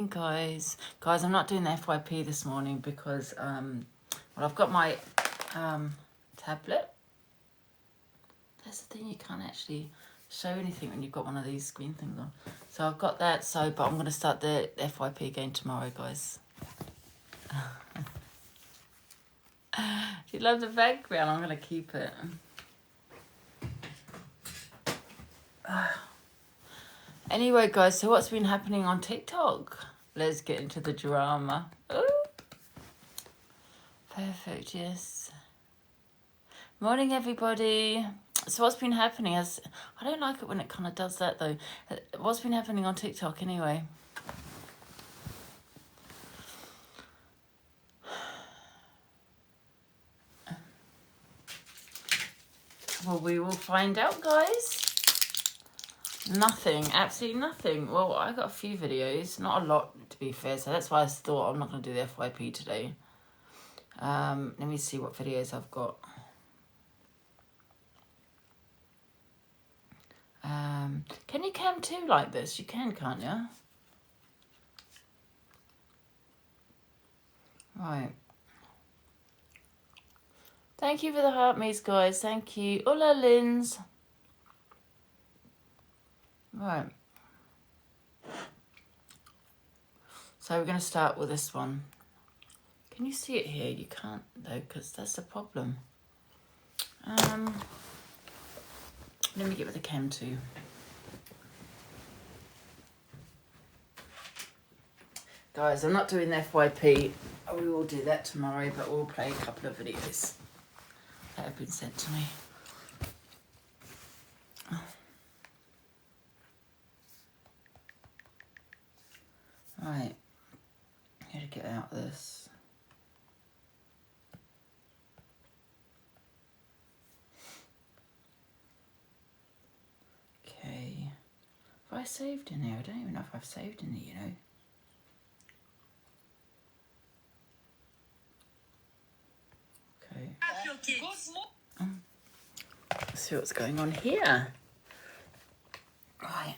Guys, I'm not doing the FYP this morning because well, I've got my tablet. That's the thing, you can't actually show anything when you've got one of these screen things on. So I've got that. But I'm going to start the FYP again tomorrow, guys. If you love the background, I'm going to keep it. Anyway, guys, so what's been happening on TikTok? Let's get into the drama. Ooh, perfect, yes. Morning, everybody. So what's been happening is, I don't like it when it kind of does that, though. What's been happening on TikTok, anyway? Well, we will find out, guys. Nothing, absolutely nothing. Well, I got a few videos, not a lot, to be fair, so that's why I thought I'm not going to do the FYP today. Let me see what videos I've got. Can you cam too like this? You can, can't you? Right. Thank you for the heart maze, guys. Thank you. Hola, Lins. Right. So we're going to start with this one. Can you see it here? You can't, though, because that's the problem. Let me get with the cam too. Guys, I'm not doing the FYP. We will do that tomorrow, but we'll play a couple of videos that have been sent to me. Right. How to get out of this. Okay. Have I saved in there? I don't even know if I've saved in it, you know. Okay. Let's see what's going on here. Right.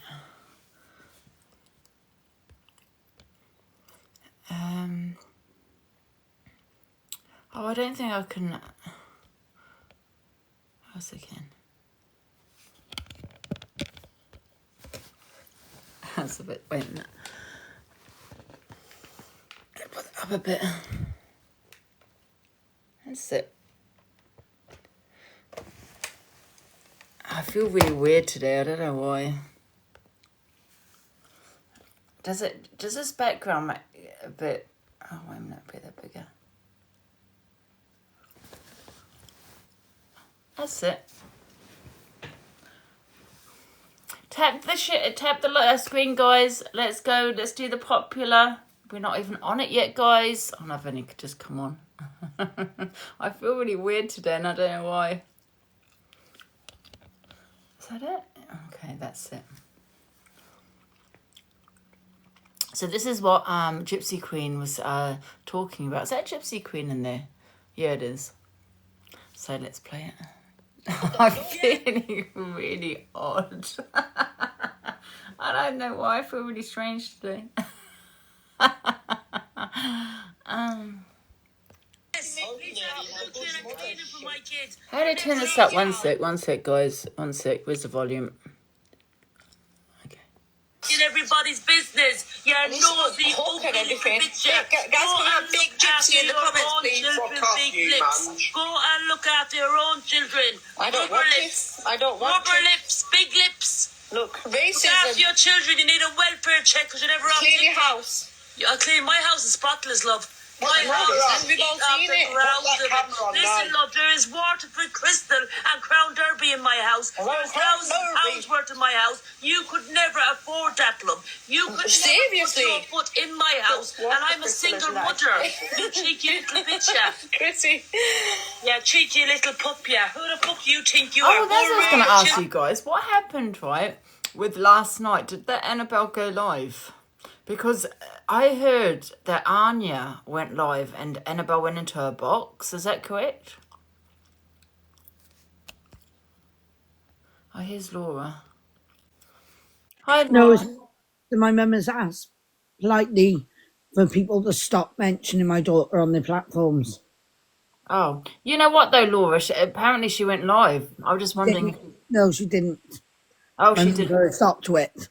Oh, I don't think I can. Yes, I can. That's a bit. Wait a minute. Put it up a bit. That's it. I feel really weird today. I don't know why. Does this background make a bit? Oh, wait a minute. A bit bigger. That's it. Tap the screen, guys. Let's go. Let's do the popular. We're not even on it yet, guys. Oh, I've only just come on. I feel really weird today, and I don't know why. Is that it? Okay, that's it. So this is what Gypsy Queen was talking about. Is that Gypsy Queen in there? Yeah, it is. So let's play it. I'm feeling really odd. I don't know why I feel really strange today. How do I turn this up? One sec, guys. One sec. Where's the volume? Okay. In everybody's business. You're nosy, ugly little bitch. Guys, can have big gypsy in the comments, please? Go and look after your own children. I don't want lips. I don't want rubber lips, big lips. Look, racism. Look after your children. You need a welfare check because you never have clean your house. I'll clean my house is spotless, love. My house is beat off the ground. Listen, love, there is Waterford Crystal and Crown Derby in my house. There's £1,000 worth in my house. You could never afford that, love. You could never put your foot in my house. And I'm a single mother. You cheeky little bitch, yeah. Chrissy. Yeah, cheeky little pup, yeah. Who the fuck you think you are? Oh, that's what I was going to ask you guys. What happened, right, with last night? Did that Annabelle go live? Because I heard that Anya went live and Annabelle went into her box. Is that correct? Oh, here's Laura. Hi, Laura. No, my mum has asked politely for people to stop mentioning my daughter on their platforms. Oh, you know what though, Laura? Apparently she went live. I was just wondering. No, she didn't. Oh, My she mum did. put a stop to it.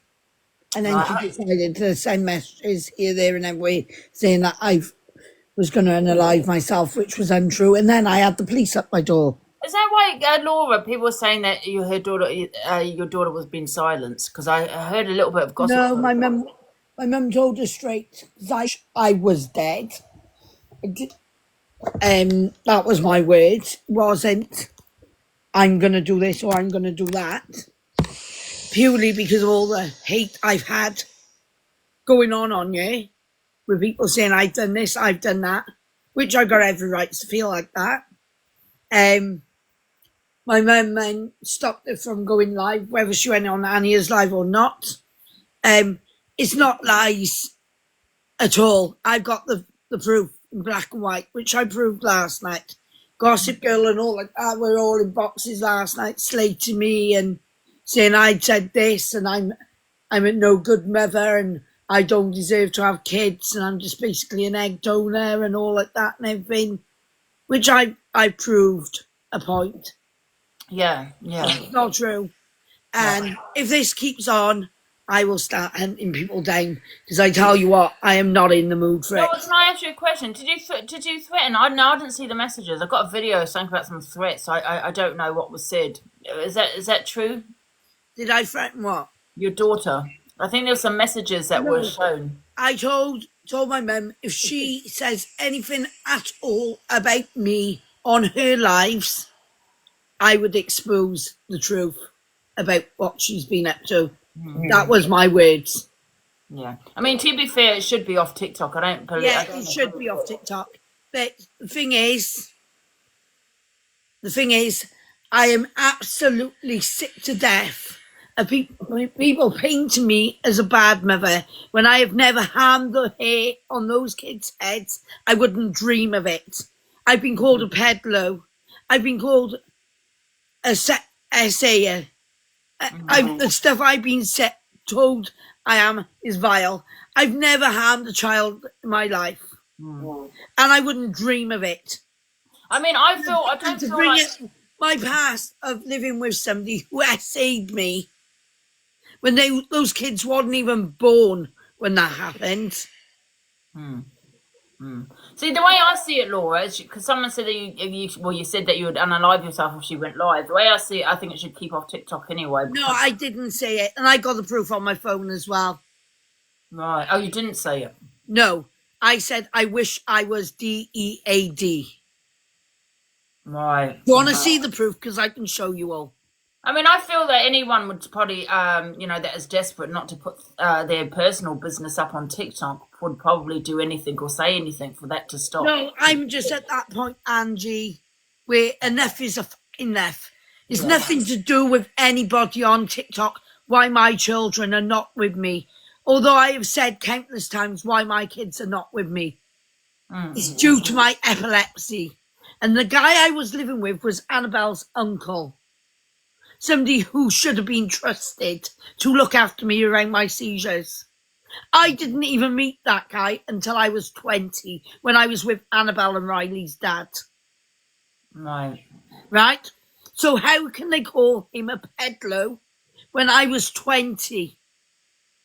And then she Right. decided to send messages here, there, and everywhere saying that I was going to unalive myself, which was untrue. And then I had the police at my door. Is that why, Laura? People were saying that her daughter, your daughter was being silenced because I heard a little bit of gossip. No, my mum told her straight. I was dead. That was my words. Wasn't I'm going to do this or I'm going to do that. Purely because of all the hate I've had going on you, with people saying I've done this, I've done that, which I got every right to feel like that. My mum then stopped it from going live, whether she went on Annia's live or not. It's not lies at all. I've got the proof in black and white, which I proved last night. Gossip Girl and all like that were all in boxes last night, slating me and saying I'd said this and I'm a no good mother and I don't deserve to have kids and I'm just basically an egg donor and all like that and everything, which I proved a point. Yeah. It's not true. And if this keeps on, I will start hunting people down because I tell you what, I am not in the mood for it. Can I ask you a question? Did you threaten? I didn't see the messages. I got a video saying about some threats. I don't know what was said. Is that true? Did I threaten what? Your daughter. I think there were some messages that were shown. I told my mum if she says anything at all about me on her lives, I would expose the truth about what she's been up to. That was my words. Yeah. I mean, to be fair, it should be off TikTok. I don't believe. Yeah, it should be off TikTok. But the thing is, I am absolutely sick to death of people painting me as a bad mother when I have never harmed the hair on those kids' heads. I wouldn't dream of it. I've been called a peddler. I've been called a essayer. The stuff I've been told I am is vile. I've never harmed a child in my life. And I wouldn't dream of it. I mean, I don't feel like... my past of living with somebody who essayed me when those kids wasn't even born when that happened. See, the way I see it, Laura, is because someone said that you said that you would unalive yourself if she went live. The way I see it, I think it should keep off TikTok anyway. No, I didn't say it, and I got the proof on my phone as well. Right. Oh, you didn't say it? No, I said I wish I was DEAD. Right. You want to see the proof? Because I can show you all. I mean, I feel that anyone would probably, that is desperate not to put their personal business up on TikTok would probably do anything or say anything for that to stop. No, I'm just at that point, Angie, where enough is enough. It's nothing to do with anybody on TikTok why my children are not with me. Although I have said countless times why my kids are not with me. It's due to my epilepsy. And the guy I was living with was Annabelle's uncle. Somebody who should have been trusted to look after me around my seizures. I didn't even meet that guy until I was 20, when I was with Annabelle and Riley's dad. Right? So how can they call him a peddler when I was 20?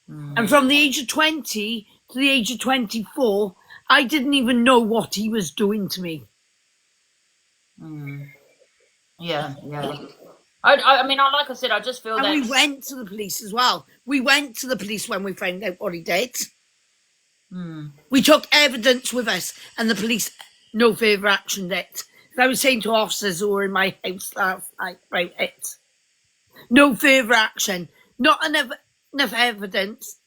And from the age of 20 to the age of 24, I didn't even know what he was doing to me. Yeah. I mean, like I said, I just feel that... And we went to the police as well. We went to the police when we found out what he did. We took evidence with us, and the police no further action it. I was saying to officers who were in my house last night about it. No further action. Not enough evidence,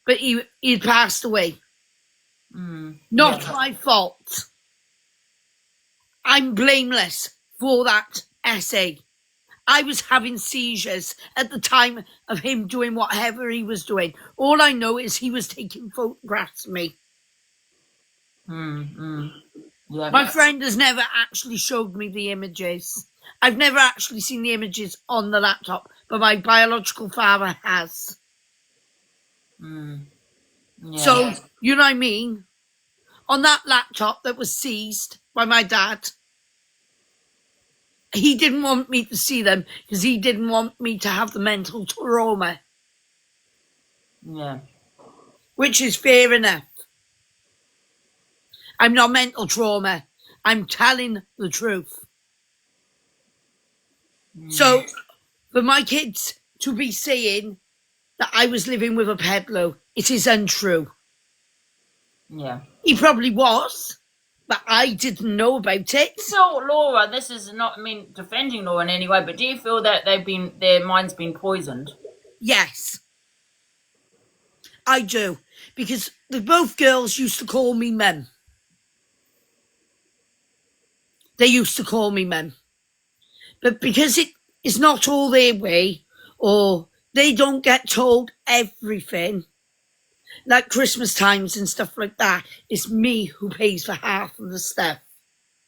but he had passed away. Not my fault. I'm blameless for that essay. I was having seizures at the time of him doing whatever he was doing. All I know is he was taking photographs of me. Yeah. My friend has never actually showed me the images. I've never actually seen the images on the laptop, but my biological father has. Yeah. So, you know what I mean? On that laptop that was seized by my dad, he didn't want me to see them because he didn't want me to have the mental trauma, Yeah. which is fair enough. I'm not mental trauma. I'm telling the truth. So, for my kids to be saying that I was living with a peddler, it is untrue. Yeah. He probably was, but I didn't know about it. So, Laura, this is not, I mean, defending Laura in any way, but do you feel that their mind's been poisoned? Yes, I do. Because both girls used to call me Mum. They used to call me Mum. But because it is not all their way, or they don't get told everything, like Christmas times and stuff like that, it's me who pays for half of the stuff.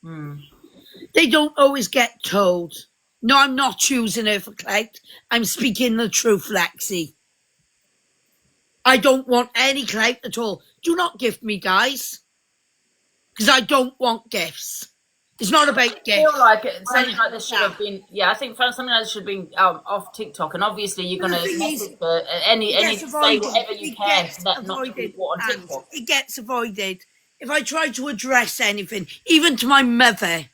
They don't always get told. No, I'm not choosing her for clout. I'm speaking the truth, Lexi. I don't want any clout at all. Do not gift me, guys. Because I don't want gifts. It's not about gifts. I feel like something like this should have been, yeah, I think something like this should have been off TikTok, and obviously you're going to message any say whatever you can for that not to be put on TikTok. It gets avoided. If I try to address anything, even to my mother,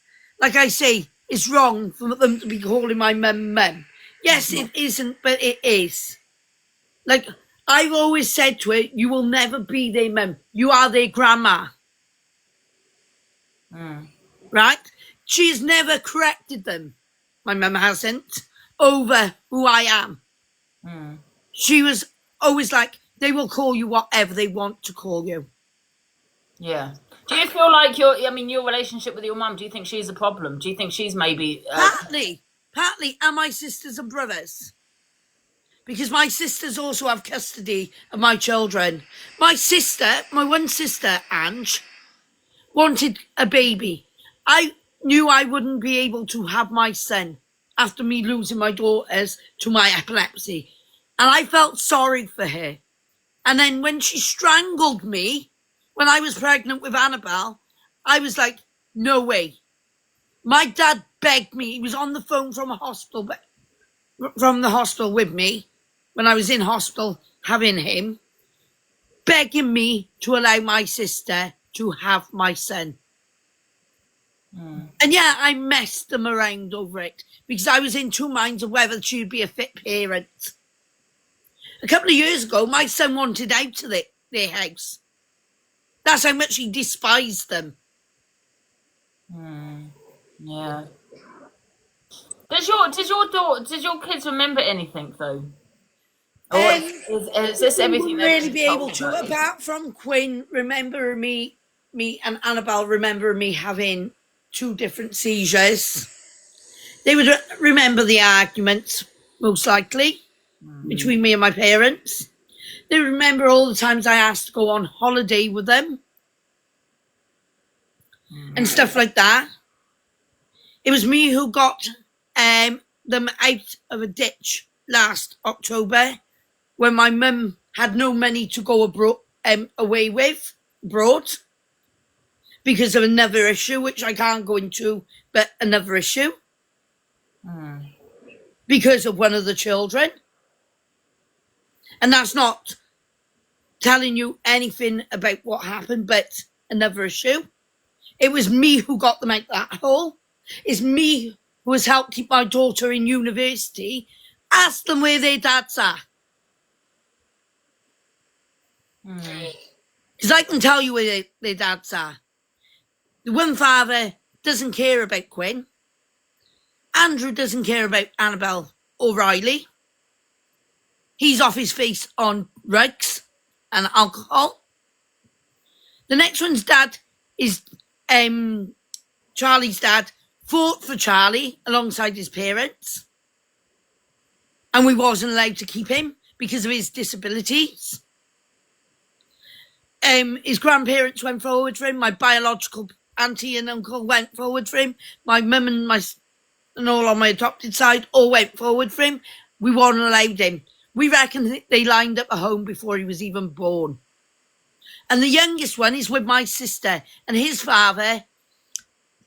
like I say, it's wrong for them to be calling my mum Mum. Yes, it isn't, but it is. Like, I've always said to her, you will never be their mum. You are their grandma. Right? She has never corrected them. My mum hasn't. Over who I am. She was always like, they will call you whatever they want to call you. Yeah. Do you feel like your relationship with your mum, do you think she's a problem? Do you think she's maybe... Partly, and my sisters and brothers. Because my sisters also have custody of my children. My one sister, Ange, wanted a baby. I knew I wouldn't be able to have my son after me losing my daughters to my epilepsy. And I felt sorry for her. And then when she strangled me, when I was pregnant with Annabelle, I was like, no way. My dad begged me. He was on the phone from the hospital with me when I was in hospital having him, begging me to allow my sister to have my son. And yeah, I messed them around over it because I was in two minds of whether she'd be a fit parent. A couple of years ago, my son wanted out of their house. That's how much he despised them. Yeah. Does your kids remember anything though? Or is this everything? Really be able to, apart from Quinn remember me and Annabelle remember me having 2 different seizures. They would remember the arguments, most likely, between me and my parents. They remember all the times I asked to go on holiday with them. And stuff like that. It was me who got them out of a ditch last October when my mum had no money to go away with abroad because of another issue, which I can't go into, but another issue. Because of one of the children. And that's not telling you anything about what happened, but another issue. It was me who got them out that hole. It's me who has helped keep my daughter in university. Ask them where their dads are. Because I can tell you where their dads are. The one father doesn't care about Quinn. Andrew doesn't care about Annabelle O'Reilly. He's off his face on drugs and alcohol. The next one's dad is Charlie's dad fought for Charlie alongside his parents. And we wasn't allowed to keep him because of his disabilities. His grandparents went forward for him. My biological auntie and uncle went forward for him. My mum and all on my adopted side all went forward for him. We weren't allowed him. We reckon they lined up a home before he was even born. And the youngest one is with my sister, and his father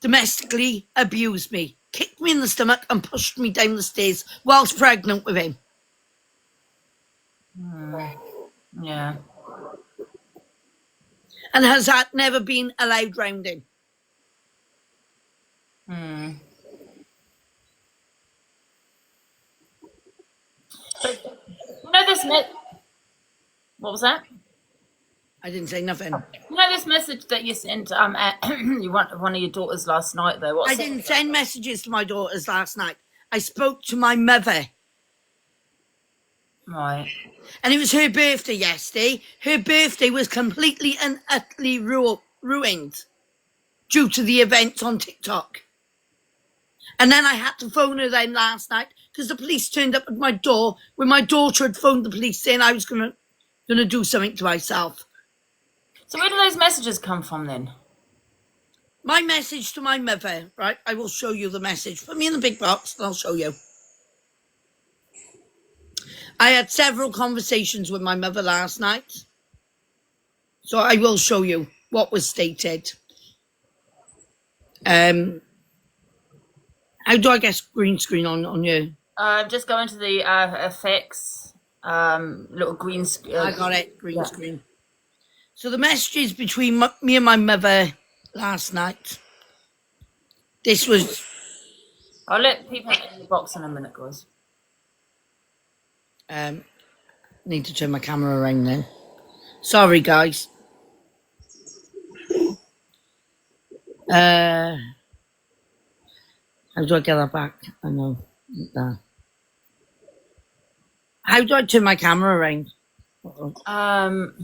domestically abused me, kicked me in the stomach and pushed me down the stairs whilst pregnant with him. Yeah. And has that never been allowed round him. But, you know this what was that? I didn't say nothing. You know this message that you sent at you want one of your daughters last night though? I didn't send messages to my daughters last night. I spoke to my mother. Right. And it was her birthday yesterday. Her birthday was completely and utterly ruined due to the events on TikTok. And then I had to phone her then last night because the police turned up at my door when my daughter had phoned the police saying I was gonna do something to myself. So where do those messages come from then? My message to my mother, right? I will show you the message. Put me in the big box and I'll show you. I had several conversations with my mother last night. So I will show you what was stated. How do I get green screen on you? Just go into the effects, little green screen. I got it, green screen. So the messages between me and my mother last night. This was... I'll let people in the box in a minute, guys. Need to turn my camera around then. Sorry, guys. How do I get that back? I know. How do I turn my camera around? I'm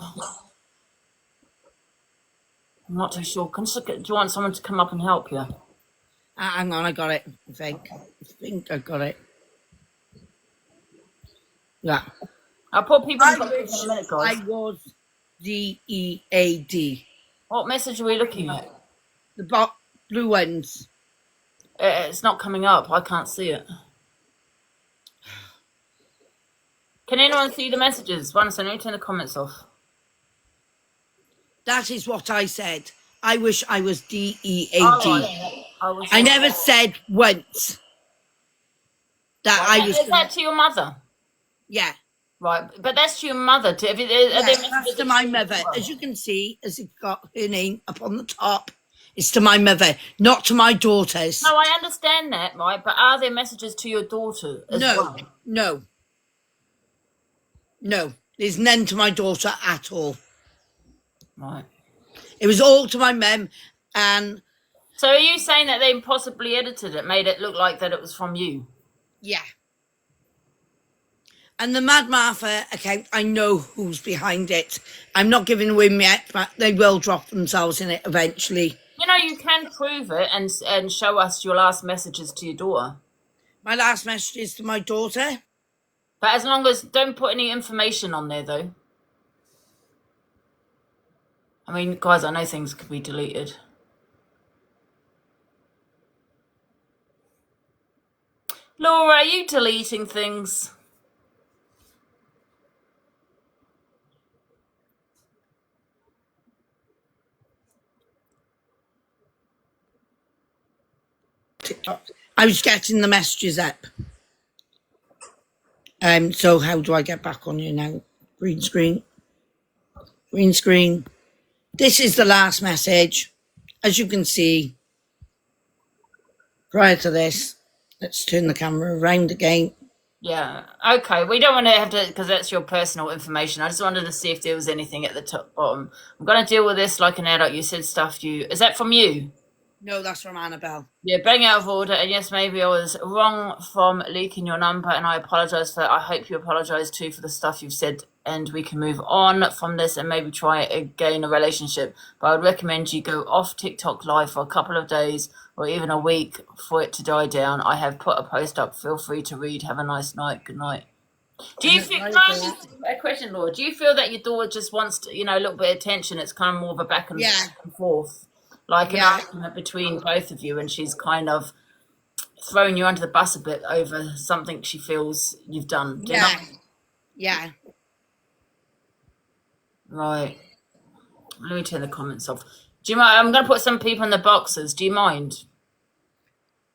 not too sure. Do you want someone to come up and help you? Hang on, I got it. I think I got it. Yeah. I'll put people in the box in a minute, guys. I was DEAD. What message are we looking at? The blue ones. It's not coming up. I can't see it. Can anyone see the messages? One second, let me turn the comments off. That is what I said. I wish I was DEAD. Oh, I never said once that I was... Is that to your mother? Yeah. Right, but that's to your mother. That's to my mother. As you can see, as it's got her name up on the top, it's to my mother, not to my daughters. No, I understand that, right? But are there messages to your daughter as well? No. There's none to my daughter at all. Right. It was all to my mum, and... So are you saying that they possibly edited it, made it look like that it was from you? Yeah. And the Mad Martha account, I know who's behind it. I'm not giving them yet, but they will drop themselves in it eventually. You know, you can prove it and show us your last messages to your daughter. My last message is to my daughter. But as long as... Don't put any information on there, though. I mean, guys, I know things could be deleted. Laura, are you deleting things? TikTok. I was getting the messages up. So how do I get back on you now? Green screen. Green screen. This is the last message. As you can see, prior to this, let's turn the camera around again. Yeah. Okay. We don't want to have to, because that's your personal information. I just wanted to see if there was anything at the top bottom. I'm going to deal with this like an adult. You said stuff is that from you? No, that's from Annabelle. Yeah, bang out of order. And yes, maybe I was wrong from leaking your number, and I apologise for that. I hope you apologise too for the stuff you've said, and we can move on from this and maybe try again a relationship. But I would recommend you go off TikTok live for a couple of days or even a week for it to die down. I have put a post up. Feel free to read. Have a nice night. Good night. Do you feel, can I ask a question, Laura? Do you feel that your daughter just wants to, a little bit of attention? It's kind of more of a back and forth. Like an argument between both of you, and she's kind of throwing you under the bus a bit over something she feels you've done. Yeah. Right. Let me turn the comments off. Do you mind? I'm going to put some people in the boxes. Do you mind?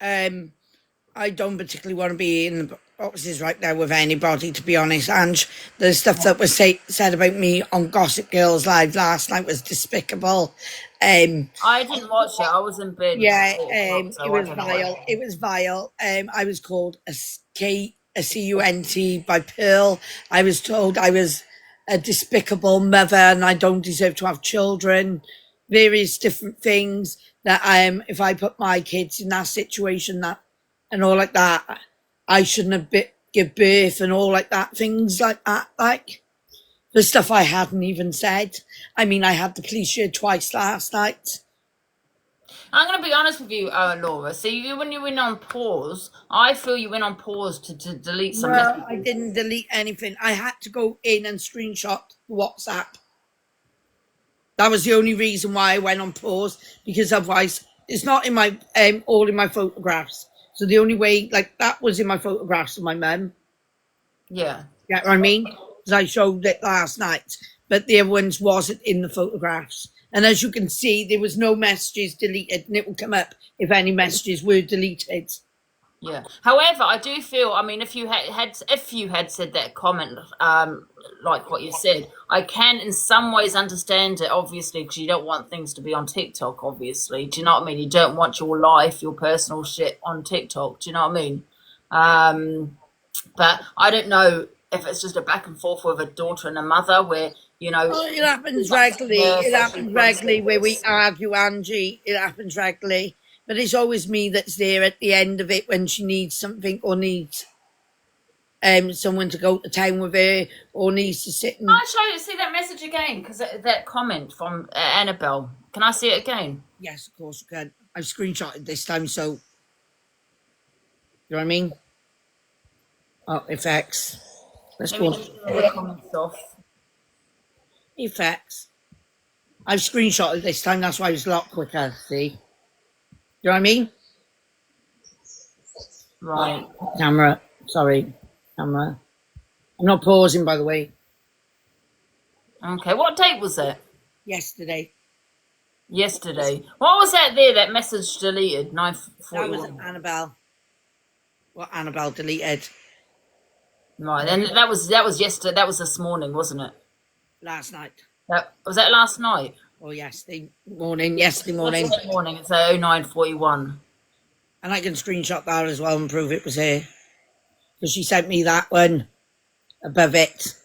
I don't particularly want to be in the boxes right now with anybody, to be honest. Ange, the stuff that was said about me on Gossip Girls Live last night was despicable. I didn't watch it. I was in bed. Yeah, it was vile. It was vile. I was called a cunt by Pearl. I was told I was a despicable mother and I don't deserve to have children. Various different things that if I put my kids in that situation, that and all like that, I shouldn't have give birth and all like that, things like that, like the stuff I hadn't even said. I mean, I had the police here twice last night. I'm going to be honest with you, Laura. See, when you went on pause, I feel you went on pause to delete some messages. I didn't delete anything. I had to go in and screenshot WhatsApp. That was the only reason why I went on pause, because otherwise it's not in my all in my photographs. So the only way, like, that was in my photographs of my mum. Yeah. You know what I mean? Because I showed it last night, but the other ones wasn't in the photographs. And as you can see, there was no messages deleted, and it will come up if any messages were deleted. Yeah. However, I do feel, I mean, if you had said that comment, like what you said, I can in some ways understand it, obviously, because you don't want things to be on TikTok, obviously. Do you know what I mean? You don't want your life, your personal shit on TikTok. Do you know what I mean? But I don't know if it's just a back and forth with a daughter and a mother where, you know. Oh, it happens regularly. It happens regularly where we argue, Angie. It happens regularly. But it's always me that's there at the end of it when she needs something or needs someone to go to town with her or needs to sit and... Can I see that message again? Because that comment from Annabelle. Can I see it again? Yes, of course you can. I've screenshotted this time, so... You know what I mean? Oh, effects. Let's go. The comments off. Effects. I've screenshotted this time, that's why it was a lot quicker, see? You know what I mean? Right. Camera. Sorry. Camera. I'm not pausing, by the way. Okay. What date was it? Yesterday. Yesterday. What was that there? That message deleted? 9:41. That was Annabelle. What Annabelle deleted. Right. And that was yesterday. That was this morning, wasn't it? Last night. Was that last night? Oh, yesterday morning. Yesterday morning. Yesterday morning. It's 09:41. And I can screenshot that as well and prove it was her. Because she sent me that one above it.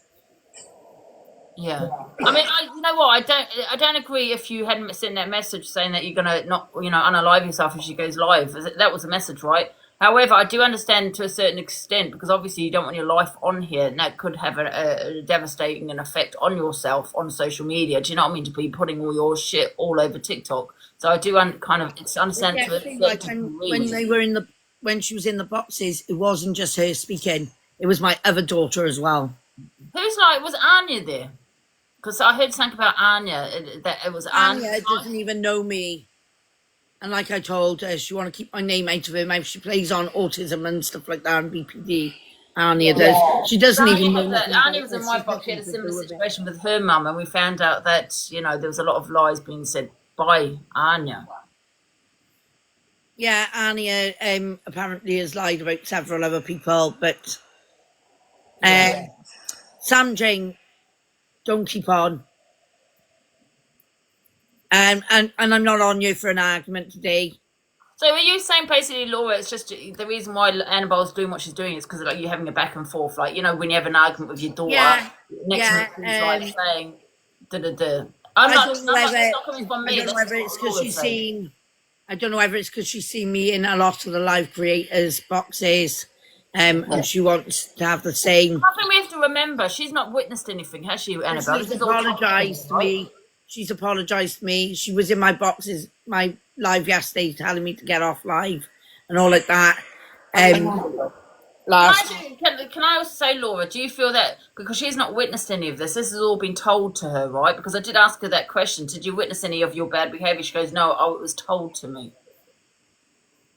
Yeah. I mean, you know what? I don't agree if you hadn't sent that message saying that you're gonna not, you know, unalive yourself if she goes live. That was a message, right? However, I do understand to a certain extent, because obviously you don't want your life on here, and that could have a devastating effect on yourself on social media. Do you know what I mean? To be putting all your shit all over TikTok. So I do it's understand to a certain degree. When she was in the boxes, it wasn't just her speaking. It was my other daughter as well. Was Anya there? Because I heard something about Anya, that it was Anya. Anya doesn't even know me. And like I told her, she want to keep my name out of her mouth. She plays on autism and stuff like that and BPD. Anya does. She doesn't even know. Anya was in my box. She had a similar situation with her mum, and we found out that, you know, there was a lot of lies being said by Anya. Yeah, Anya apparently has lied about several other people, but Sam Jane, don't keep on. And I'm not on you for an argument today. So are you saying basically, Laura, it's just the reason why Annabelle's doing what she's doing is because like you're having a back and forth, like, you know, when you have an argument with your daughter, next minute like saying da-da-da. I don't know whether it's because she's seen. I don't know whether it's because she's seen me in a lot of the live creators boxes, and she wants to have the same. I think we have to remember she's not witnessed anything, has she, Annabelle? She's apologised to me. She's apologised to me. She was in my boxes, my live yesterday, telling me to get off live and all like that. Can I also say, Laura, do you feel that because she's not witnessed any of this has all been told to her, right? Because I did ask her that question. Did you witness any of your bad behaviour? She goes, no, it was told to me.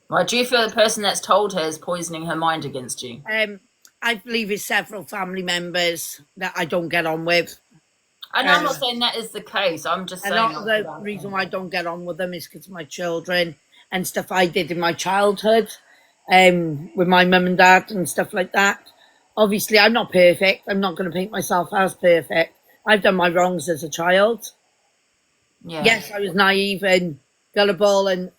Right? Do you feel the person that's told her is poisoning her mind against you? I believe it's several family members that I don't get on with. And I'm not saying that is the case. I'm just And saying. not the reason why I don't get on with them is because of my children and stuff I did in my childhood, with my mum and dad and stuff like that. Obviously, I'm not perfect. I'm not going to paint myself as perfect. I've done my wrongs as a child. Yeah. Yes, I was naive and gullible and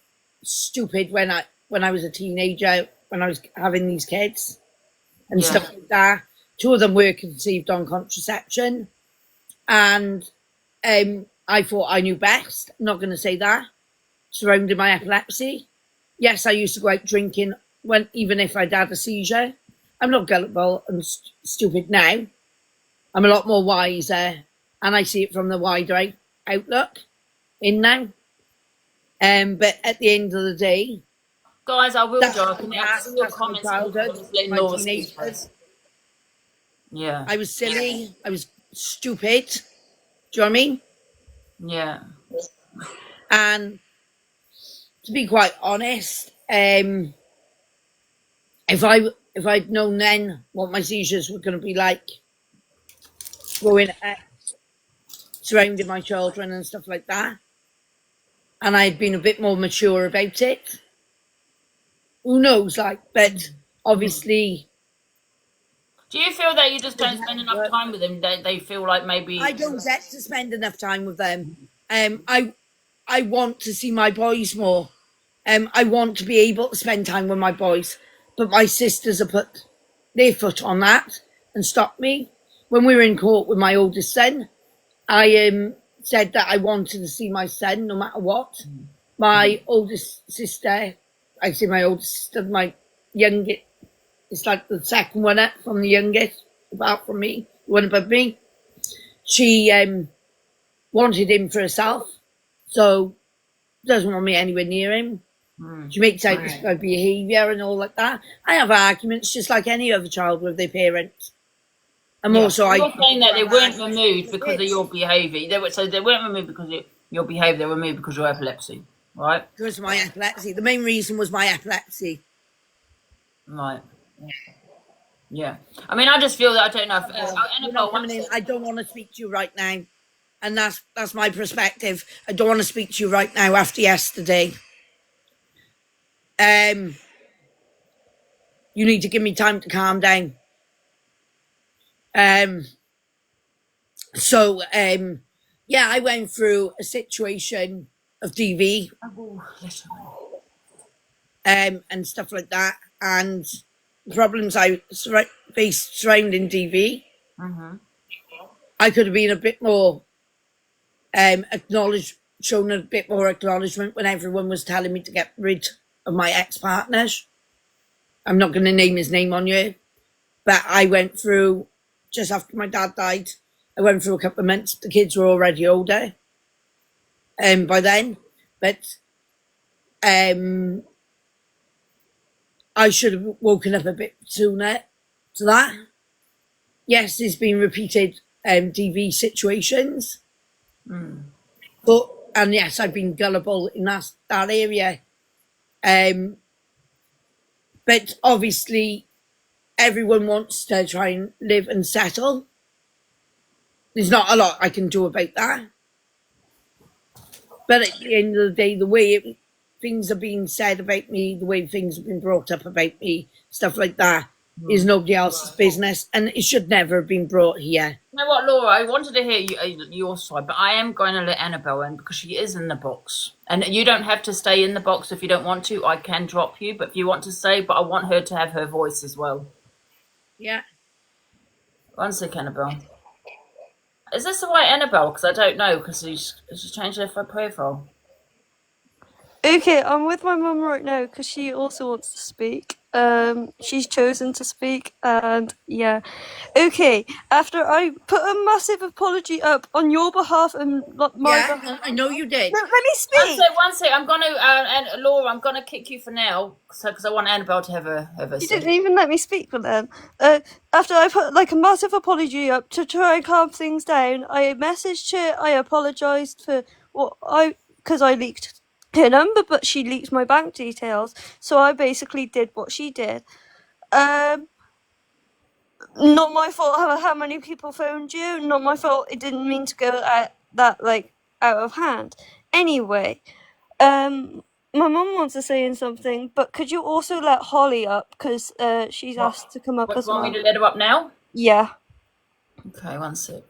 stupid when I was a teenager, when I was having these kids and Yeah. stuff like that. 2 of them were conceived on contraception, and I thought I knew best. I'm not going to say that. Surrounding my epilepsy. Yes, I used to go out drinking even if I'd had a seizure. I'm not gullible and stupid now. I'm a lot more wiser, and I see it from the wider outlook in now. But at the end of the day, Guys, I will that's do. I can that's see your my comments. childhood, Letting my Laura speak teenagers. first. Yeah. I was silly. I was stupid. Do you know what I mean? Yeah. And to be quite honest, if I'd known then what my seizures were going to be like, growing up, surrounding my children and stuff like that, and I'd been a bit more mature about it, who knows? But obviously, Do you feel that you just don't spend enough time with them? They feel like maybe I don't get to spend enough time with them. I want to see my boys more. I want to be able to spend time with my boys, but my sisters have put their foot on that and stopped me. When we were in court with my oldest son, I said that I wanted to see my son no matter what. My oldest sister, I say my oldest sister, my youngest, it's like the second one up from the youngest, apart from me, the one above me. She wanted him for herself, so doesn't want me anywhere near him. She makes out this behaviour and all like that. I have arguments just like any other child with their parents. And also, you're saying that they weren't removed because of your behaviour. They weren't removed because of your behaviour. They were removed because of your epilepsy, right? Because of my epilepsy. The main reason was my epilepsy. Right. Yeah. I mean, I just feel that I don't know if I don't want to speak to you right now, and that's my perspective. I don't want to speak to you right now after yesterday. You need to give me time to calm down. So yeah, I went through a situation of DV, and stuff like that, and problems I faced surrounding DV. I could have been a bit more shown a bit more acknowledgement when everyone was telling me to get rid of my ex-partners. I'm not going to name his name on you, but I went through, just after my dad died, I went through a couple of months. The kids were already older by then, but I should have woken up a bit sooner to that. Yes, there's been repeated DV situations, and yes, I've been gullible in that area. But obviously, everyone wants to try and live and settle. There's not a lot I can do about that. But at the end of the day, the way things are being said about me, the way things have been brought up about me, stuff like that, is nobody else's business, and it should never have been brought here. You know what, Laura? I wanted to hear your side, but I am going to let Annabelle in because she is in the box. And you don't have to stay in the box if you don't want to. I can drop you, but if you want to stay, but I want her to have her voice as well. Yeah. One sec, Annabelle. Is this the right Annabelle? Because I don't know, because she's changed her profile. Okay, I'm with my mum right now because she also wants to speak. She's chosen to speak, and yeah. Okay, after I put a massive apology up on your behalf and my behalf. I know you did. Let me speak. One sec. I'm gonna, and Laura, I'm gonna kick you for now, because I want Annabelle to have her. You didn't even let me speak for them. After I put like a massive apology up to try and calm things down, I messaged her. I apologized for because I leaked her number, but she leaked my bank details, so I basically did what she did. Not my fault how many people phoned you. Not my fault. It didn't mean to go that like out of hand. Anyway, my mum wants to say something, but could you also let Holly up because she's asked to come up What, as you want well. me to let her up now? Yeah. Okay, one sec.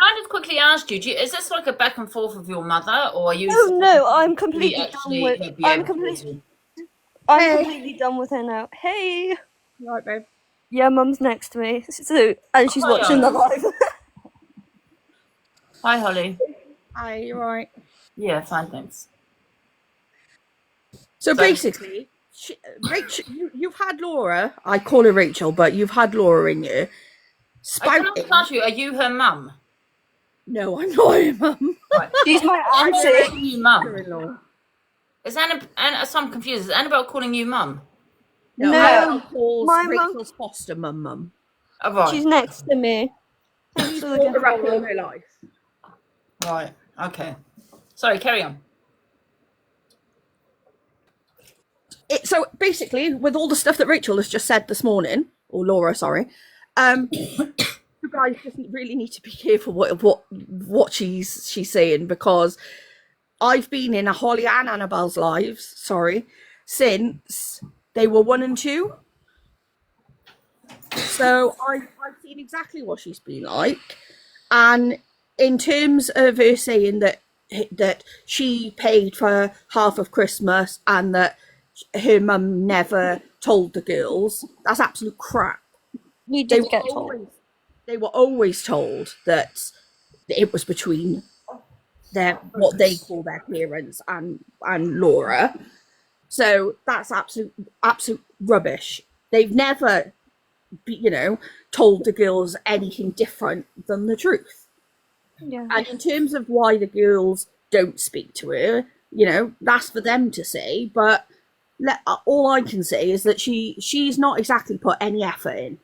I just quickly asked you, is this like a back and forth with your mother, or are you? Oh no, I'm really completely done actually with. be I'm able to completely. do? I'm completely done with her now. Hey. Right, babe. Yeah, mum's next to me, so and she's Hi, watching the Holly. live. Hi, Holly. Hi, you right? Yeah, fine, thanks. So basically, Rachel, you've had Laura. I call her Rachel, but you've had Laura in you. Can I Spouting. ask you, are you her mum? No, I'm not her mum. Right. She's my Annabelle auntie. calling you mum? Mother-in-law. Is so I'm confused. Is Annabelle calling you mum? No, No, Annabelle calls my mum. Rachel's foster mum. Oh, right. She's next to me. Thanks She's for the brought her up gift. all her life. Right. Okay. Sorry, carry on. So basically, with all the stuff that Rachel has just said this morning, or Laura, sorry, you guys just really need to be careful what she's saying, because I've been in a Holly and Annabelle's lives, since they were 1 and 2. So I've seen exactly what she's been like. And in terms of her saying that she paid for half of Christmas and that her mum never told the girls, that's absolute crap. We did get told. They were always told that it was between what they call their parents and Laura. So that's absolute rubbish. They've never, told the girls anything different than the truth. Yeah. And in terms of why the girls don't speak to her, that's for them to say. But all I can say is that she's not exactly put any effort in.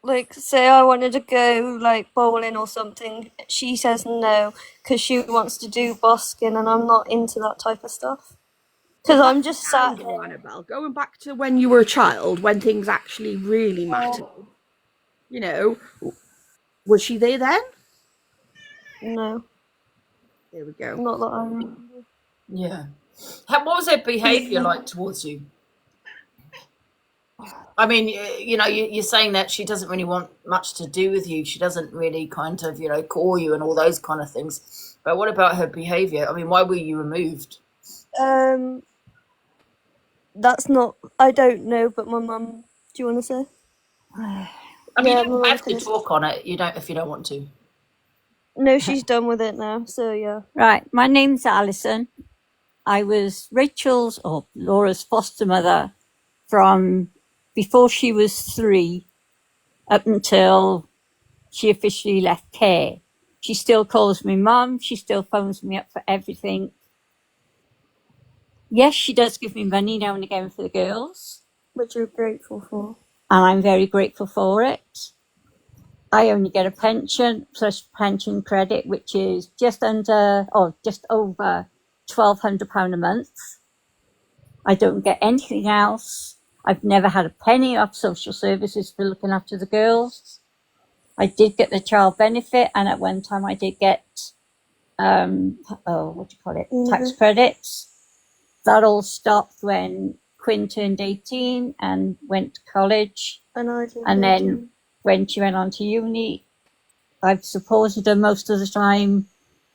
Like, say I wanted to go like bowling or something, she says no because she wants to do busking, and I'm not into that type of stuff. Because I'm just sat here. Annabelle, going back to when you were a child, when things actually really mattered, was she there then? No, There we go. not that I remember. Yeah. What was her behaviour like towards you? I mean, you're saying that she doesn't really want much to do with you. She doesn't really kind of, call you and all those kind of things. But what about her behaviour? I mean, why were you removed? That's not. I don't know, but my mum. Do you want to say? I mean, Yeah, you don't have to talk on it. You don't if you don't want to. No, she's done with it now. So yeah. Right, my name's Alison. I was Rachel's or Laura's foster mother from before she was 3 up until she officially left care. She still calls me mum. She still phones me up for everything. Yes, she does give me money now and again for the girls. Which you're grateful for. And I'm very grateful for it. I only get a pension plus pension credit, which is just over £1,200 a month. I don't get anything else. I've never had a penny off social services for looking after the girls. I did get the child benefit, and at one time I did get, tax credits. That all stopped when Quinn turned 18 and went to college. And then when she went on to uni, I've supported her most of the time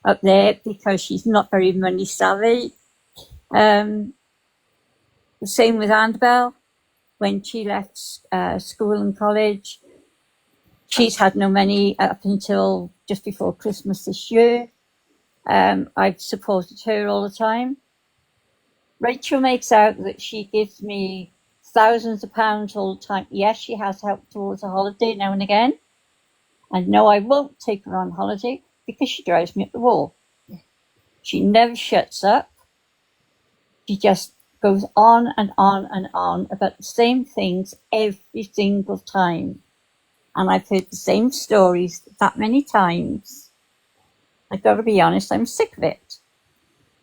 up there because she's not very money savvy. The same with Annabelle. When she left school and college, she's had no money up until just before Christmas this year. I've supported her all the time. Rachel makes out that she gives me thousands of pounds all the time. Yes, she has helped towards a holiday now and again. And no, I won't take her on holiday because she drives me up the wall. She never shuts up. She just goes on and on and on about the same things every single time. And I've heard the same stories that many times. I've got to be honest, I'm sick of it.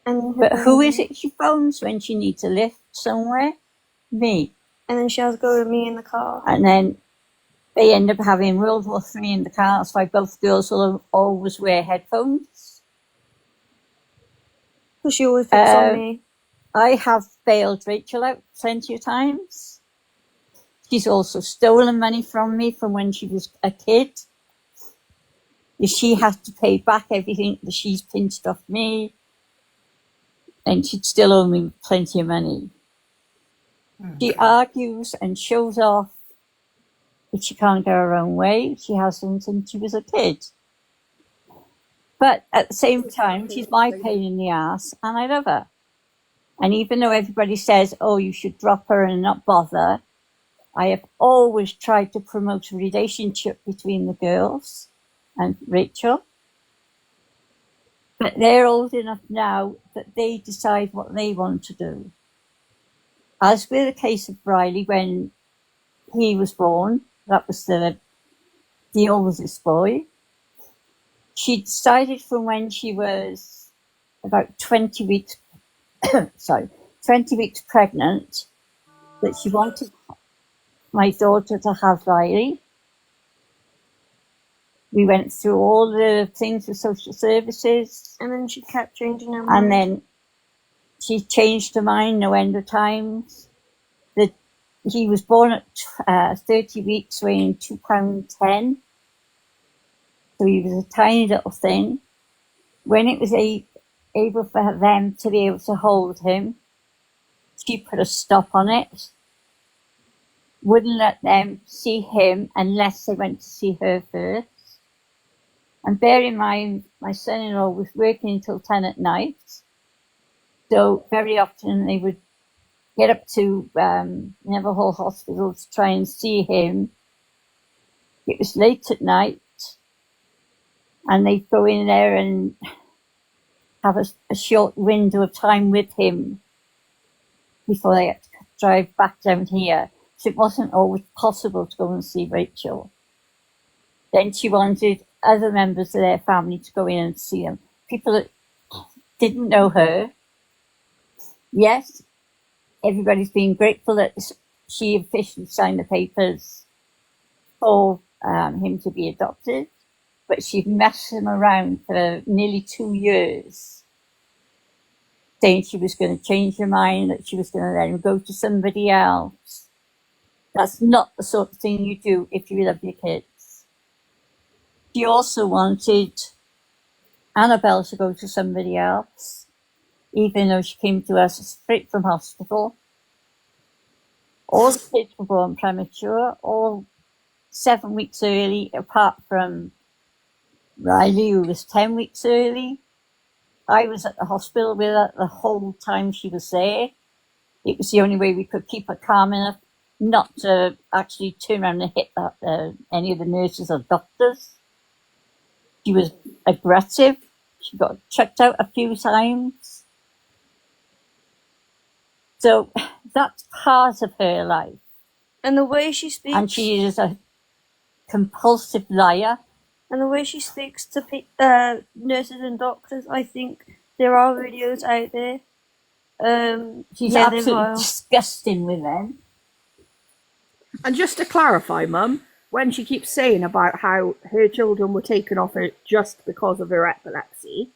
But who is it she phones when she needs a lift somewhere? Me. And then she has to go with me in the car. And then they end up having World War III in the car. That's why both girls will always wear headphones. Because she always picks on me. I have bailed Rachel out plenty of times. She's also stolen money from me from when she was a kid. She has to pay back everything that she's pinched off me. And she'd still owe me plenty of money. She argues and shows off if she can't go her own way. She hasn't since she was a kid. But at the same time, she's my pain in the ass, and I love her. And even though everybody says, oh, you should drop her and not bother, I have always tried to promote a relationship between the girls and Rachel. But they're old enough now that they decide what they want to do. As with the case of Riley, when he was born, that was the oldest boy. She decided from when she was about 20 weeks, 20 weeks pregnant, that she wanted my daughter to have Riley. We went through all the things with social services. And then she kept changing her mind. And then she changed her mind no end of times. He was born at 30 weeks, weighing £2.10. So he was a tiny little thing. When it was able for them to be able to hold him, she put a stop on it. Wouldn't let them see him unless they went to see her first. And bear in mind, my son-in-law was working until 10 at night. So very often they would get up to Neville Hall Hospital to try and see him. It was late at night. And they'd go in there and have a short window of time with him before they had to drive back down here. So it wasn't always possible to go and see Rachel. Then she wanted other members of their family to go in and see them. People that didn't know her. Yes, everybody's been grateful that she officially signed the papers for him to be adopted, but she messed him around for nearly 2 years, saying she was going to change her mind, that she was going to let him go to somebody else. That's not the sort of thing you do if you love your kids. She also wanted Annabelle to go to somebody else, even though she came to us straight from hospital. All the kids were born premature, all 7 weeks early, apart from Riley, who was 10 weeks early. I was at the hospital with her the whole time she was there. It was the only way we could keep her calm enough not to actually turn around and hit any of the nurses or doctors. She was aggressive. She got checked out a few times. So that's part of her life. And the way she speaks. And she is a compulsive liar. And the way she speaks to nurses and doctors, I think there are videos out there. She's yeah, absolutely disgusting with them. And just to clarify, Mum, when she keeps saying about how her children were taken off her just because of her epilepsy,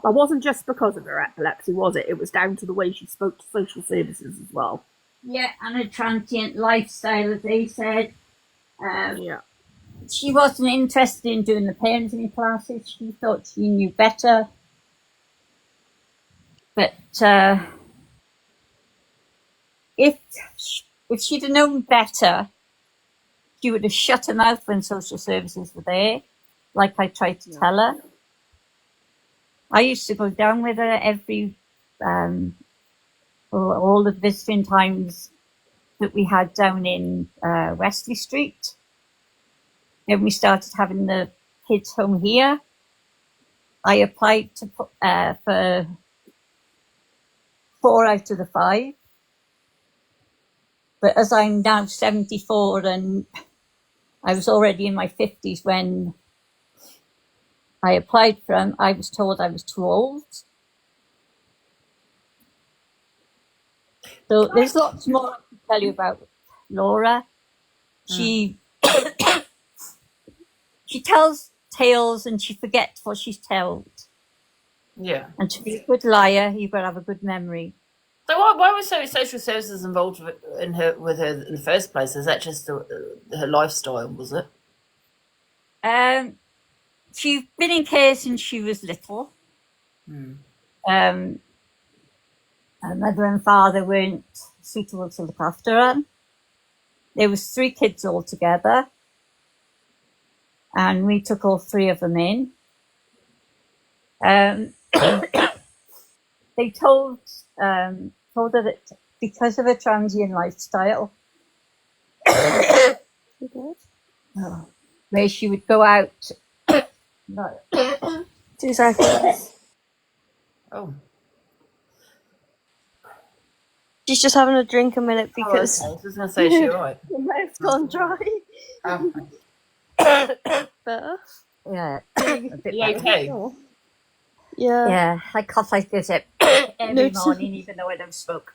that wasn't just because of her epilepsy, was it? It was down to the way she spoke to social services as well. Yeah, and a transient lifestyle, as they said. Yeah. She wasn't interested in doing the parenting classes. She thought she knew better. But if she'd have known better, she would have shut her mouth when social services were there, like I tried to tell her. I used to go down with her every, all the visiting times that we had down in Wesley Street. Then we started having the kids home here. I applied to put, for 4 out of the 5. But as I'm now 74 and I was already in my 50s when I applied for them, I was told I was too old. So there's lots more I can tell you about Laura. She she tells tales and she forgets what she's told. Yeah. And to be a good liar, you've got to have a good memory. So why was social services involved with her in the first place? Is that just her lifestyle, was it? She's been in care since she was little. Her mother and father weren't suitable to look after her. There was 3 kids altogether, and we took all 3 of them in. They told her that because of her transient lifestyle, where she would go out. No. 2 seconds. Oh. She's just having a drink a minute because I was going to say, is she all right? her mouth's gone dry. Oh. Better? Yeah. You okay? Yeah. Yeah, I cough like this every No, morning, even though I don't smoke.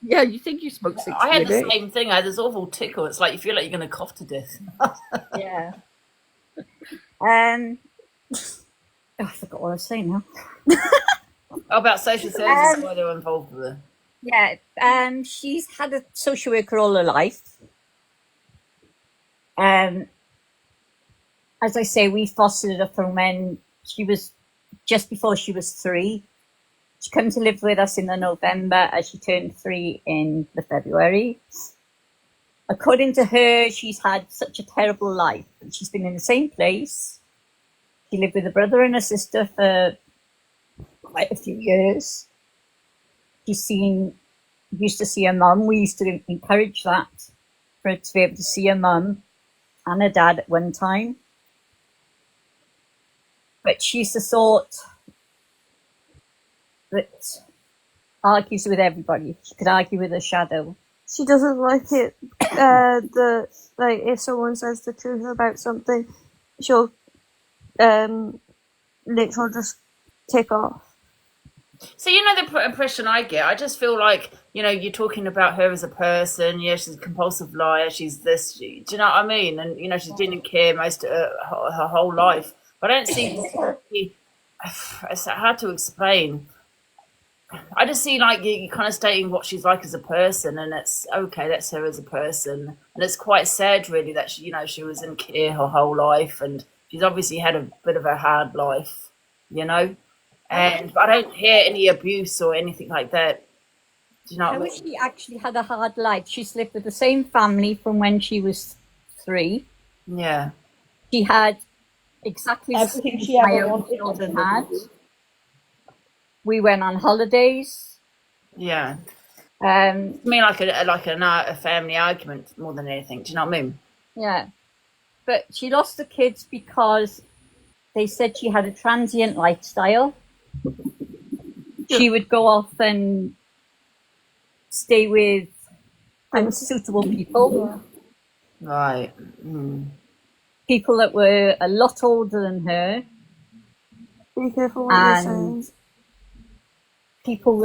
Yeah, you think you smoke 6 I had the a day. same thing. I had this awful tickle. It's like you feel like you're going to cough to death. Yeah. Oh, I forgot what I was saying now. How about social services? Why they were involved with her? Yeah, she's had a social worker all her life. As I say, we fostered her from when she was just before she was 3. She came to live with us in the November as she turned 3 in the February. According to her, she's had such a terrible life. She's been in the same place. She lived with a brother and a sister for quite a few years. Used to see her mum. We used to encourage that, for her to be able to see her mum and her dad at one time. But she's the sort that argues with everybody. She could argue with her shadow. She doesn't like it. If someone says the truth about something, she'll literally just tick off. So, the impression I get, I just feel like, you're talking about her as a person. Yeah, she's a compulsive liar. She's this. Do you know what I mean? And, she's been in care most of her whole life. But I don't see, it's hard to explain. I just see like you're kind of stating what she's like as a person, and it's okay, that's her as a person. And it's quite sad, really, that she was in care her whole life, and she's obviously had a bit of a hard life, And I don't hear any abuse or anything like that. Do you know what I mean? She actually had a hard life. She's lived with the same family from when she was 3. Yeah. She had exactly Everything she ever my own wanted. children had. We went on holidays. Yeah. I mean, like a family argument more than anything. Do you know what I mean? Yeah. But she lost the kids because they said she had a transient lifestyle. She would go off and stay with unsuitable people. Right. People that were a lot older than her. Be careful what you're saying. People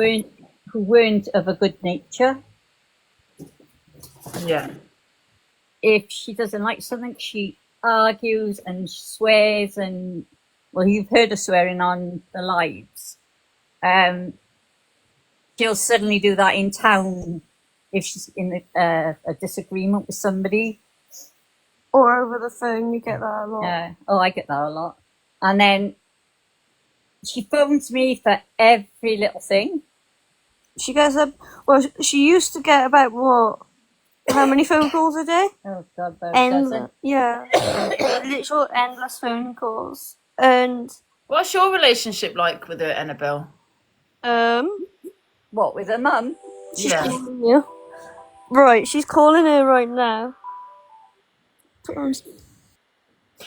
who weren't of a good nature. Yeah. If she doesn't like something, she argues and swears, and well, you've heard her swearing on the lives. She'll suddenly do that in town if she's in a disagreement with somebody. Or over the phone, you get that a lot. Yeah. Oh, I get that a lot. And then she phones me for every little thing. She gets she used to get about how many phone calls a day? Oh God, doesn't. Yeah, literal endless phone calls. And what's your relationship like with her, Annabelle? What, with her mum? She's Yeah. calling you. Right, she's calling her right now.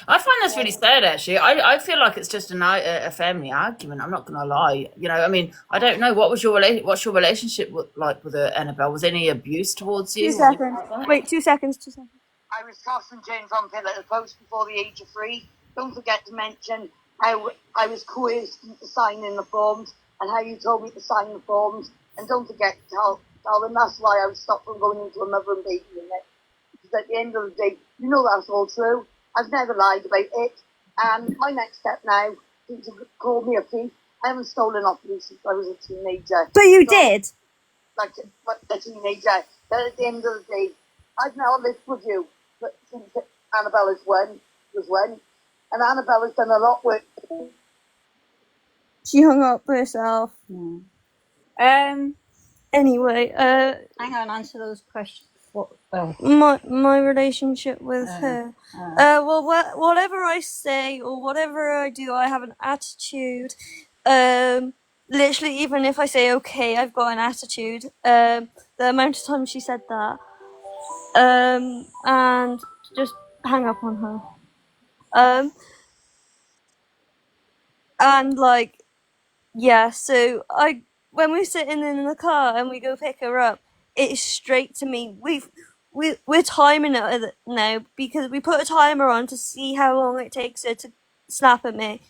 I find that's really sad, actually. I feel like it's just a family argument. I'm not going to lie. I mean, I don't know. What's your relationship like with Annabelle? Was any abuse towards you? 2 seconds. Wait, 2 seconds. 2 seconds. I was tossing James on pillar at the post before the age of 3. Don't forget to mention how I was coerced into signing the forms and how you told me to sign the forms. And don't forget to Darling, that's why I stopped from going into a mother and baby unit. Because at the end of the day, you know that's all true. I've never lied about it. And my next step now is to call me a thief. I haven't stolen off you since I was a teenager. But you did. Like a teenager. But at the end of the day, I've now lived with you. But since Annabella's was one. And Annabella's done a lot with She hung up herself. Anyway, Hang on, answer those questions. my relationship with her. Well, whatever I say or whatever I do, I have an attitude. Literally, even if I say okay, I've got an attitude. The amount of times she said that, and just hang up on her. And like, yeah. So when we're sitting in the car and we go pick her up, it's straight to me. We're timing it now because we put a timer on to see how long it takes her to snap at me.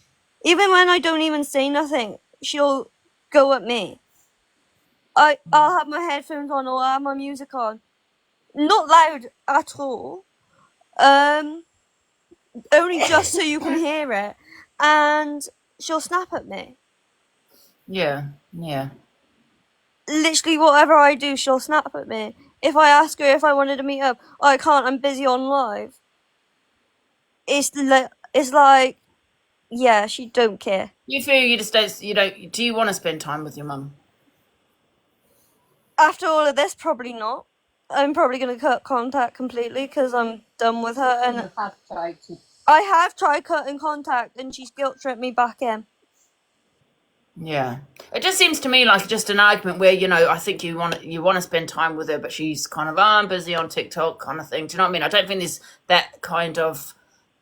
Even when I don't even say nothing, she'll go at me. I'll have my headphones on or I'll have my music on. Not loud at all. Only just so you can hear it. And she'll snap at me. Yeah. Literally whatever I do, she'll snap at me. If I ask her if I wanted to meet up, I can't, I'm busy on live. It's like, yeah, she don't care. You feel you just don't. Do you want to spend time with your mum? After all of this, probably not. I'm probably going to cut contact completely because I'm done with her. And I have tried cutting contact and she's guilt-tripped me back in. Yeah, it just seems to me like just an argument where I think you want to spend time with her, but she's kind of I'm busy on TikTok kind of thing. Do you know what I mean? I don't think there's that kind of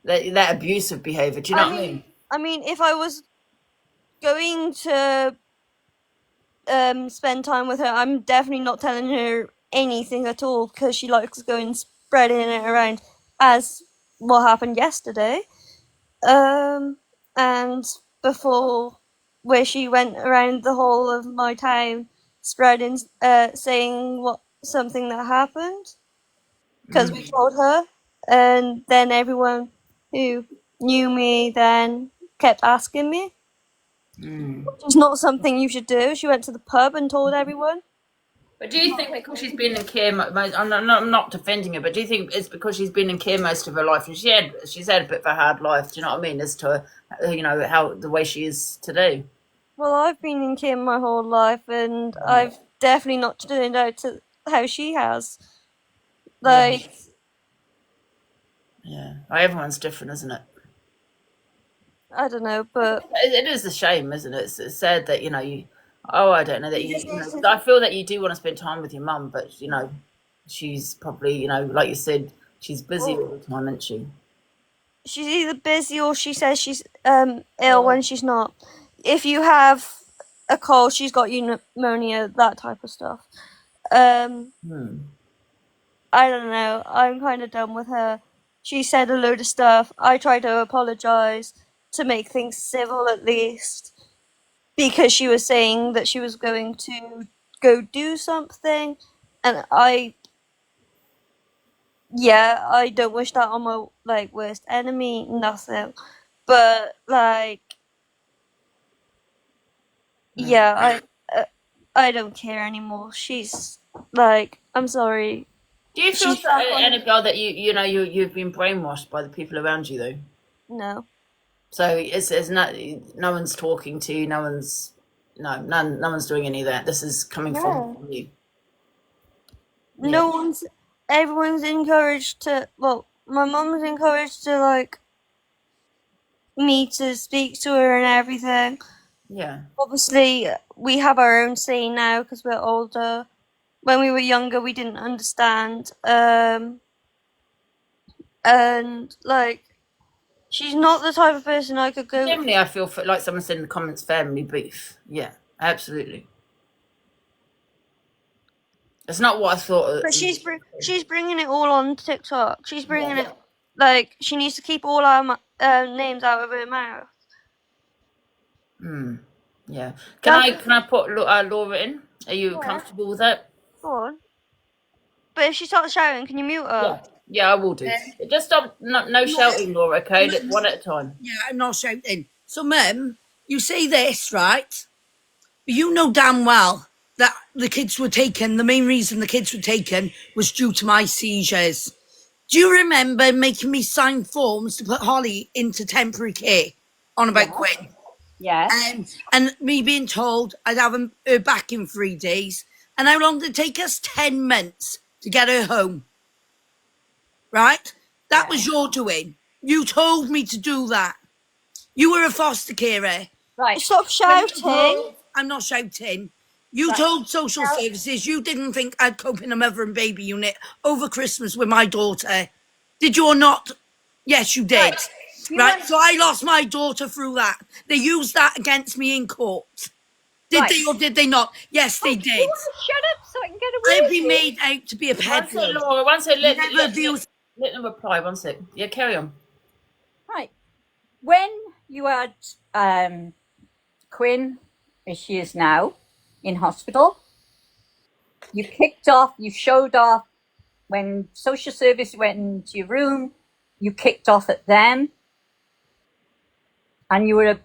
that abusive behavior. Do you know what I mean? I mean, if I was going to spend time with her, I'm definitely not telling her anything at all because she likes going spreading it around, as what happened yesterday. And before, where she went around the whole of my town spreading, saying something that happened because we told her, and then everyone who knew me then kept asking me, which is not something you should do. She went to the pub and told everyone. But do you think because she's been in care, I'm not defending her, but do you think it's because she's been in care most of her life and she's had a bit of a hard life? Do you know what I mean? As to how the way she is today. Well, I've been in care my whole life, and I've definitely not turned out to how she has. Like, yeah, everyone's different, isn't it? I don't know, but it is a shame, isn't it? It's sad that I don't know that I feel that you do want to spend time with your mum, but she's probably like you said, she's busy all the time, isn't she? She's either busy or she says she's ill when she's not. If you have a cold, she's got pneumonia, that type of stuff. I don't know. I'm kind of done with her. She said a load of stuff. I tried to apologise to make things civil at least, because she was saying that she was going to go do something, and I don't wish that on my worst enemy. Nothing, but I don't care anymore. She's I'm sorry. Do you feel, Annabelle, that you've been brainwashed by the people around you though? No. So it's no one's talking to you. No one's doing any of that. This is coming from you. No everyone's encouraged to. Well, my mum's encouraged to me to speak to her and everything. Yeah. Obviously, we have our own say now because we're older. When we were younger, we didn't understand. And she's not the type of person I could go. Generally, I feel like someone said in the comments, family beef. Yeah, absolutely. It's not what I thought. But she's bringing it all on TikTok. She's bringing it she needs to keep all our names out of her mouth. Yeah. Can I put Laura in? Are you comfortable with that? Go on. But if she starts shouting, can you mute her? Yeah, I will do. Just stop. No shouting, Laura. Okay, one at a time. Yeah, I'm not shouting. So, Mum, you say this, right? But you know damn well that the kids were taken, the main reason the kids were taken was due to my seizures. Do you remember making me sign forms to put Holly into temporary care on about Quinn? Yes. And me being told I'd have her back in 3 days. And how long did it take us? 10 months to get her home. Right? That was your doing. You told me to do that. You were a foster carer. Right. Stop shouting. I'm not shouting. You told social services you didn't think I'd cope in a mother and baby unit over Christmas with my daughter. Did you or not? Yes, you did. Right. So I lost my daughter through that. They used that against me in court. Did they or did they not? Yes, they did. Shut up so I can get away I've with been it. made out to be a One sec, peddler. Laura. One sec. Let Never them reply. One sec. Yeah, carry on. Right. When you had Quinn, as she is now, in hospital, you showed off when social service went into your room, you kicked off at them, and you were a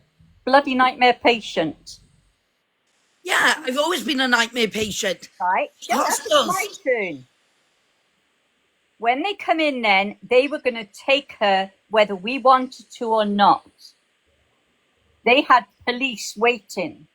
bloody nightmare patient. Yeah, I've always been a nightmare patient. Right? That's my turn. When they come in then, they were going to take her whether we wanted to or not. They had police waiting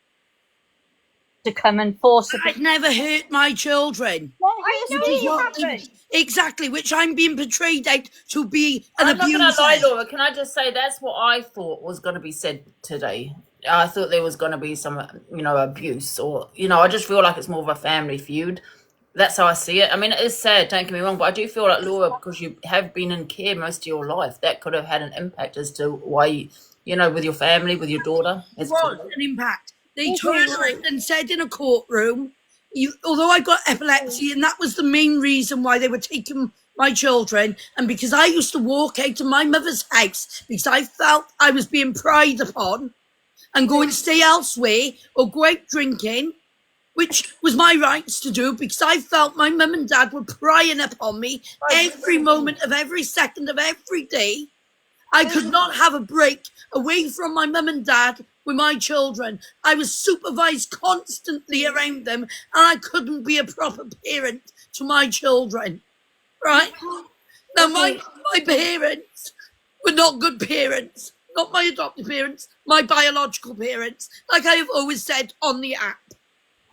to come and force her. I've never hurt my children. I know you haven't. Exactly, which I'm being portrayed out to be an I'm not abuser. going to lie, Laura. Can I just say that's what I thought was going to be said today. I thought there was going to be some, abuse or, I just feel like it's more of a family feud. That's how I see it. I mean, it is sad, don't get me wrong, but I do feel like, Laura, because you have been in care most of your life, that could have had an impact as to why, with your family, with your daughter. It was an impact. They turned around and said in a courtroom, although I got epilepsy, and that was the main reason why they were taking my children, and because I used to walk out of my mother's house because I felt I was being pried upon and go and stay elsewhere or go out drinking, which was my rights to do because I felt my mum and dad were prying upon me every moment of every second of every day. I could not have a break away from my mum and dad with my children. I was supervised constantly around them and I couldn't be a proper parent to my children. Right? Now, my parents were not good parents. Not my adopted parents, my biological parents, like I have always said on the app.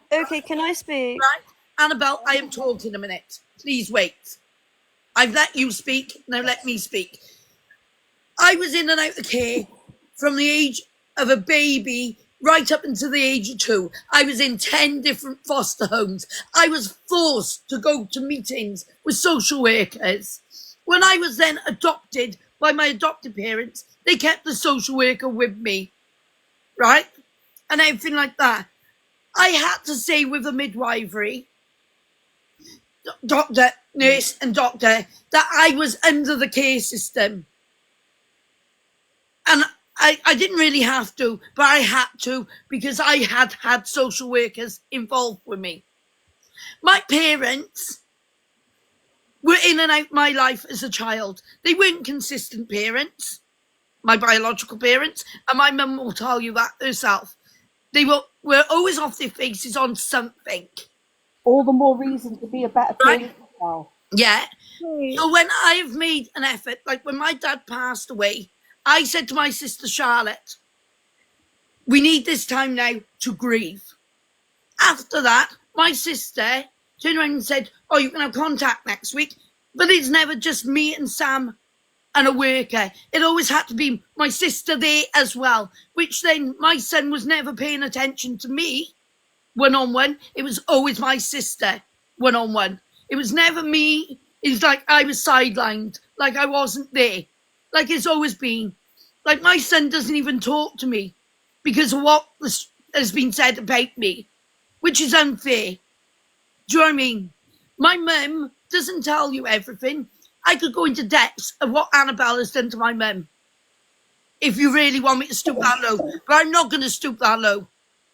Okay, can I speak? Right? Annabelle, I am talking a minute. Please wait. I've let you speak, now let me speak. I was in and out of care from the age of a baby right up until the age of 2. I was in 10 different foster homes. I was forced to go to meetings with social workers. When I was then adopted by my adopted parents, they kept the social worker with me, right? And everything like that. I had to say with the midwifery, nurse and doctor, that I was under the care system. And I didn't really have to, but I had to because I had social workers involved with me. My parents were in and out my life as a child. They weren't consistent parents, my biological parents, and my mum will tell you that herself. They were always off their faces on something. All the more reason to be a better parent now. Yeah. So when I've made an effort, like when my dad passed away, I said to my sister Charlotte, we need this time now to grieve. After that, my sister turned around and said, oh, you can have contact next week. But it's never just me and Sam and a worker. It always had to be my sister there as well, which then my son was never paying attention to me one-on-one. It was always my sister one-on-one. It was never me. It was like I was sidelined, like I wasn't there, like it's always been. Like my son doesn't even talk to me because of what has been said about me, which is unfair. Do you know what I mean? My mum doesn't tell you everything. I could go into depths of what Annabelle has done to my mum if you really want me to stoop that low. But I'm not going to stoop that low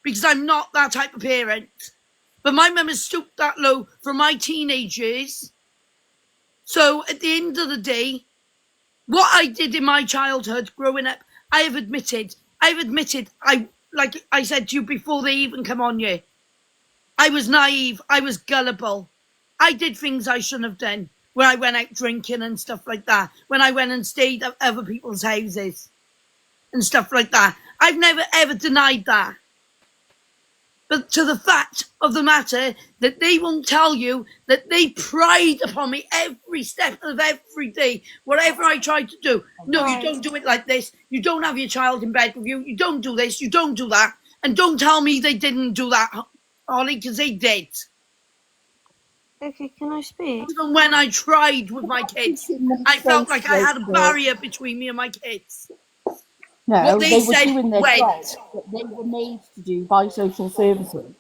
because I'm not that type of parent. But my mum has stooped that low from my teenage years. So at the end of the day, what I did in my childhood growing up, I have admitted, like I said to you before they even come on here, I was naive, I was gullible. I did things I shouldn't have done when I went out drinking and stuff like that, when I went and stayed at other people's houses and stuff like that. I've never ever denied that. But to the fact of the matter that they won't tell you that they pride upon me every step of every day, whatever I tried to do. No, you don't do it like this. You don't have your child in bed with you. You don't do this. You don't do that. And don't tell me they didn't do that, Holly, because they did. Okay, can I speak? Even when I tried with my kids, I felt like I had a barrier between me and my kids. No, What they were said doing their went. job that they were made to do by social services.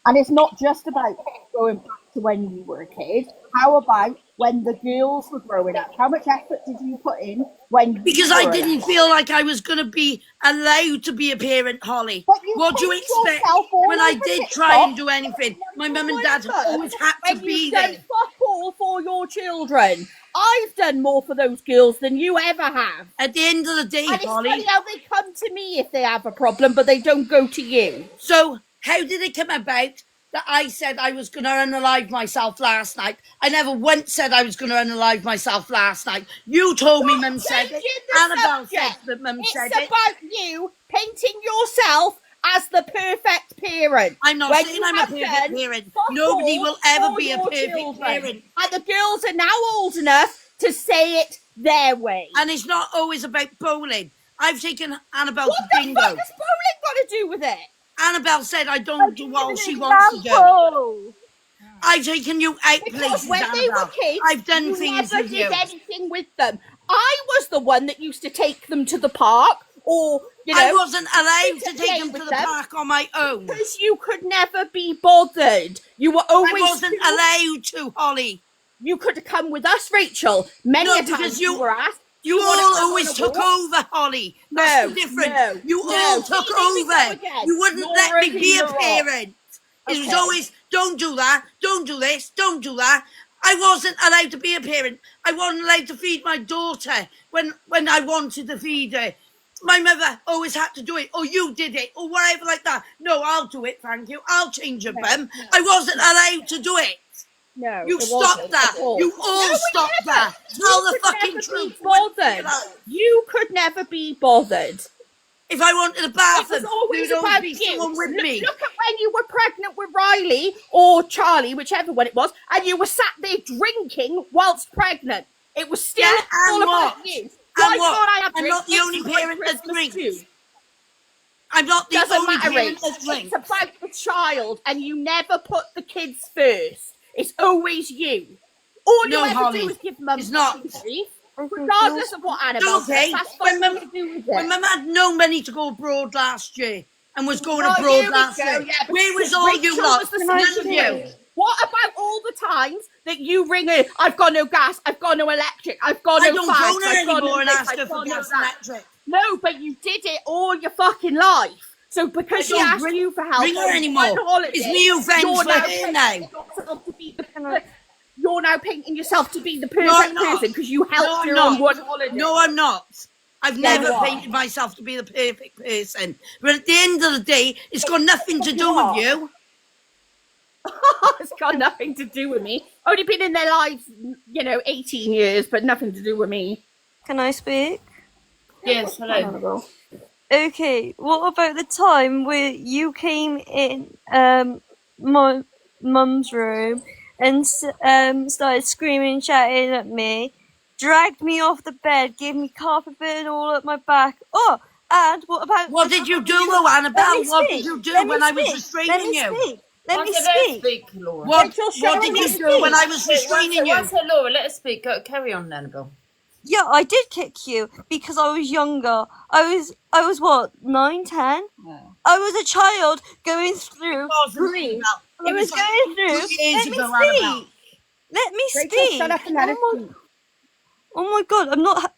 And it's not just about going back to when you were a kid. How about when the girls were growing up? How much effort did you put in when you Because were I an didn't adult? feel like I was going to be allowed to be a parent, Holly. But you What do you put expect? yourself all When I over did TikTok try and do anything, my mum and dad always had to when be you've done there. fuck all for your children. I've done more for those girls than you ever have. At the end of the day, And it's Holly. funny how they come to me if they have a problem, but they don't go to you. So how did it come about that I said I was going to unalive myself last night? I never once said I was going to unalive myself last night. You told me mum said it. Changing the Annabelle said subject. that mum It's said it. about you painting yourself as the perfect parent. I'm not When saying you I'm a have perfect done parent. fuck Nobody all will ever for be a your perfect children. parent. And the girls are now old enough to say it their way. And it's not always about bowling. I've taken Annabelle What to the bingo. fuck has bowling got to do with it? Annabelle said I don't do all she wants to do. I've taken you out Because places, when they were Annabelle. kids, I've done you things never with did you. anything with them. I was the one that used to take them to the park, or I wasn't allowed to play take them with to the them. park on my own. because you could never be bothered. You were I always wasn't allowed to, Holly. You could have come with us, Rachel. Many No, a because time you- were asked. You wanna all come on always a took walk? over, Holly. That's No, the difference. no, You no. all took See, here we go over. again. You wouldn't let Laura me be a Dina Rock. parent. It was Okay. always, don't do that, don't do this, don't do that. I wasn't allowed to be a parent. I wasn't allowed to feed my daughter when I wanted to feed her. My mother always had to do it, or you did it, or whatever like that. No, I'll do it, thank you. I'll change your bum. I wasn't allowed to do it. No, You it stopped wasn't that. at all. You all No, we stopped never. that. You Tell the could fucking never truth. be bothered. You could never be bothered. If I wanted a It was bathroom, always there'd always about be you. someone with me. Look at when you were pregnant with Riley or Charlie, whichever one it was, and you were sat there drinking whilst pregnant. It was still Yeah, and all about what? you. And Why what? can't I have I'm drinks? not the only It's my parent that Christmas drinks. too. I'm not the Doesn't only matter, parent Rach. that drinks. It's about the child, and you never put the kids first. It's always you. All No, you ever Holly, do is give mum it's not. grief, regardless of what Annabelle Okay, says. That's when nothing mum, to do with when it. mum had no money to go abroad last year and was going Oh, abroad here we last go, year, yeah, but where was all you Rachel lot? was the None of sneaky you. one. What about all the times that you ring her? I've got no gas. I've got no electric. I've got I no don't fags, phone her I've got anymore no and this, ask her I've for got no gas and that. electric. No, but you did it all your fucking life. So because I she don't asked ring- you for help, ring her on anymore. one holiday, It's me who fends you're for her painting now. yourself to be the- You're now painting yourself to be the No, I'm perfect not. person because you No, helped I'm her not. on one holiday. No, I'm not. I've Yeah, never you are. painted myself to be the perfect person. But at the end of the day, it's got nothing to do with you. It's got nothing to do with me. Only been in their lives, 18 years, but nothing to do with me. Can I speak? Yes, hello. Okay, what about the time where you came in my mum's room and started screaming, shouting at me, dragged me off the bed, gave me carpet burn all up my back. Oh, and what about... What did you do, though, Annabelle? Let me What speak. did you do Let me when I was speak. restraining you? Let me One second, let her speak. speak, Laura. What Rachel, did let you me do when I was Wait, restraining one you? second, Laura, let her speak. Go, carry on, Annabelle. Yeah, I did kick you because I was younger. I was what, 9, 10? I was a child going through grief. I was going through. Years ago, Annabelle. Let me Rachel, speak. shut up and let her speak. Oh my god, I'm not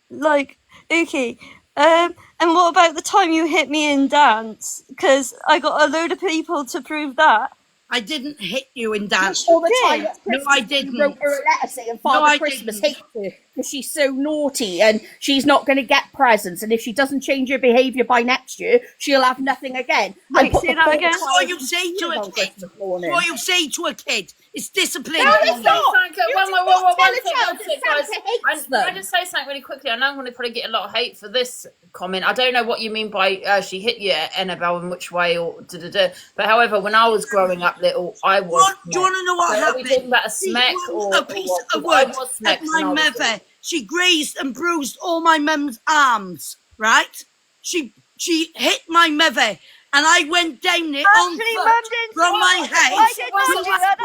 okay. And what about the time you hit me in dance? Because I got a load of people to prove that. I didn't hit you in dance. All the time. did. At No, Christmas, I you didn't. wrote her a letter saying No, Father I Christmas didn't. hates her because she's so naughty and she's not going to get presents. And if she doesn't change her behaviour by next year, she'll have nothing again. Wait, put say the that full again? That's child what you to say to sleep a on kid. Christmas morning. What you say to a kid. It's discipline. No, it's not. One You do not tell a child that guys. Santa hates Can I them. just say something really quickly? I know I'm going to probably get a lot of hate for this comment. I don't know what you mean by she hit you, Annabelle, in which way or da-da-da. But however, when I was growing up little, I was. Do you want to know what So are we happened? talking about a She smack threw or a piece what? of 'Cause I wood was at smacked my when I was mother. little. She grazed and bruised all my mum's arms, right? She hit my mother, and I went down there on Actually, foot Mum didn't from do my it. house. I did not do that.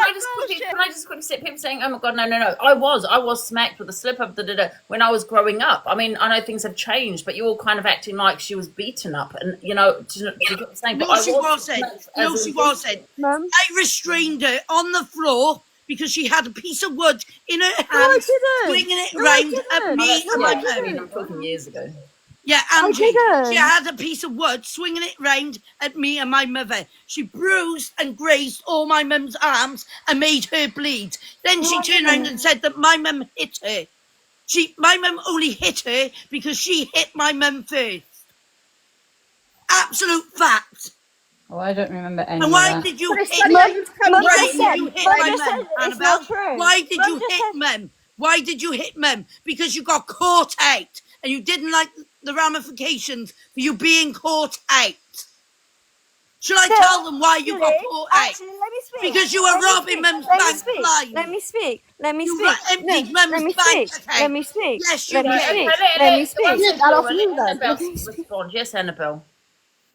Can I That's just quickly sit people saying, oh my god, no. I was smacked with a slip up when I was growing up. I mean, I know things have changed, but you're all kind of acting like she was beaten up, and do you know what I'm saying? But No, I she was wasn't. smacked No, as she in- wasn't. Mum? I restrained her on the floor because she had a piece of wood in her hand, I didn't. swinging it No, I round at didn't. me That's- and my yeah, I mum. mean, I'm talking years ago. Yeah, Angie. didn't. She had a piece of wood, swinging it round at me and my mother. She bruised and grazed all my mum's arms and made her bleed. Then she turned around and said that my mum hit her. My mum only hit her because she hit my mum first. Absolute fact. Oh, I don't remember any And of why that. did you But it's hit funny mum? how you've come Mum Why just did said- you hit Mum my just mum, said it's Annabelle? not true. Why did Mum you just hit said- mum? Why did you hit mum? Because you got caught out and you didn't like the ramifications for you being caught out. Shall I So, tell them why you got actually- caught out? Actually, let me speak. Because you were Let me robbing speak. mum's Let me bank speak. blind. Let me speak. Let me You speak. emptied No, mum's let me bank speak. account. Let me speak. Yes, you Let me did. speak. Let Let me one speak. second, that off Laura, you, let then. Annabelle respond. Yes, Annabelle.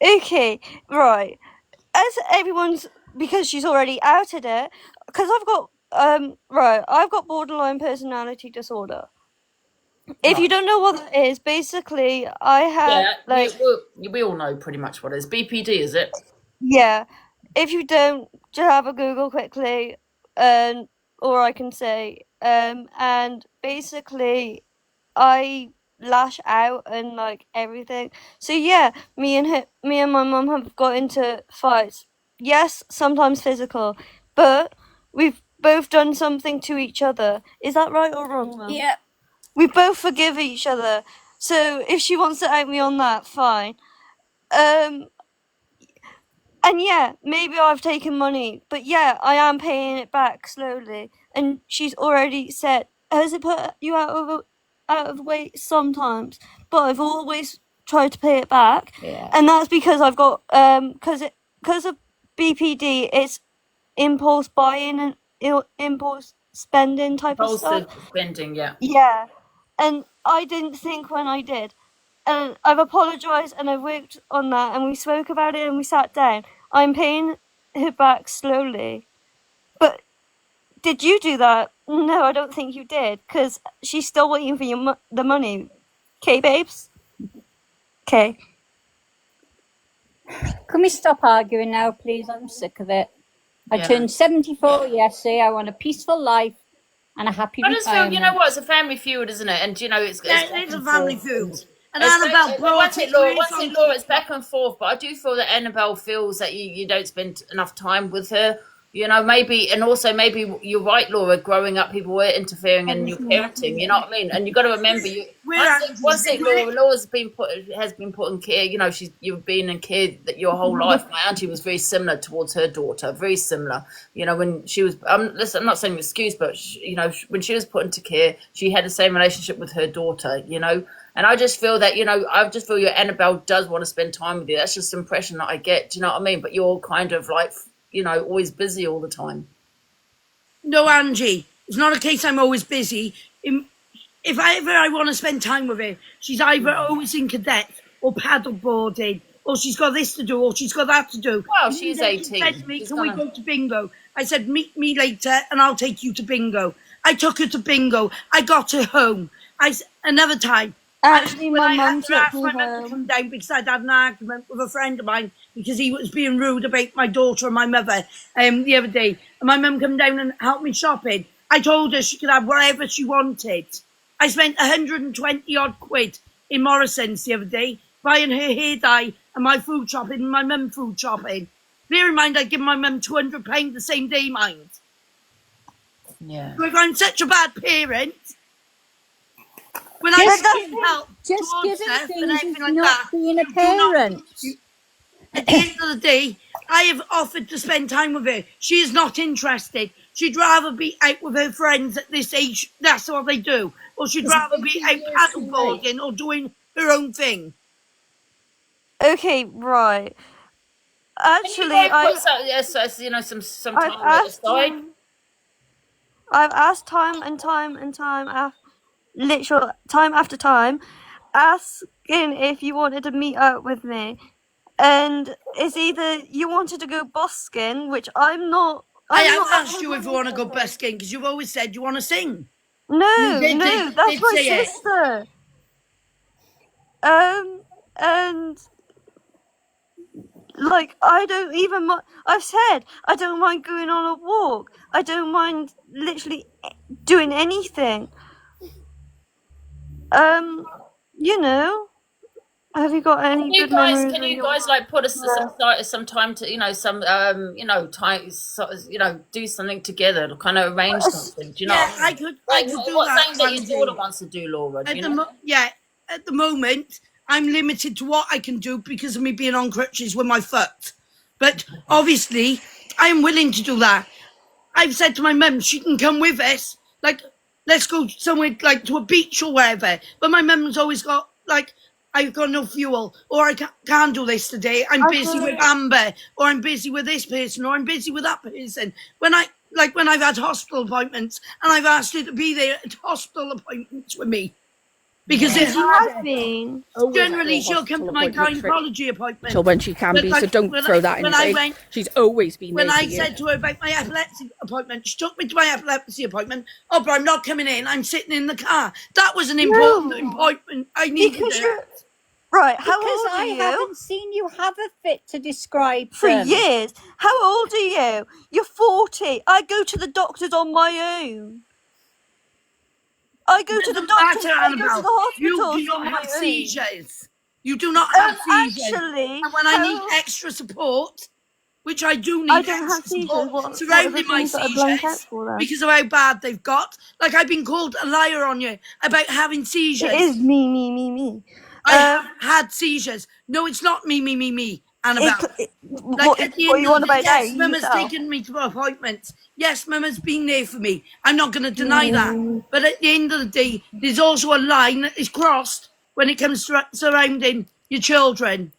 Okay, right. As everyone's, because she's already outed it, because I've got borderline personality disorder. If you don't know what that is, basically I have We all know pretty much what it is. BPD, is it? yeah. If you don't, just have a Google quickly, or I can say, and basically I lash out and like everything. So yeah, me and my mum have got into fights. Yes, sometimes physical, but we've both done something to each other. Is that right or wrong, Mum? Yeah. We both forgive each other. So if she wants to out me on that, fine. And yeah, maybe I've taken money, but yeah, I am paying it back slowly. And she's already said, has it put you out of the way? Sometimes, but I've always tried to pay it back. Yeah. And that's because I've got because of BPD, it's impulse buying and impulse spending type of stuff. Impulsive spending, yeah. Yeah, and I didn't think when I did. And I've apologised and I've worked on that and we spoke about it and we sat down. I'm paying her back slowly. But did you do that? No, I don't think you did, because she's still waiting for the money. Okay, babes? Okay. Can we stop arguing now, please? I'm sick of it. I Yeah. turned 74 yesterday. I want a peaceful life and a happy I just feel, retirement. you know what, it's a family feud, isn't it? And, you know, it's Yeah, back it's a and family forth. feud. And It's Annabelle back- brought once it it, Laura, away once from it, Laura, it's back and forth. But I do feel that Annabelle feels that you don't spend enough time with her. You know, maybe, and also maybe you're right, Laura. Growing up, people were interfering in your parenting. You know what I mean? And you got to remember, once it, Laura's has been put in care. You know, you've been in care that your whole life. My auntie was very similar towards her daughter, very similar. You know, when she was, listen, I'm not saying excuse, but you know, when she was put into care, she had the same relationship with her daughter. You know. And I just feel that, you know, I just feel your Annabelle does want to spend time with you. That's just the impression that I get. Do you know what I mean? But you're kind of like, you know, always busy all the time. No, Angie, it's not a case I'm always busy. If I want to spend time with her, she's either always in cadets or paddleboarding, or she's got this to do, or she's got that to do. Well, she's 18. She said to me, She's can we gonna- go to bingo? I said, meet me later and I'll take you to bingo. I took her to bingo. I got her home. Another time. Actually, When my I mum had to took ask me my mum to home. come down because I'd had an argument with a friend of mine because he was being rude about my daughter and my mother the other day. And my mum come down and helped me shopping. I told her she could have whatever she wanted. I spent 120 odd quid in Morrison's the other day buying her hair dye and my food shopping and my mum food shopping. Bear in mind, I give my mum £200 the same day, mind. Yeah. So if I'm such a bad parent, when Just I giving- need help Just towards giving stuff and things everything is like not that, being a you do not- parent. at the end of the day, I have offered to spend time with her. She is not interested. She'd rather be out with her friends at this age. That's what they do. Or she'd rather be out paddleboarding or doing her own thing. Okay, right. Actually, Put some, yes, you know, some I've time at the asked side. I've asked time and time and time, literal time after time, asking if you wanted to meet up with me, and it's either you wanted to go busking, which I'm not. I I'm have not asked you if you want to go busking because you've always said you want to sing. No, You did that's my say it. sister. And like I don't even mind. I've said I don't mind going on a walk. I don't mind literally doing anything. You know, have you got any good memories? Can you guys like put us some time to, you know, some you know, time, you know, do something together, kind of arrange something. Do you know? Yeah, I could do What's that. something that your Sandy. daughter wants to do, Laura? Do At you the know? at the moment, I'm limited to what I can do because of me being on crutches with my foot. But obviously, I'm willing to do that. I've said to my mum, she can come with us. Like, let's go somewhere, like, to a beach or wherever. But my mum's always got, like, I've got no fuel, or I can't do this today. I'm busy with Amber, or I'm busy with this person, or I'm busy with that person. When I've had hospital appointments, and I've asked her to be there at hospital appointments with me. Because it's I've been. generally she'll come to my gynecology appointment. So when she can But be, like, so don't when throw I- that in when your I face. went- She's always been When there for I you. said to her about my epilepsy appointment, she took me to my epilepsy appointment. Oh, but I'm not coming in. I'm sitting in the car. That was an important appointment. I needed Because it. you're right. How Because old are I you? haven't seen you have a fit to describe For them. years. How old are you? You're 40. I go to the doctors on my own. I go to the doctors. Matter, I go to Annabelle. the hospitals You do on not my have own. seizures. You do not have seizures. Actually, And when I need how- extra support, which I do need I don't have extra seizures. support What are the surrounding my things that are blank out seizures for then? because of how bad they've got. Like, I've been called a liar on you about having seizures. It is me. I have had seizures. No, it's not me, Annabelle. What At the are end you of on the about day, now? yes, Mum has yourself? taken me to appointments. Yes, Mum has been there for me. I'm not going to deny that. But at the end of the day, there's also a line that is crossed when it comes to surrounding your children.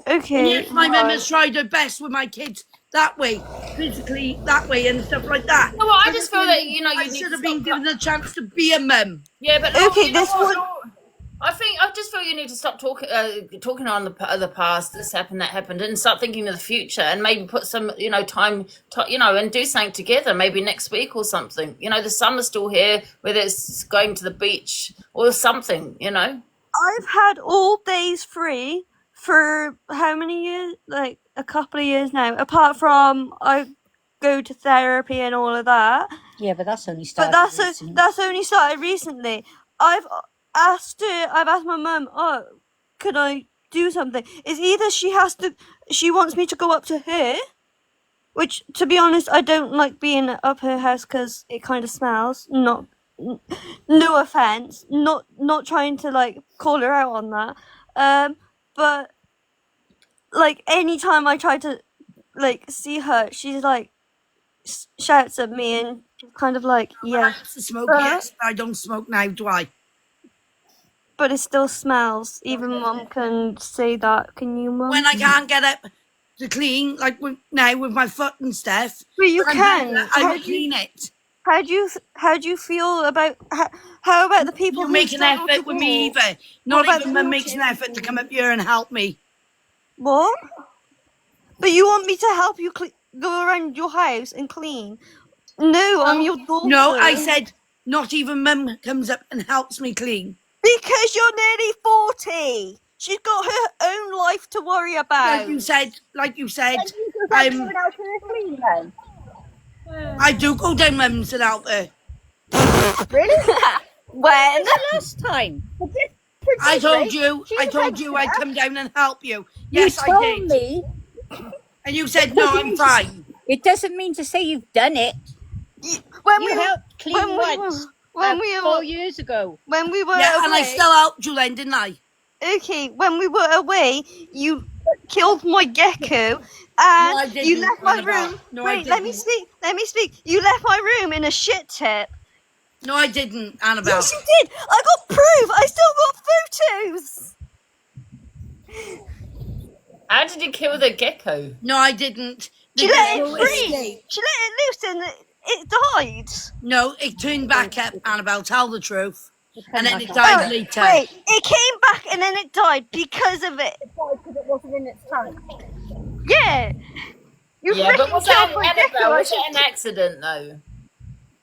And Okay. yes, my mum has tried her best with my kids that way, physically that way and stuff like that. No, well, I But just at the feel that, end, you know, I you need should to have been stop given a chance to be a mum. Yeah, but Okay, you know this what, would- Laura? I just feel you need to stop talking on the past, this happened, that happened, and start thinking of the future, and maybe put some, you know, time, you know, and do something together, maybe next week or something. You know, the summer's still here, whether it's going to the beach or something, you know. I've had all days free for how many years? Like a couple of years now. Apart from I go to therapy and all of that. Yeah, but that's only But started. that's only started recently. I've asked my mum, oh, could I do something? It's either she wants me to go up to her, which, to be honest, I don't like being up her house because it kind of smells. No offense, not trying to like call her out on that. But like anytime I try to like see her, she's like shouts at me and kind of like, yeah, I used to smoke, yes, I don't smoke now, do I? but it still smells. Even Mum can say that. Can you, Mum? When I can't get up to clean, like now with my foot and stuff, But you can. I will clean it. How do you feel about how about the people You who make an struggle to effort with me walk? either. Not about even the Mum makes an effort to come up here and help me. What? But you want me to help you go around your house and clean? No, I'm your daughter. No, I said not even Mum comes up and helps me clean. Because you're nearly 40. She's got her own life to worry about. Like you said, I do go down Mum's and out there. Really? When? Last time. The I told you. She's I told you I'd sensitive. come down and help you. You Yes, I told did. me. And you said no, I'm fine. It doesn't mean to say you've done it. When You we helped clean when we once. when we 4 were years ago. when we were Yeah, away, and I still helped you then, didn't I? okay, when we were away, you killed my gecko, and I you didn't, left my Annabelle. room. No, I Wait, let me didn't. speak. Let me speak. You left my room in a shit tip. No, I didn't, Annabelle. Yes, you did. I got proof. I still got photos. How did you kill the gecko? No, I didn't. The She let gecko it free. escaped. She let it loose and it died. No, it turned back up, Annabelle. Tell the truth. And then it Oh, died later. wait, it came back and then it died because of it. Because it wasn't in its tank. Yeah. You Yeah, but freaking was that killed my Annabelle? gecko. Was it an accident though?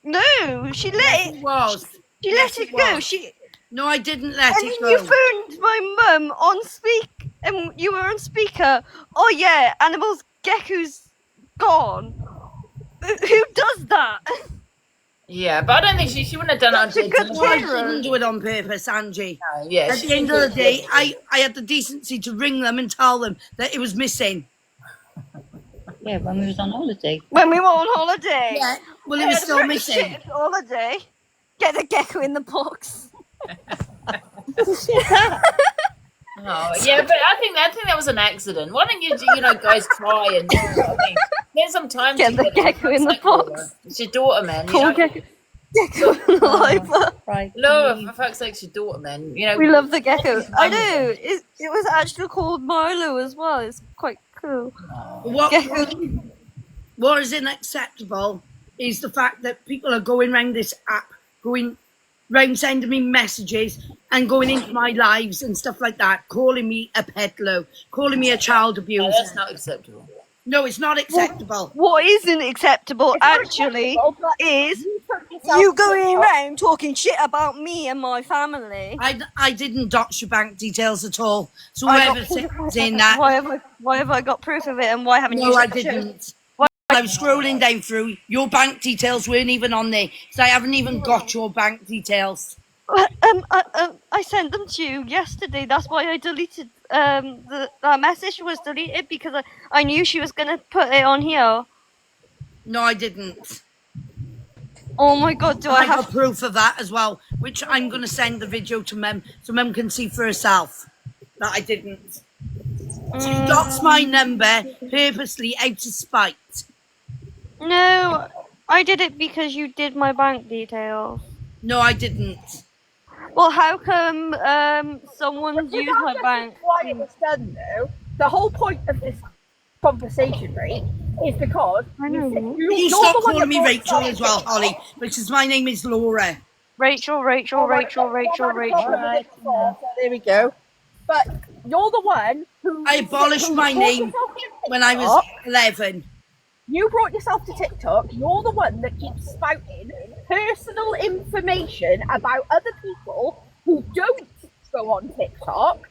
No, she let Yes, it. it was. She Yes, let it it go. was. She No, I didn't let and it then you go. phoned my mum on speak, and you were on speaker. Oh yeah, Annabelle's gecko's gone. Who does that? Yeah, but I don't think she wouldn't have done it on Such a good No, I intention. didn't do it on purpose, Angie. No, yeah, At she the end didn't of the do it. day, I had the decency to ring them and tell them that it was missing. Yeah, when we was on holiday. When we were on holiday. Yeah, well, it was still Pretty missing. shit holiday. Get the gecko in the box. Oh, yeah, but I think that was an accident. Why don't you guys try and do what I mean? Get some time Get the together. gecko in the It's like, box. It's your daughter, man. Poor gecko. Gecko alive. Right. Laura, for fuck's sake, it's your daughter, man. We love the gecko. I know. It was actually called Milo as well. It's quite cool. Gecko. What is unacceptable is the fact that people are going around this app, going round sending me messages and going into my lives and stuff like that, calling me a peddler, calling me a child No, abuser. that's not acceptable. No, it's not acceptable. What isn't acceptable It's not actually acceptable, but is you took yourself you to going TikTok. around talking shit about me and my family. I didn't dox your bank details at all. So I whoever's got- saying that, Why have I got proof of it and why haven't you? no, I said so? didn't. I was scrolling down through, your bank details weren't even on there. So I haven't even got your bank details. I sent them to you yesterday. That's why I deleted that message was deleted because I knew she was gonna put it on here. No, I didn't. Oh my god, do I I got have proof of that as well, which I'm going to send the video to Mem so Mem can see for herself that I didn't. She doxed my number purposely out of spite. No, I did it because you did my bank details. No, I didn't. Well, how come someone's used my bank? Why it was done though? The whole point of this conversation, right, is because I know. You you're stop the one calling that me brought Rachel yourself as well, to Holly, TikTok. because my name is Laura. Rachel. There we go. But you're the one who I abolished who my brought name yourself to when I was TikTok. 11. You brought yourself to TikTok. You're the one that keeps spouting personal information about other people who don't go on TikTok,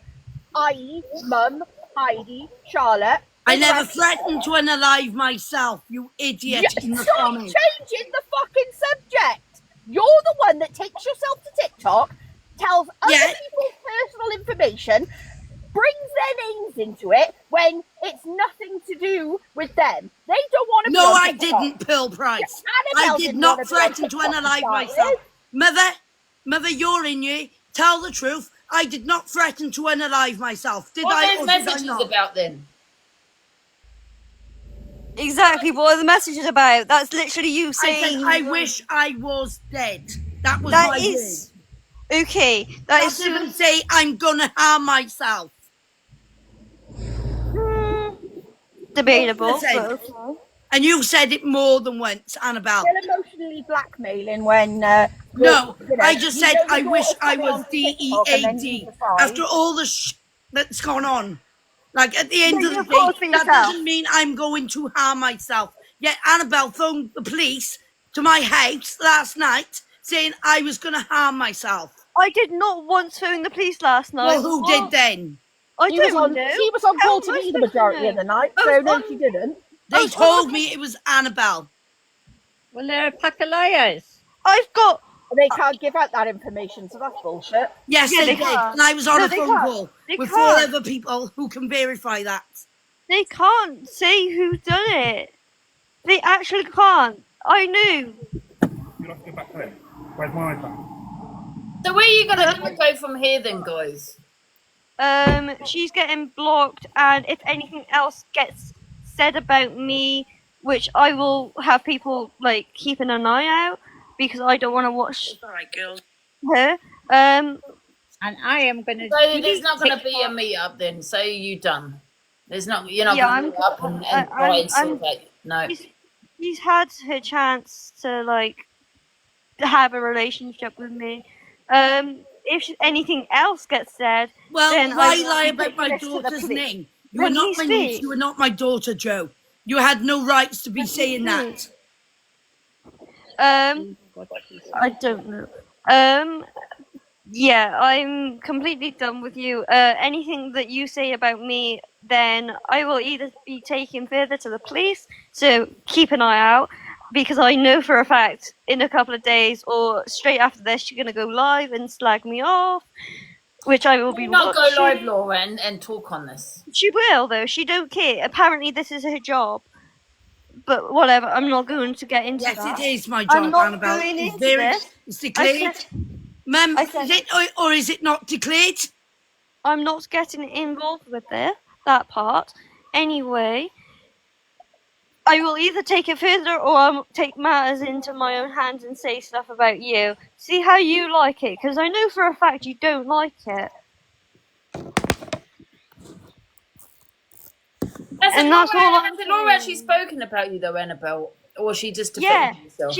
i.e., Mum, Heidi, Charlotte. I never threatened to unalive myself, you idiot in the Stop comments. changing the fucking subject. You're the one that takes yourself to TikTok, tells other Yeah. people's personal information, brings their names into it when it's nothing to do with them. They don't want to be No, on I TikTok. didn't, Pearl Price. Annabelle I did didn't not wanna be on threaten to TikTok unalive started. myself. Mother, you're in you. Tell the truth. I did not threaten to unalive myself. Did What I? are Or those did I messages not? about then? Exactly, what are the messages about? That's literally you I saying. said, I wish I was dead. That was That my is word. okay. That That is didn't say I'm gonna harm myself. debatable. Listen. But okay. And you said it more than once, Annabelle. Still emotionally blackmailing when. No, you know, I just you said know I your wish daughter's I coming was onto TikTok and then you DEAD decide. after all the that's gone on. Like at the end Yeah, of you the vote for day, that yourself. doesn't mean I'm going to harm myself. Yet Annabelle phoned the police to my house last night saying I was going to harm myself. I did not once phone the police last night. Well, who did then? I She was don't on, know. she was on How call am to I me the supposed to majority know? of the night, so no, she didn't. They told me it was Annabelle. Well, they're a pack of liars. I've got They can't give out that information, so that's bullshit. Yes, Yeah, they they did. can't. And I was on No, a they phone can't. call They with can't. 4 other people who can verify that. They can't say who's done it. They actually can't. I knew. You'll have to go back home. Where's my iPad? So where are you gonna go from here then, guys? She's getting blocked, and if anything else gets said about me, which I will have people like keeping an eye out because I don't want to watch Alright, girls. her. And I am going to. So there's not gonna be a meet-up then, so you done. There's not, you're not Yeah, gonna I'm- meet up and I'm- try and I'm- sort out, no. She's had her chance to like have a relationship with me. If anything else gets said, Well, then why I- lie about my this to the daughter's police. name? You Let were not me my speak. niece. You were not my daughter, Joe. You had no rights to be saying that. I don't know. Yeah, I'm completely done with you. Anything that you say about me, then I will either be taken further to the police, so keep an eye out, because I know for a fact in a couple of days or straight after this, she's going to go live and slag me off, which I will be Will not go watching. live, Laura, and talk on this. She will, though. She don't care. Apparently, this is her job. But whatever, I'm not going to get into Yes, that. it is my I'm job, not Annabelle. going It's into very, this. it's I declared. said, Ma'am, I said- is it or is it not declared? I'm not getting involved with that part. Anyway, I will either take it further or I'll take matters into my own hands and say stuff about you. See how you like it, because I know for a fact you don't like it. And that's all I'm Has Laura actually spoken about you though, Annabelle? Or she just Yeah, defended herself?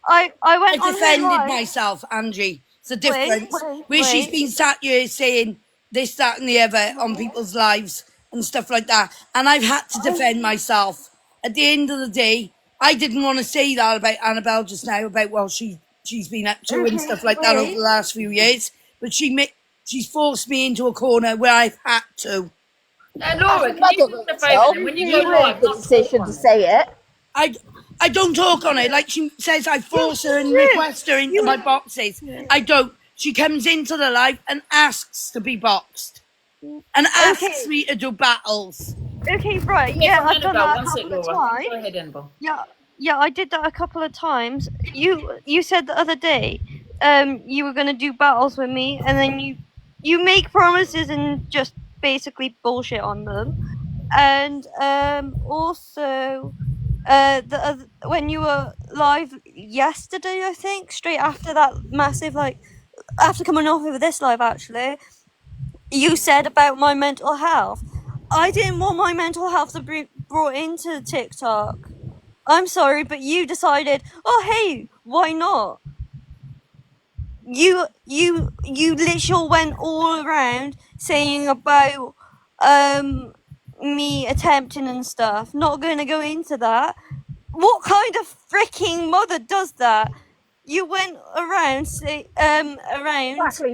I went I on her defended live. myself, Angie. It's a difference. wait, Where she's wait. been sat here saying this, that, and the other on people's lives and stuff like that. And I've had to defend myself. At the end of the day, I didn't want to say that about Annabelle just now, about what she's been up to and stuff like that over the last few years. But she's forced me into a corner where I've had to. Laura, can you do me a favour then? When you go You made live, the not decision talk to on it. say it. I don't talk on it. Like she says, I force her and request her into my boxes. I don't. She comes into the live and asks to be boxed. And asks me to do battles. Okay, right, yeah, I've done that a One sec, couple of Laura. times. Go ahead, Annabelle. Yeah, I did that a couple of times. You said the other day, you were gonna do battles with me, and then you make promises and just basically bullshit on them. And also, when you were live yesterday, I think, straight after that massive after coming off of this live actually, you said about my mental health. I didn't want my mental health to be brought into TikTok. I'm sorry, but you decided, oh hey, why not? You literally went all around saying about me attempting and stuff. Not going to go into that. What kind of freaking mother does that? You went around Exactly,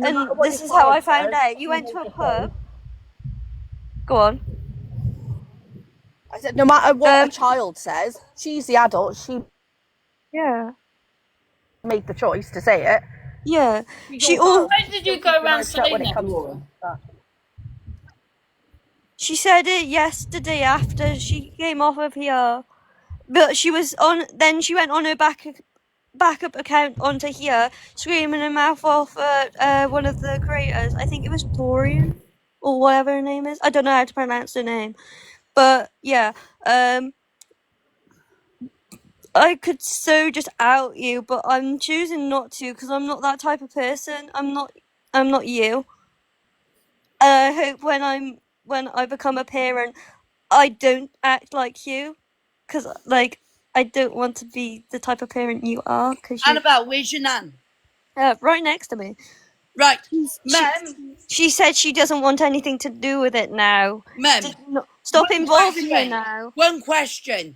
no and matter what this your is how I child found says, out. You you went need to a to pub. Go on. I said, no matter what a child says, she's the adult. She Yeah. made the choice to say it. Yeah. She Why did you go around Shut saying when it that, comes to Laura? that. She said it yesterday after she came off of here, but she was on. Then she went on her backup account onto here, screaming her mouth off at one of the creators. I think it was Torian or whatever her name is. I don't know how to pronounce her name, but yeah. I could so just out you, but I'm choosing not to because I'm not that type of person. I'm not you. I hope when I become a parent, I don't act like you, because I don't want to be the type of parent you are. Cause you, Annabelle, where's your nan? right next to me. Right, Mem. She said she doesn't want anything to do with it now. Mem. Stop one involving question. her now. One question.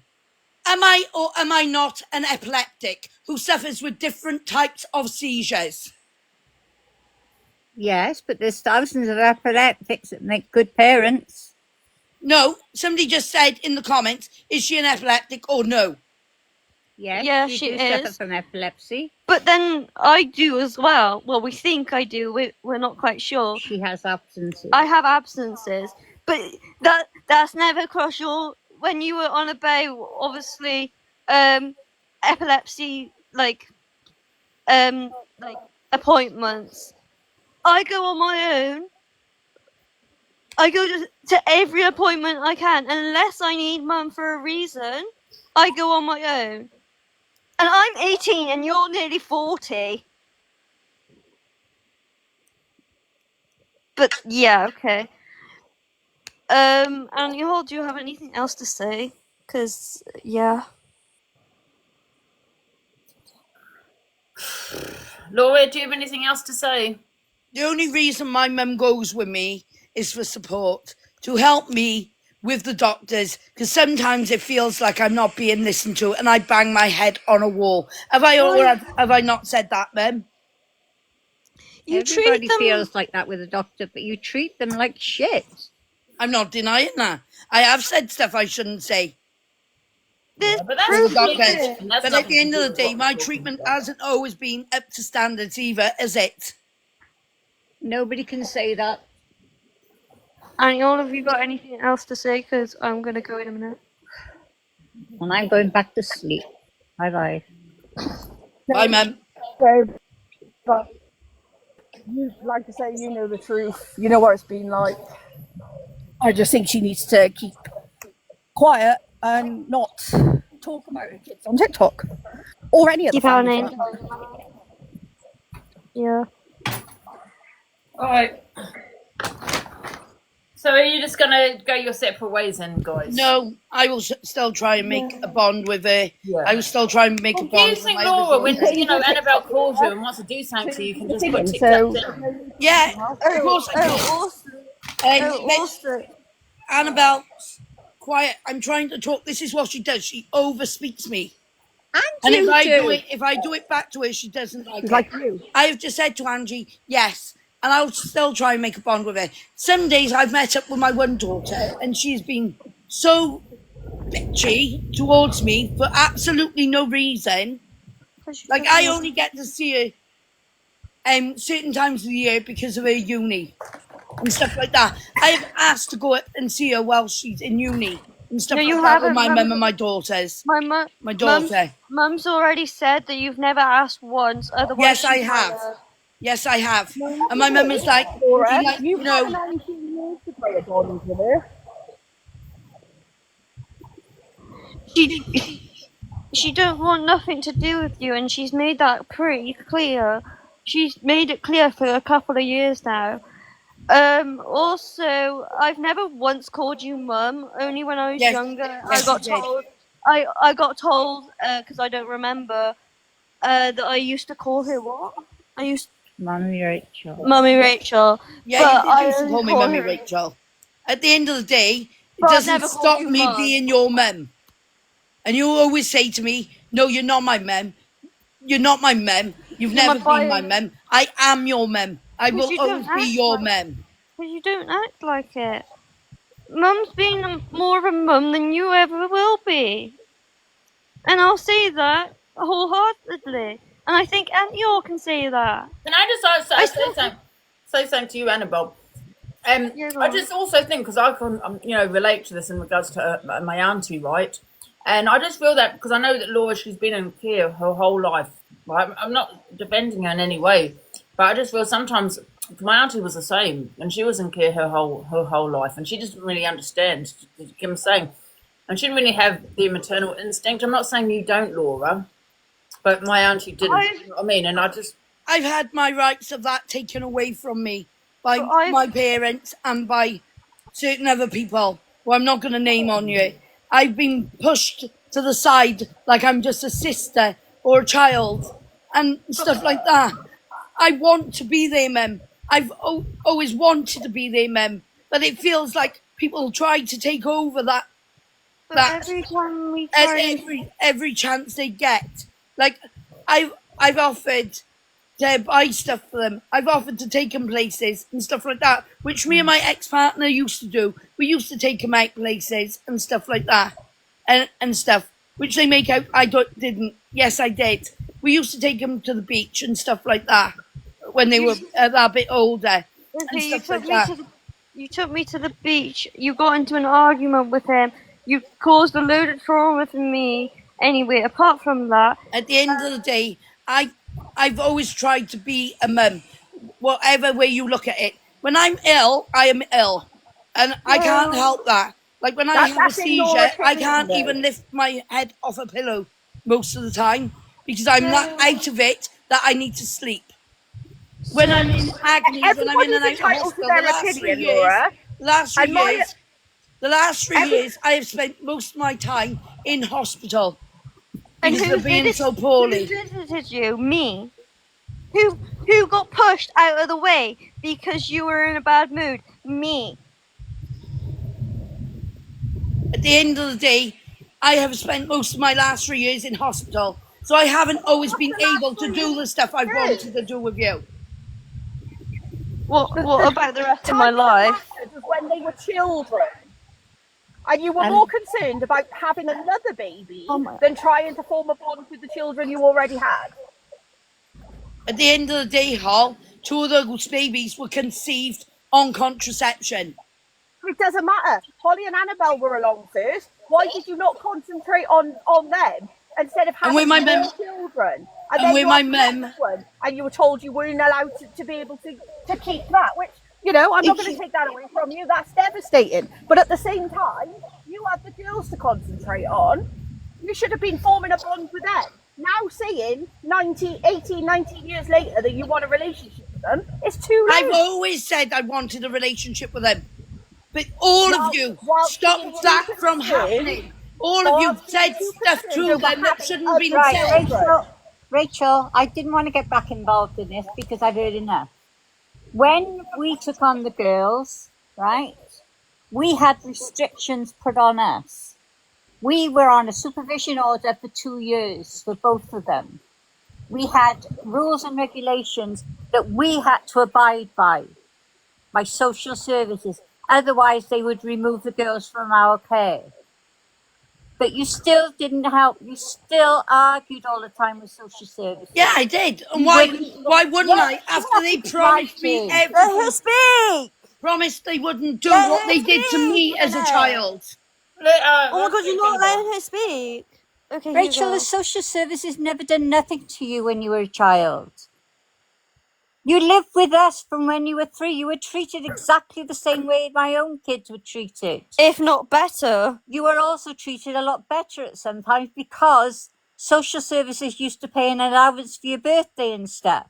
Am I or am I not an epileptic who suffers with different types of seizures? Yes, but there's thousands of epileptics that make good parents. No, somebody just said in the comments, is she an epileptic or no? Yes, Yeah, you she do suffer is. from epilepsy. But then I do as well. Well, we think I do. We're not quite sure. She has absences. I have absences, but that's never crossed your when you were on about obviously epilepsy like appointments. I go on my own. I go to every appointment I can unless I need mum for a reason. I go on my own. And I'm 18 and you're nearly 40. But yeah, okay. And you all, do you have anything else to say? Cause yeah. Laura, do you have anything else to say? The only reason my mum goes with me is for support, to help me with the doctors, because sometimes it feels like I'm not being listened to and I bang my head on a wall. Have I not said that, Mum? You Everybody treat them. feels like that with a doctor, but you treat them like shit. I'm not denying that. I have said stuff I shouldn't say. There's But that's proof completely of it. different. That's But at nothing the to end do of the with day, what my we're talking treatment about. hasn't always been up to standards either, is it? Nobody can say that. And all of you got anything else to say? Cause I'm gonna go in a minute. And I'm going back to sleep. Bye-bye. Bye, Mum. But you like to say you know the truth. You know what it's been like. I just think she needs to keep quiet and not talk about her kids on TikTok or any other Keep our family. name. Yeah. All right. So are you just gonna go your separate ways then, guys? No, I will still try and make a bond with her. Yeah. I will still try and make a Well, do bond you with think, my Laura, other when daughter. Annabelle calls you and wants to do something to you, you can just put TikTok So- in? Yeah, of course I can. Also, Annabelle, quiet. I'm trying to talk. This is what she does. She overspeaks me. And you if I do it back to her, she doesn't like She's it. like you. I have just said to Angie, yes, and I'll still try and make a bond with her. Some days I've met up with my one daughter, and she's been so bitchy towards me for absolutely no reason. Like I only get to see her certain times of the year because of her uni and stuff like that. I have asked to go and see her while she's in uni and stuff No, you like that with haven't, my Mum. mum and my daughters. My daughter. Mum's already said that you've never asked once. Otherwise, Yes, I she have. would. Yes, I have. And my mum is like, Laura, like, you've you know, had 19 years to play a bond with her. She don't want nothing to do with you, and she's made that pretty clear. She's made it clear for a couple of years now. Also, I've never once called you mum. Only when I was Yes, younger, yes, I got you did. told. I got told because I don't remember that I used to call her what? I used Mommy Rachel. Mummy Rachel. yeah, but you I did used to only call me call Mummy her- Rachel. At the end of the day, it But I've doesn't never called stop you me Mum. being your mum. And you always say to me, no, you're not my mum. You're not my mum. You've You're never my been my bio- mum. I am your mum. I But will you don't always be act your like- mum. But you don't act like it. Mum's been more of a mum than you ever will be. And I'll say that wholeheartedly. And I think Aunt Yor can say that. Can I just say something to you, Annabelle? Yeah, go I on. just also think, because I can, relate to this in regards to my auntie, right? And I just feel that, because I know that Laura, she's been in care her whole life, right? I'm not defending her in any way, but I just feel sometimes, my auntie was the same, and she was in care her whole life, and she just didn't really understand, you get what I'm saying? And she didn't really have the maternal instinct. I'm not saying you don't, Laura, but my auntie didn't. You know what I mean? And I just... I've had my rights of that taken away from me by But I've- my parents and by certain other people who I'm not going to name on you. I've been pushed to the side like I'm just a sister or a child and stuff like that. I want to be their mum. I've always wanted to be their mum, but it feels like people try to take over that But that every time we at try... every chance they get. Like I've offered to buy stuff for them. I've offered to take them places and stuff like that, which me and my ex-partner used to do. We used to take them out places and stuff like that, and stuff. which they make out I didn't. Yes, I did. We used to take them to the beach and stuff like that when they were a bit older and Okay, stuff like that. you took me to the beach. You got into an argument with him. You caused a load of trauma for me. Anyway, apart from that, At the end of the day, I've always tried to be a mum, whatever way you look at it. When I'm ill, I am ill, and I can't help that. Like when I have a that's in your seizure, I opinion, can't though. even lift my head off a pillow most of the time because I'm not out of it that I need to sleep. When I'm in agony, when I'm in and Everybody's out of entitled to hospital, their the last 3 opinion, years, Laura. the last 3 years, I have spent most of my time in hospital and because who of being did it? so Who poorly. visited you? Me. Who got pushed out of the way because you were in a bad mood? Me. At the end of the day, I have spent most of my last 3 years in hospital, so I haven't always been able to do the stuff I've wanted to do with you. What about the rest of my life? Was when they were children. And you were more concerned about having another baby than trying to form a bond with the children you already had. At the end of the day, Hall, 2 of those babies were conceived on contraception. It doesn't matter. Holly and Annabelle were along first. Why did you not concentrate on them instead of having more children? And with my mum. And you were told you weren't allowed to be able to keep that, which, you know, I'm not going to take that away from you. That's devastating. But at the same time, you had the girls to concentrate on. You should have been forming a bond with them. Now saying 18, 19 years later that you want a relationship with them, it's too late. I've always said I wanted a relationship with them. But all of you stopped that from happening. All of you said stuff to them that shouldn't have been said. Rachel, I didn't want to get back involved in this because I've heard enough. When we took on the girls, right, we had restrictions put on us. We were on a supervision order for 2 years for both of them. We had rules and regulations that we had to abide by social services. Otherwise, they would remove the girls from our care. But you still didn't help. You still argued all the time with social services. Yeah, I did. And why wouldn't I? After they promised me everything. Promised they wouldn't do what they did to me as a child. Oh my god, you're not letting her speak. Okay, Rachel, the social services never done nothing to you when you were a child. You lived with us from when you were 3. You were treated exactly the same way my own kids were treated. If not better. You were also treated a lot better at some times because social services used to pay an allowance for your birthday and stuff.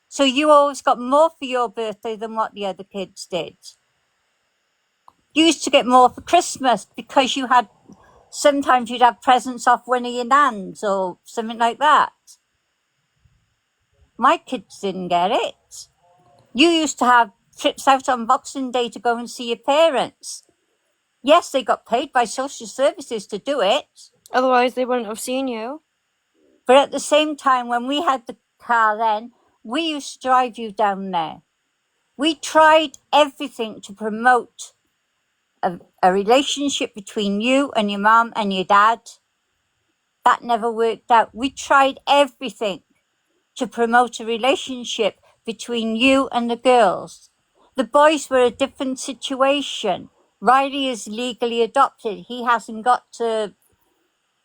So you always got more for your birthday than what the other kids did. You used to get more for Christmas because sometimes you'd have presents off one of your nans or something like that. My kids didn't get it. You used to have trips out on Boxing Day to go and see your parents. Yes, they got paid by social services to do it. Otherwise, they wouldn't have seen you. But at the same time, when we had the car then, we used to drive you down there. We tried everything to promote a relationship between you and your mum and your dad. That never worked out. We tried everything to promote a relationship between you and the girls. The boys were a different situation. Riley is legally adopted. He hasn't got to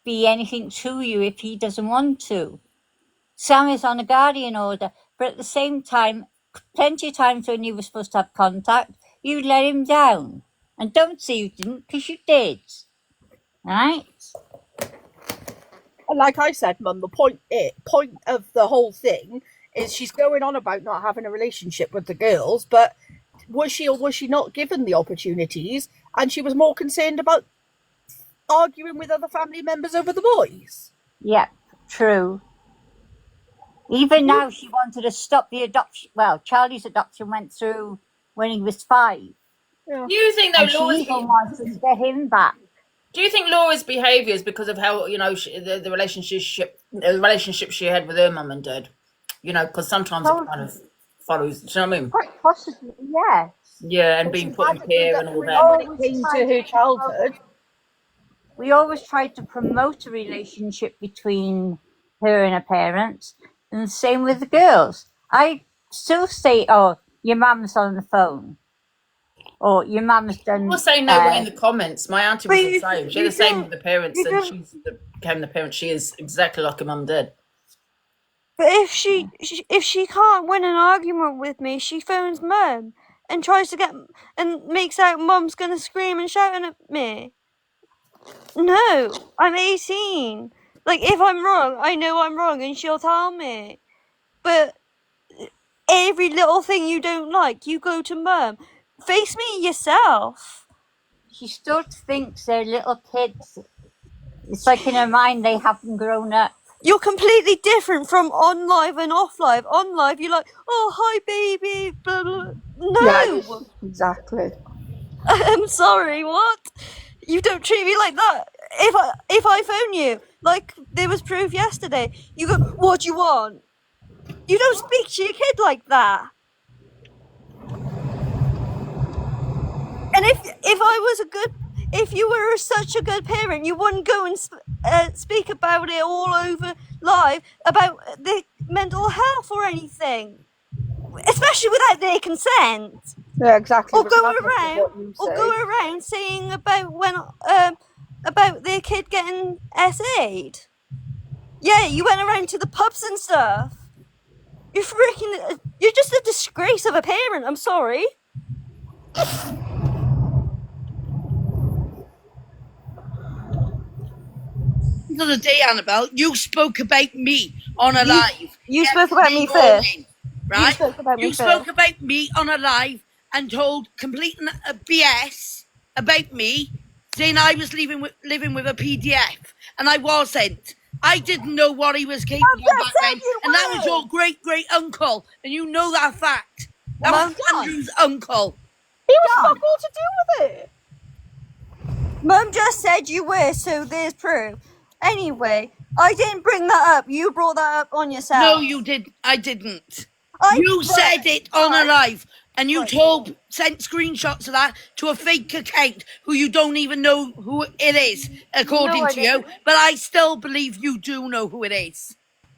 be anything to you if he doesn't want to. Sam is on a guardian order, but at the same time, plenty of times when you were supposed to have contact, you let him down. And don't say you didn't, because you did. Right? And like I said, Mum, the point of the whole thing is she's going on about not having a relationship with the girls, but was she or was she not given the opportunities? And she was more concerned about arguing with other family members over the boys. Yep, true. Even now, she wanted to stop the adoption. Well, Charlie's adoption went through when he was 5. Yeah. Do you think And though, she Laura's even wanted to get him back. Do you think Laura's behaviour is because of how, you know, the relationship she had with her mum and dad? You know, because sometimes it kind of follows. Do you know what I mean? Quite possibly, yes. Yeah, and being put in care and all that. When it came to her childhood, we always tried to promote a relationship between her and her parents, and the same with the girls. I still say, "Oh, your mum's on the phone," or "Your mum's done." People say no way in the comments. My auntie was But the same. She had you the same don't- with the parents, you and don't- became the parent. She is exactly like her mum did. But if she can't win an argument with me, she phones mum and tries to get and makes out mum's gonna scream and shouting at me. No, I'm 18. Like if I'm wrong, I know I'm wrong, and she'll tell me. But every little thing you don't like, you go to mum. Face me yourself. She still thinks they're little kids. It's like in her mind they haven't grown up. You're completely different from on live and off live. On live, you're like, oh hi baby, blah blah. No. Yeah, exactly. I'm sorry, what? You don't treat me like that. If I phone you, like there was proof yesterday, you go, what do you want? You don't speak to your kid like that. And if you were such a good parent, you wouldn't go and speak about it all over live about the mental health or anything, especially without their consent. Yeah, exactly. Or go regardless of what you say. saying about when about their kid getting SA'd. Yeah, you went around to the pubs and stuff. You're just a disgrace of a parent. I'm sorry. The other day, Annabelle, you spoke about me on a live. You spoke about me Yesterday first. morning, right? You spoke about me You spoke about me on a live and told complete BS about me, saying I was living with a PDF, and I wasn't. I didn't know what he was capable of back then, and that was your great uncle, and you know that fact. That was Andrew's uncle. He was fuck all to do with it. Mum just said you were, so there's proof. Anyway, I didn't bring that up. You brought that up on yourself. No, you did. I didn't. You said it on a live, and you sent screenshots of that to a fake account who you don't even know who it is, according to you. But I still believe you do know who it is.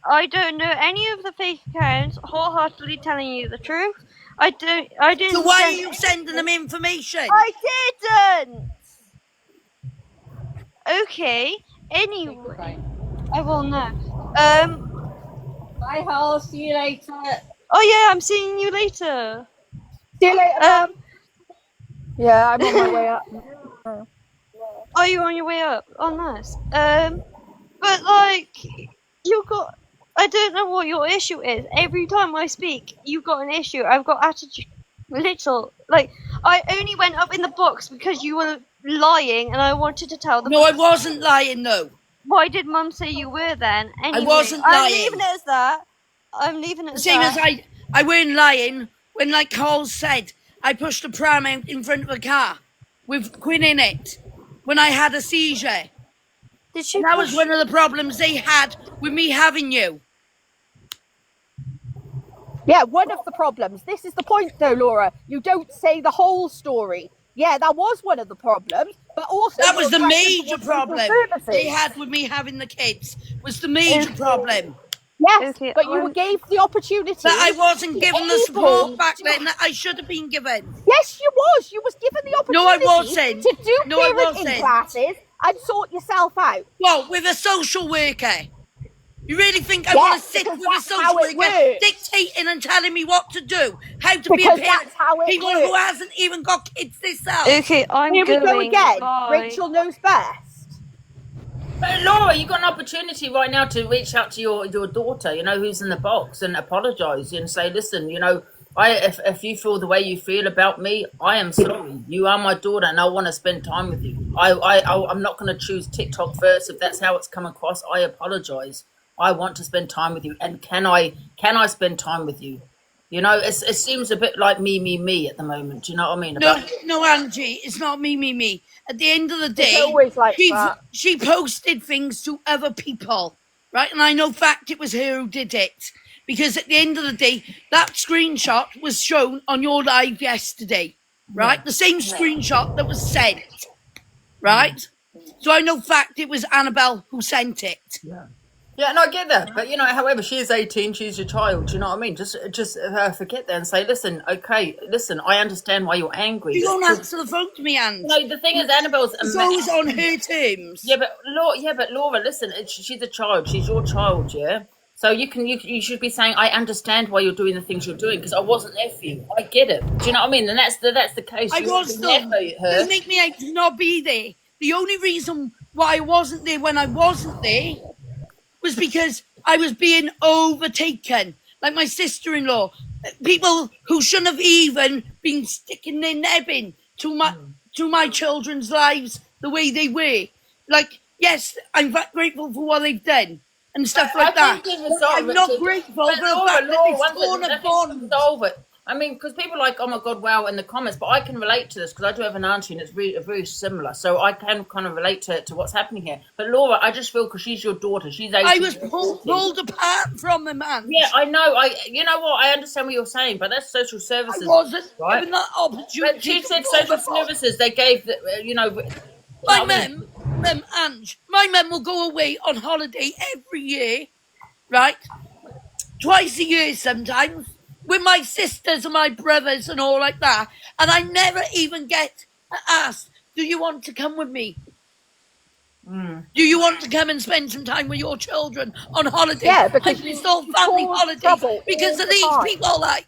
I don't know any of the fake accounts. Wholeheartedly telling you the truth. I didn't. So why are you sending them information? I didn't. Okay. Anyway, I will know. Bye, Hal. See you later. Oh yeah, I'm seeing you later. See you later. Yeah, I'm on my way up. Are you on your way up? Oh, nice. But like, I don't know what your issue is. Every time I speak, you've got an issue. I've got attitude. Like, I only went up in the box because you were lying, and I wanted to tell them. No, I wasn't lying. No. Why did Mum say you were then? Anyway, I wasn't I'm lying. leaving it as that. I'm leaving it as Same that. as I weren't lying when, like Carl said, I pushed a pram out in front of a car with Quinn in it when I had a seizure. Did she? That was one of the problems they had with me having you. Yeah, one of the problems. This is the point, though, Laura. You don't say the whole story. Yeah, that was one of the problems, but also That was the your major practice problem services. they had with me having the kids. Was the major problem. Yes, Okay, but you gave the opportunity. That I wasn't to given the able support back to- then that I should have been given. Yes, you was. You was given the No, I opportunity wasn't. to do No, I parenting wasn't. classes and sort yourself out. Well, with a social worker. You really think I Yes, want to sit because with a that's social how it worker works. dictating and telling me what to do? How to Because be a parent? that's how it People works. who hasn't even got kids themselves. Okay, I'm Here we going. go again. Bye. Rachel knows best. But Laura, you've got an opportunity right now to reach out to your daughter, you know, who's in the box, and apologise and say, listen, you know, if you feel the way you feel about me, I am sorry. You are my daughter, and I want to spend time with you. I'm not going to choose TikTok first. If that's how it's come across, I apologise. I want to spend time with you, and can I spend time with you? You know, it seems a bit like me at the moment. Do you know what I mean? No, Angie, it's not me. At the end of the day, It's always like that. she posted things to other people, right? And I know fact it was her who did it. Because at the end of the day, that screenshot was shown on your live yesterday, right? The same screenshot that was sent, right? So I know fact it was Annabelle who sent it. Yeah, and I get that, but however, she is 18. She's your child. Do you know what I mean? Just forget that and say, listen, okay, listen. I understand why you're angry. You don't answer the phone to me, Anne. No, the thing is, Annabelle's. It's always on her terms. Yeah, but Laura, listen. She's a child. She's your child. Yeah. So you should be saying, I understand why you're doing the things you're doing because I wasn't there for you. I get it. Do you know what I mean? And that's the case. I You was wasn't there there. for her. Doesn't make me out to not be there. The only reason why I wasn't there when I wasn't there was because I was being overtaken. Like my sister-in-law, people who shouldn't have even been sticking their neb in to my children's lives the way they were. Like, yes, I'm grateful for what they've done and stuff like that. I'm not grateful for the fact that they've torn a bond. Solve it. I mean, because people are like, oh my God, wow, in the comments, but I can relate to this because I do have an auntie and it's very similar. So I can kind of relate to what's happening here. But Laura, I just feel because she's your daughter, she's 18. I was pulled apart from the man. Yeah, I know. You know what? I understand what you're saying, but that's social services. I wasn't right? given that opportunity. But she said social services, they gave, My mum, Ange, my mum will go away on holiday every year, right? Twice a year sometimes, with my sisters and my brothers and all like that. And I never even get asked, do you want to come with me? Do you want to come and spend some time with your children on holiday? Yeah, because it's all family holidays because of these people, like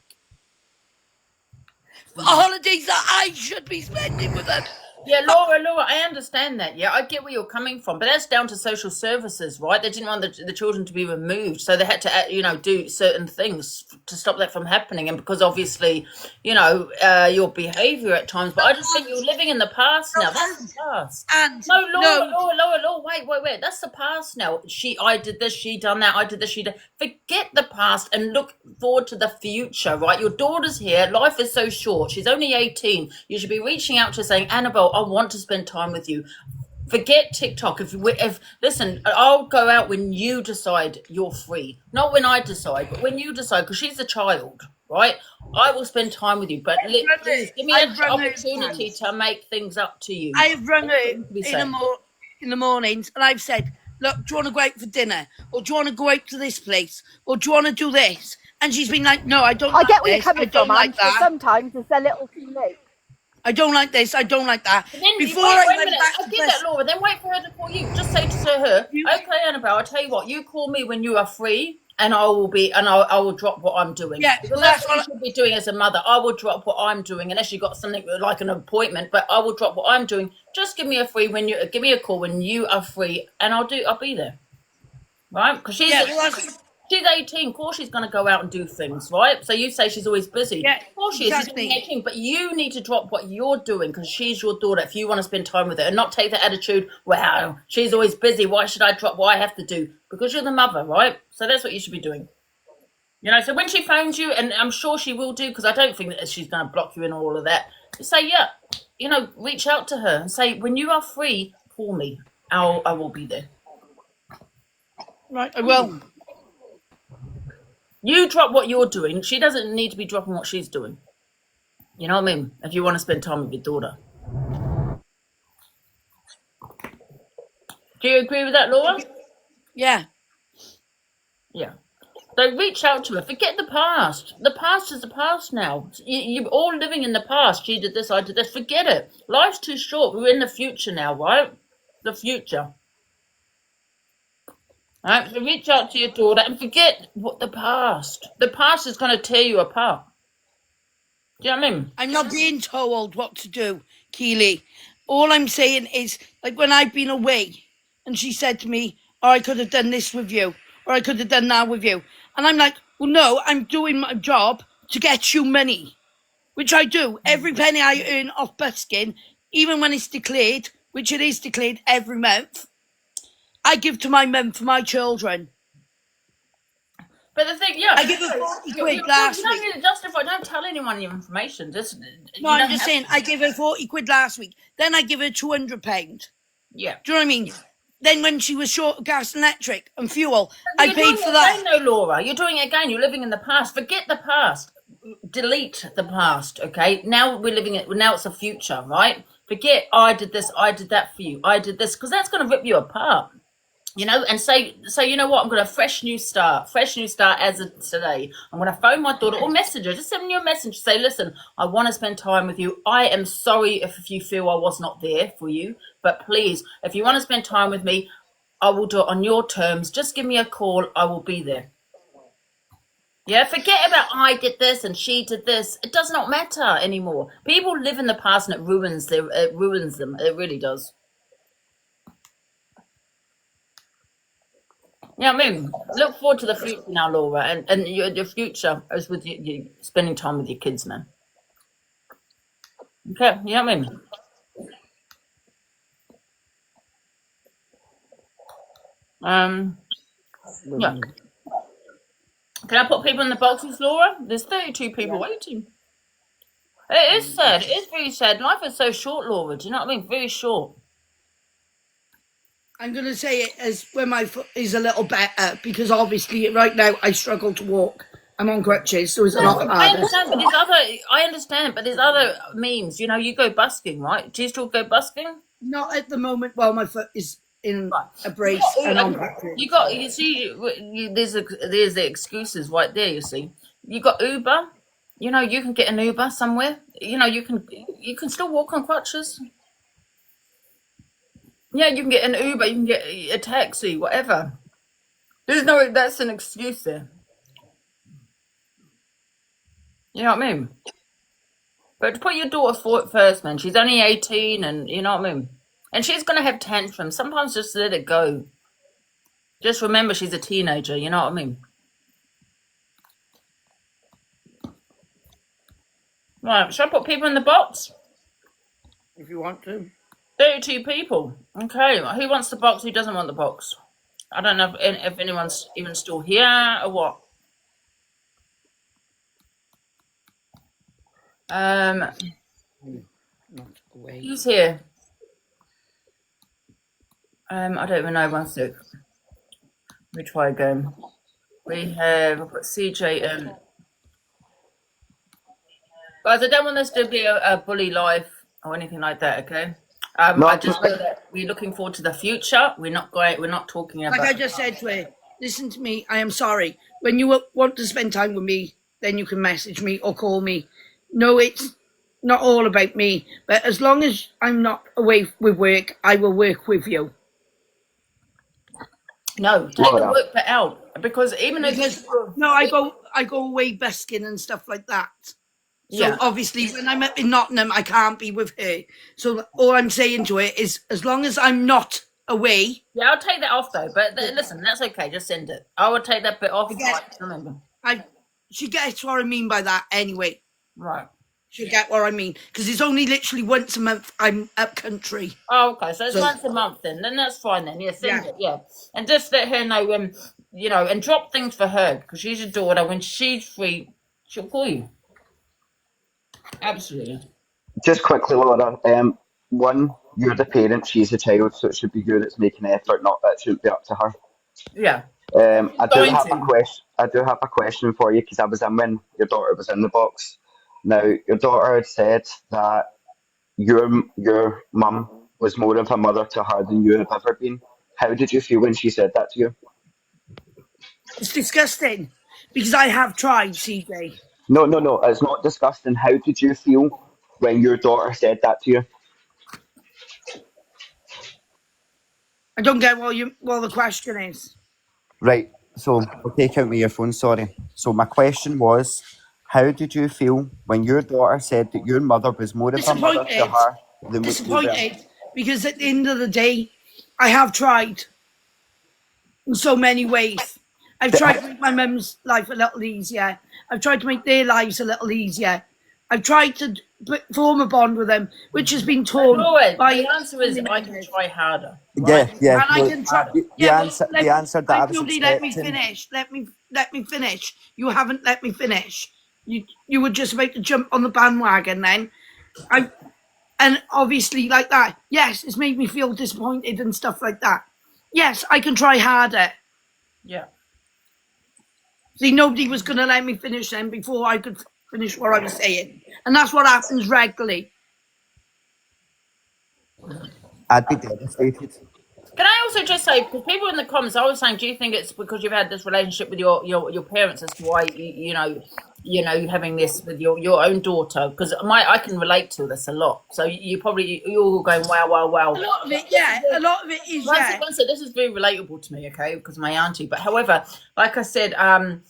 holidays that I should be spending with them. Yeah, Laura, I understand that. Yeah, I get where you're coming from, but that's down to social services, right? They didn't want the children to be removed, so they had to, do certain things to stop that from happening. And because obviously, your behaviour at times, but I just think you're living in the past now. That's the past. And Laura, wait. That's the past now. I did this, she done that, I did this, she did. Forget the past and look forward to the future, right? Your daughter's here. Life is so short. She's only 18. You should be reaching out to her saying, Annabelle, I want to spend time with you. Forget TikTok. If listen, I'll go out when you decide you're free, not when I decide, but when you decide, because she's a child, right? I will spend time with you, but please give me an opportunity to make things up to you. I've rung her in the mornings, and I've said, look, do you want to go out for dinner, or do you want to go out to this place, or do you want to do this? And she's been like, no, I don't. I get where you're coming from, like that. Sometimes it's a little too late. I don't like this. I don't like that. Then Before wait I a minute. I get that, Laura. Then wait for her to call you. Just say to her, okay, Annabelle, I'll tell you what. You call me when you are free, and I will drop what I'm doing. Yeah, because that's what I should be doing as a mother. I will drop what I'm doing, unless you got something like an appointment. But I will drop what I'm doing. Just give me a call when you are free, and I'll be there. Right? Because she's 18. Of course she's going to go out and do things, right? So you say she's always busy. Yeah, of course she is. She's only 18. But you need to drop what you're doing because she's your daughter if you want to spend time with her and not take the attitude, wow, she's always busy. Why should I drop what I have to do? Because you're the mother, right? So that's what you should be doing. So when she phones you, and I'm sure she will do because I don't think that she's going to block you and all of that, just say, reach out to her and say, when you are free, call me. I will be there. Right, I will. You drop what you're doing. She doesn't need to be dropping what she's doing. You know what I mean? If you want to spend time with your daughter. Do you agree with that, Laura? Yeah. Yeah. So reach out to her. Forget the past. The past is the past now. You're all living in the past. She did this, I did this. Forget it. Life's too short. We're in the future now, right? The future. All right, so reach out to your daughter and forget what the past. The past is going to tear you apart. Do you know what I mean? I'm not being told what to do, Keely. All I'm saying is, like when I've been away and she said to me, oh, I could have done this with you, or I could have done that with you. And I'm like, well, no, I'm doing my job to get you money, which I do. Every penny I earn off busking, even when it's declared, which it is declared every month, I give to my mum for my children. But the thing, I give her 40 quid last week. You don't need to justify. Don't tell anyone the information. No, I'm just saying, I give her 40 quid last week. Then I give her £200. Yeah. Do you know what I mean? Then when she was short of gas and electric and fuel, I paid for that. No, Laura, you're doing it again. You're living in the past. Forget the past. Delete the past, okay? Now we're living it. Now it's the future, right? Forget I did this, I did that for you, I did this, because that's going to rip you apart. You know, and say, you know what, I'm going to fresh new start as of today. I'm going to phone my daughter or message her, just send you a message, say, listen, I want to spend time with you. I am sorry if you feel I was not there for you, but please, if you want to spend time with me, I will do it on your terms. Just give me a call, I will be there. Yeah, forget about I did this and she did this. It does not matter anymore. People live in the past and it ruins them. It really does. Yeah, I mean, look forward to the future now, Laura, and your future is with you spending time with your kids, man. Okay, you know what I mean? Yeah. Can I put people in the boxes, Laura? There's 32 people waiting. It is sad. It is very sad. Life is so short, Laura. Do you know what I mean? Very short. I'm going to say it as when my foot is a little better, because obviously right now I struggle to walk. I'm on crutches, so it's a lot I harder. understand, but there's other means. You know, you go busking, right? Do you still go busking? Not at the moment while my foot is in a brace and on crutches. You see, there's the excuses right there. You see, you got Uber. You know, you can get an Uber somewhere. You know, you can still walk on crutches. Yeah, you can get an Uber. You can get a taxi, whatever. That's an excuse there. You know what I mean? But to put your daughter first, man. She's only 18, and you know what I mean. And she's gonna have tantrums. Sometimes just let it go. Just remember, she's a teenager. You know what I mean? Right, should I put people in the box? If you want to. 32 people. Okay, who wants the box? Who doesn't want the box? I don't know if anyone's even still here or what. Who's here? I don't even know. One sec. Let me try again. We've got CJ and guys. I don't want this to be a bully life or anything like that. Okay. I just know that we're looking forward to the future. We're not talking about. Like I just said to her, listen to me. I am sorry. When you want to spend time with me, then you can message me or call me. No, it's not all about me. But as long as I'm not away with work, I will work with you. No, take the work bit out, because I go away busking and stuff like that. So Yeah. obviously when I'm up in Nottingham, I can't be with her. So all I'm saying to her is, as long as I'm not away. Yeah, I'll take that off though. But listen, that's okay. Just send it. I will take that bit off. Remember. She gets what I mean by that anyway. Right. She'll get what I mean, because it's only literally once a month I'm up country. Oh, okay. So it's once a month then. Then that's fine then. Yeah, send it. Yeah, and just let her know when and drop things for her, because she's your daughter. When she's free, she'll call you. Absolutely. Just quickly, Laura. One, you're the parent, she's the child, so it should be you that's making the effort, not that shouldn't be up to her. Yeah. I do have a question for you, because I was in when your daughter was in the box. Now, your daughter had said that your mum was more of a mother to her than you have ever been. How did you feel when she said that to you? It's disgusting, because I have tried, CJ. No, it's not disgusting. How did you feel when your daughter said that to you? I don't get what the question is. Right, so I'll take out my earphone, sorry. So my question was, how did you feel when your daughter said that your mother was more of a mother to her than what you were? Disappointed, because at the end of the day, I have tried in so many ways. I've tried to make my mum's life a little easier. I've tried to make their lives a little easier. I've tried to form a bond with them, which has been torn. The answer is I can try harder. Right? Yeah. And I can try. The answer that I was expecting. Let me finish. Let me finish. You haven't let me finish. You were just about to jump on the bandwagon then. And obviously like that. Yes, it's made me feel disappointed and stuff like that. Yes, I can try harder. Yeah. See, nobody was going to let me finish then before I could finish what I was saying. And that's what happens regularly. I'd be devastated. Can I also just say, because people in the comments, I was saying, do you think it's because you've had this relationship with your parents as to why you're having this with your own daughter? Because I can relate to this a lot. So you're all going wow. A lot of it, yeah. A lot of it is, yeah. This is very relatable to me, okay, because of my auntie. But however, like I said,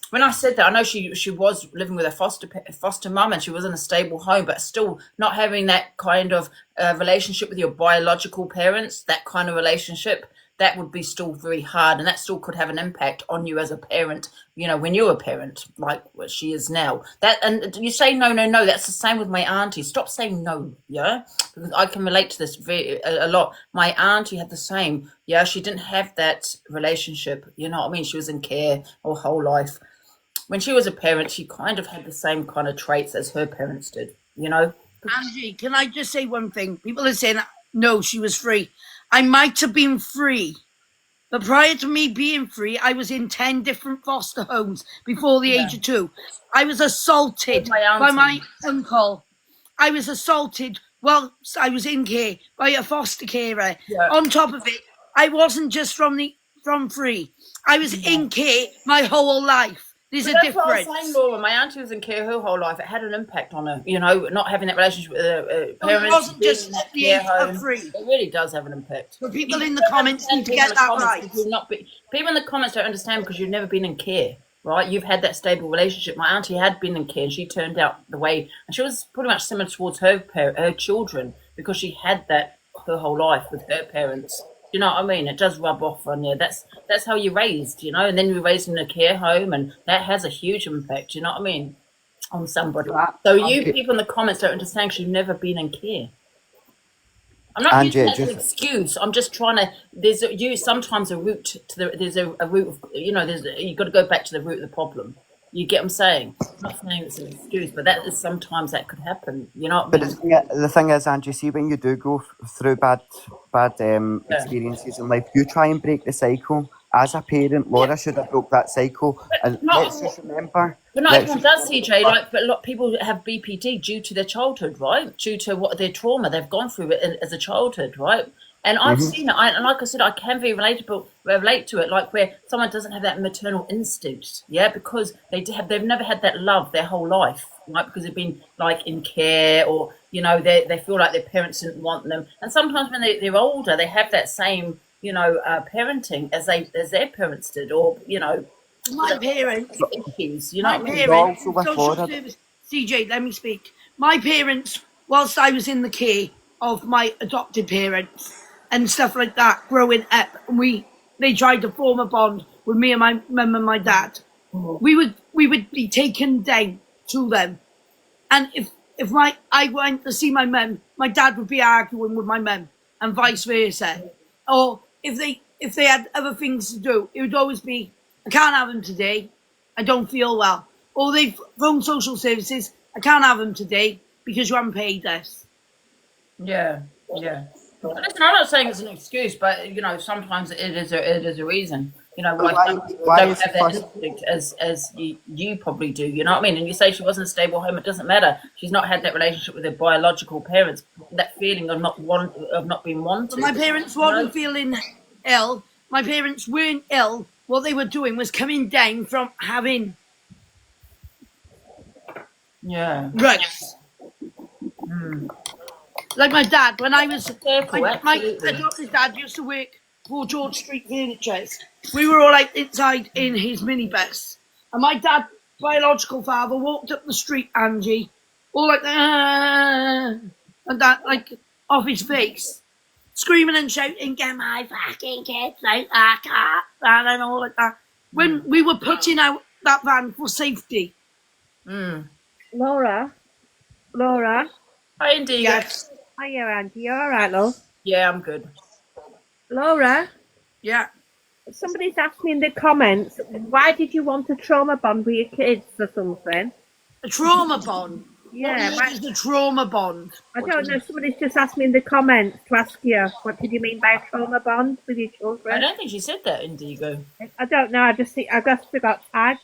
when I said that, I know she was living with a foster mum and she was in a stable home, but still not having that kind of relationship with your biological parents, that kind of relationship, that would be still very hard, and that still could have an impact on you as a parent, when you're a parent, like what she is now. And you say no, that's the same with my auntie. Stop saying no, yeah? Because I can relate to this a lot. My auntie had the same, yeah? She didn't have that relationship, you know what I mean? She was in care her whole life. When she was a parent, she kind of had the same kind of traits as her parents did, Angie, can I just say one thing? People are saying, no, she was free. I might have been free, but prior to me being free, I was in 10 different foster homes before the age of 2. I was assaulted by my uncle. I was assaulted while I was in care by a foster carer. Yeah. On top of it, I wasn't just from free. I was in care my whole life. There's a difference. What I was saying, Laura. My auntie was in care her whole life. It had an impact on her, not having that relationship with her parents. It wasn't just at the age of 3. It really does have an impact. But people in the comments need to get that right. People in the comments don't understand because you've never been in care, right? You've had that stable relationship. My auntie had been in care and she turned out the way, and she was pretty much similar towards her children because she had that her whole life with her parents. You know what I mean? It does rub off on you. That's how you're raised, and then you're raised in a care home, and that has a huge impact, you know what I mean, on somebody. So people in the comments don't understand because you've never been in care. I'm not using that as an excuse. I'm just trying to. There's sometimes a root to the. There's a root of you've got to go back to the root of the problem. You get what I'm saying? I'm not saying it's an excuse, but sometimes that could happen. But the thing is, Angie, see, when you do go through bad experiences in life, you try and break the cycle. As a parent, Laura should have broke that cycle. And let's just remember. But not everyone does, CJ. But a lot of people have BPD due to their childhood, right? Due to their trauma they've gone through as a childhood, right? And I've seen it, and like I said, I can very relate to it, like where someone doesn't have that maternal instinct, because they've never had that love their whole life, right? Because they've been like in care, or they feel like their parents didn't want them, and sometimes when they're older, they have that same parenting as their parents did, or my parents, issues, social service. CJ, let me speak. My parents, whilst I was in the care of my adopted parents and stuff like that, growing up, they tried to form a bond with me and my mum and my dad. We would be taken down to them, and if I went to see my mum, my dad would be arguing with my mum, and vice versa. Or if they had other things to do, it would always be, I can't have him today, I don't feel well. Or they phone social services, I can't have him today because you haven't paid us. Yeah. Listen, I'm not saying it's an excuse, but sometimes it is a reason. Why don't have that instinct as you probably do. You know what I mean? And you say she wasn't a stable home. It doesn't matter. She's not had that relationship with her biological parents. That feeling of not being wanted. But my parents weren't feeling ill. My parents weren't ill. What they were doing was coming down from having. Yeah. Right. Like my dad, when I was my adopted dad used to work for George Street Furniture. We were all like inside in his minibus, and my dad's biological father walked up the street, Angie, all like and that, like off his face, screaming and shouting, "Get my fucking kids out that car!" and all like that. When we were putting out that van for safety. Laura. Hi, Indigo. Yes. Hiya, Auntie. You all right, love? Yeah, I'm good. Laura? Yeah. Somebody's asked me in the comments, why did you want a trauma bond with your kids or something? A trauma bond? Yeah. What is the trauma bond? I don't know. Somebody's just asked me in the comments to ask you, what did you mean by a trauma bond with your children? I don't think she said that, Indigo. I don't know. I just got tagged.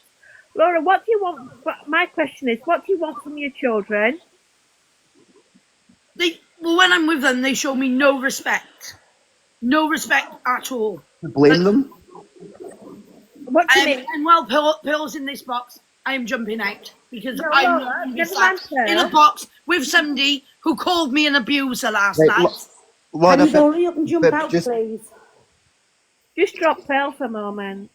Laura, what do you want? My question is, what do you want from your children? Well, when I'm with them, they show me no respect. no respect at all. Blame them. What do you mean? And while Pearl's in this box, I am jumping out because No, I'm Laura, not gonna be never sat mind, in a Pearl. box with somebody who called me an abuser last Right, night. Laura, Can you hurry up and jump but out, just- please? Just drop Pearl for a moment.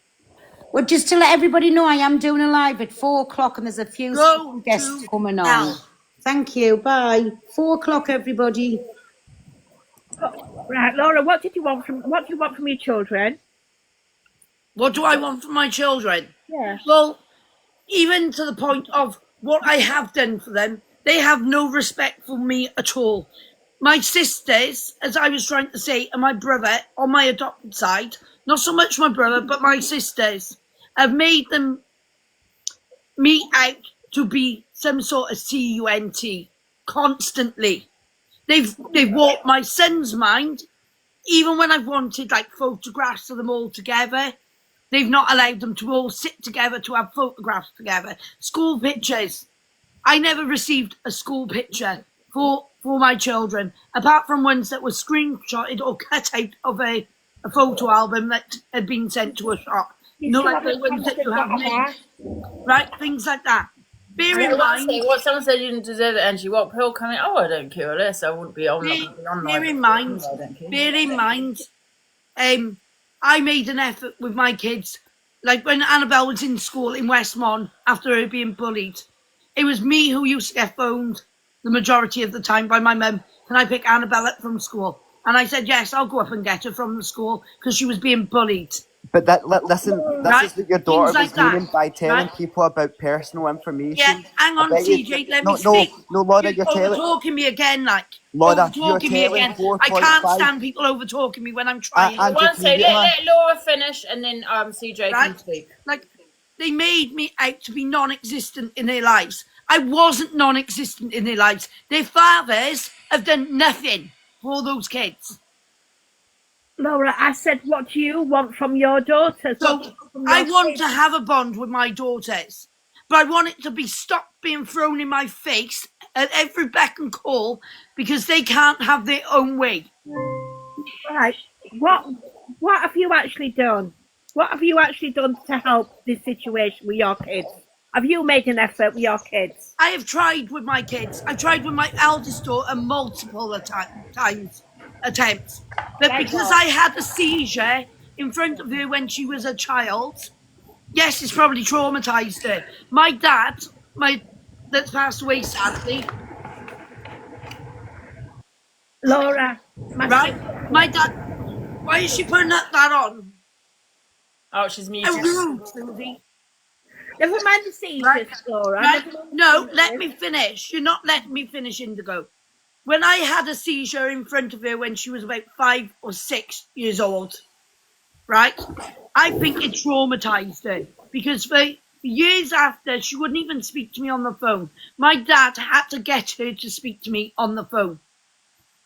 Well, just to let everybody know, I am doing a live at 4 o'clock and there's a few Go special guests to coming on. hell. Thank you. Bye. 4 o'clock, everybody. Right, Laura, what do you want from your children? What do I want from my children? Yeah. Well, even to the point of what I have done for them, they have no respect for me at all. My sisters, as I was trying to say, and my brother on my adopted side, not so much my brother, but my sisters, have made them me out to be some sort of cunt constantly. They've warped my son's mind, even when I've wanted like photographs of them all together. They've not allowed them to all sit together to have photographs together. School pictures. I never received a school picture for my children, apart from ones that were screenshotted or cut out of a photo album that had been sent to a shop. You know, like the ones that you have made. Right? Things like that. Bear in mind. What someone said you didn't deserve it, Angie. What Pearl coming? Oh, I don't care less. I wouldn't be on. Bear in mind. Bear in mind. I made an effort with my kids. Like when Annabelle was in school in Westmont after her being bullied, it was me who used to get phoned the majority of the time by my mum. Can I pick Annabelle up from school? And I said, yes, I'll go up and get her from the school because she was being bullied. But listen, this Right? is what your daughter Things like was meaning that, by telling right? people about personal information. Yeah, hang on, I bet you- TJ, let no, me speak. No, Laura, you're telling... over-talking me again, like. Laura, you're Over-talking me telling again. 4.5... I can't stand people over-talking me when I'm trying. And One second, let Laura finish, and then CJ Right? can speak. Like, they made me out to be non-existent in their lives. I wasn't non-existent in their lives. Their fathers have done nothing for all those kids. Laura, I said, what do you want from your daughters? So I want to have a bond with my daughters, but I want it to be stopped being thrown in my face at every beck and call because they can't have their own way. Right. What have you actually done? What have you actually done to help this situation with your kids? Have you made an effort with your kids? I have tried with my kids. I tried with my eldest daughter multiple attempts. But because I had a seizure in front of her when she was a child, yes, it's probably traumatized her. My dad, that's passed away sadly. Laura, my dad, why is she putting that on? Oh, she's muted. Oh, rude, Susie. Never mind the seizures, Laura. Right? No, let me finish. You're not letting me finish, Indigo. When I had a seizure in front of her when she was about 5 or 6 years old, right? I think it traumatized her because for years after, she wouldn't even speak to me on the phone. My dad had to get her to speak to me on the phone.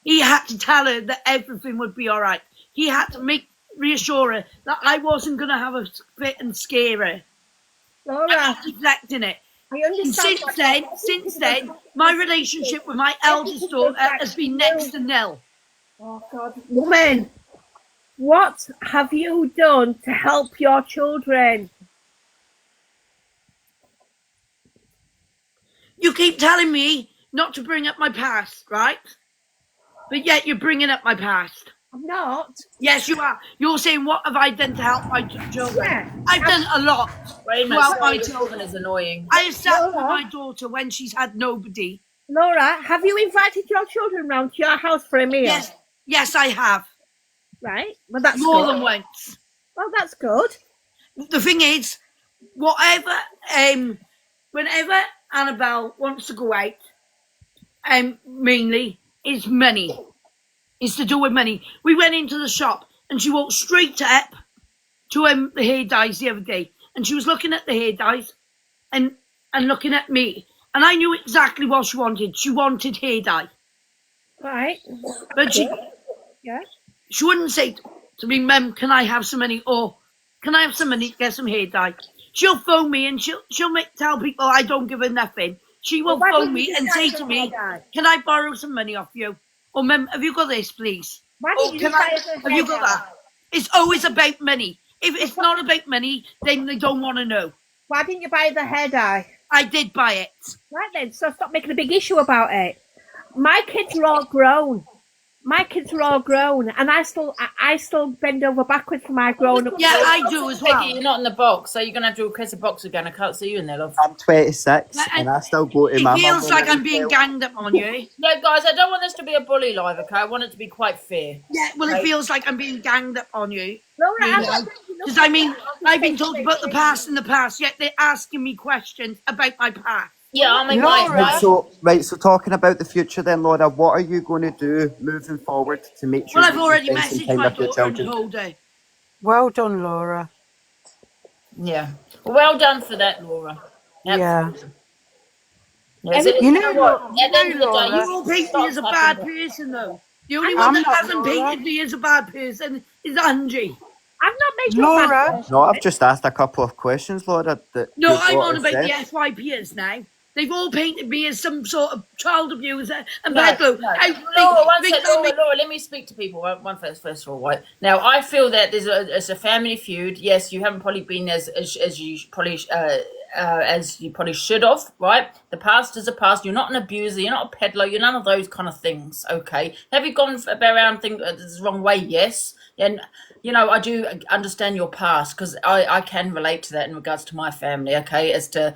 He had to tell her that everything would be all right. He had to reassure her that I wasn't going to have a fit and scare her. Laura, I was deflecting it. And since then, my relationship with my eldest daughter has been next to nil. Oh God, woman, what have you done to help your children? You keep telling me not to bring up my past, right? But yet you're bringing up my past. I'm not. Yes, you are. You're saying, what have I done to help my children? Yeah. I've done a lot. Wait a to help my minute, children. is annoying. I have sat with my daughter when she's had nobody. Laura, have you invited your children round to your house for a meal? Yes, I have. Right. Well, that's more good. than once. Well, that's good. The thing is, whenever Annabelle wants to go out, mainly is money. It's to do with money. We went into the shop and she walked straight up to the hair dyes the other day, and she was looking at the hair dyes and looking at me, and I knew exactly what she wanted. She wanted hair dye. Right. But she wouldn't say to me, Mum, can I have some money, or can I have some money to get some hair dye? She'll phone me and she'll tell people I don't give her nothing. She will phone me and say to me, can I borrow some money off you? Or, Mum, have you got this, please? Why Oh, didn't you can just buy I? us a Have you got head that? It's always about money. If it's not about money, then they don't want to know. Why didn't you buy the head eye? I did buy it. Right then, so stop making a big issue about it. My kids are all grown. And I still bend over backwards for my grown up. Yeah, I do as well. Peggy, you're not in the box, so you're gonna have to request a box again. I can't see you in there, love. I'm 26 and I still go to It my feels mum like and I'm being ganged up on you. Yeah, guys, I don't want this to be a bully live, okay? I want it to be quite fair. Yeah, well, it feels like I'm being ganged up on you. Laura, Because I mean, I've been talking about the past in the past, yet they're asking me questions about my past. Yeah, I'll make Right, so talking about the future then, Laura, what are you going to do moving forward to make sure Well, I've that you already spend some messaged time my with your daughter and children? told her. Well done, Laura. Yeah. Well done for that, Laura. Yeah. Yes, You know, what? Laura, At the end of the day, You all paint me as a bad person, though. The only one I'm that not, hasn't Laura. painted me as a bad person is Angie. I've not made you a bad Laura. person. No, I've just asked a couple of questions, Laura. That No, your I'm on daughter about the said. SYPers now. They've all painted me as some sort of child abuser and No, peddler. no. I Laura, one think sec, they'll be- Laura, let me speak to people. First of all, right? Now, I feel that it's a family feud. Yes, you haven't probably been as you probably should have, right? The past is the past. You're not an abuser. You're not a peddler. You're none of those kind of things, okay? Have you gone around thinking it's the wrong way? Yes. And, you know, I do understand your past because I can relate to that in regards to my family, okay, as to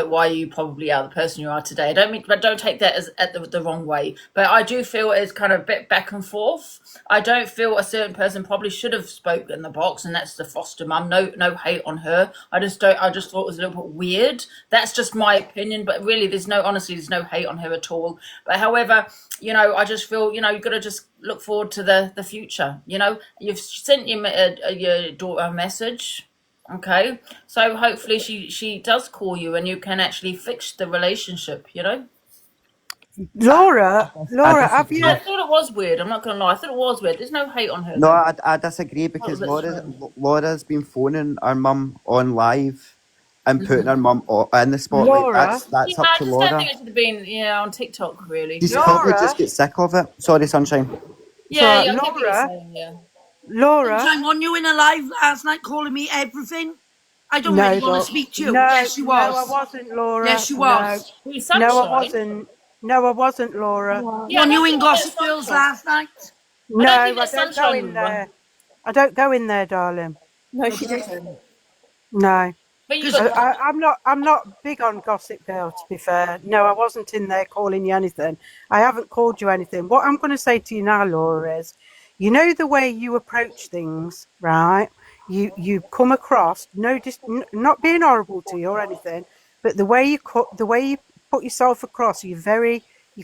why you probably are the person you are today. Don't take that as the wrong way. But I do feel it's kind of a bit back and forth. I don't feel a certain person probably should have spoken in the box, and that's the foster mum. No hate on her. I just thought it was a little bit weird. That's just my opinion. But really, there's no hate on her at all. But however, you know, I just feel, you know, you've got to just look forward to the future. You know, you've sent your daughter a message. Okay, so hopefully she does call you and you can actually fix the relationship, you know? Laura, have you? I thought it was weird, I'm not going to lie. I thought it was weird. There's no hate on her. No, I disagree because that's Laura's been phoning our mum on live and putting her mum in the spotlight. Laura? That's up I to just Laura. don't think it should have been, on TikTok, really. She's probably just get sick of it. Sorry, Sunshine. Yeah, So, I get what you're Laura? saying, yeah. Laura? I'm on you in a live last night calling me everything. I don't No, really want Laura. to speak to you. No, Yes, you was. No, I wasn't, Laura. Yes, you was. No, I wasn't. No, I wasn't, Laura. You on you in Gossip Girls last night? No, I think that's don't go Sunshine, in Laura. there. I don't go in there, darling. No, she didn't. No. But you got, I'm not big on Gossip Girl, to be fair. No, I wasn't in there calling you anything. I haven't called you anything. What I'm going to say to you now, Laura, is, you know the way you approach things, right? You come across not being horrible to you or anything, but the way you put yourself across, you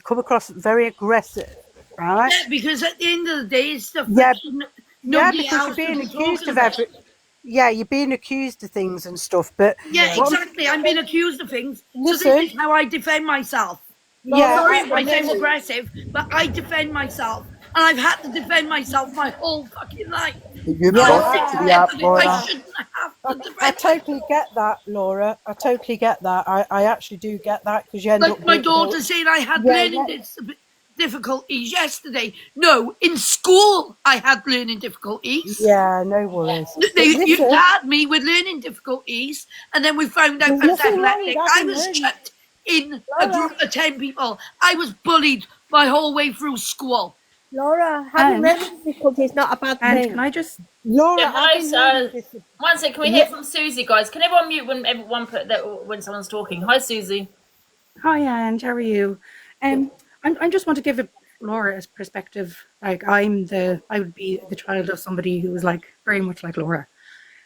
come across very aggressive, right? Yeah, because at the end of the day, it's stuff Yeah, that nobody because else you're being should be accused talking of about. you're being accused of things and stuff. But Yeah, what- exactly. I'm being accused of things. So Listen. this is how I defend myself. Yeah, Sorry if I I sound know. aggressive, but I defend myself. And I've had to defend myself my whole fucking life. You've I got to be up, Laura. shouldn't have to I defend totally get that, Laura. I totally get that. I actually do get that because you end up Like my being- daughter said I had Yeah, learning difficulties yesterday. No, in school I had learning difficulties. Yeah, no worries. You Listen. had me with learning difficulties, and then we found out There's I was nothing wrong with epileptic. I having was learning. chucked in a group of 10 people. I was bullied my whole way through school. Laura, having And- learning difficulty is not a bad And thing. can I just Laura, Yeah, I've been learning this- one second, can we hear from Susie, guys? Can everyone mute when someone's talking? Hi, Susie. Hi, Ange. How are you? I just want to give Laura's perspective. Like I would be the child of somebody who was like very much like Laura,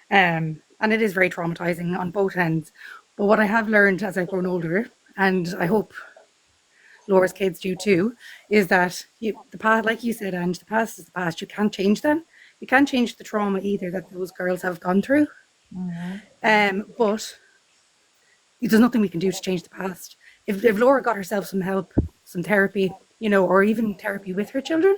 and it is very traumatizing on both ends. But what I have learned as I've grown older, and I hope Laura's kids do too, is that the past, like you said, Ange, the past is the past. You can't change that. You can't change the trauma either that those girls have gone through. But there's nothing we can do to change the past. If Laura got herself some help, some therapy, or even therapy with her children,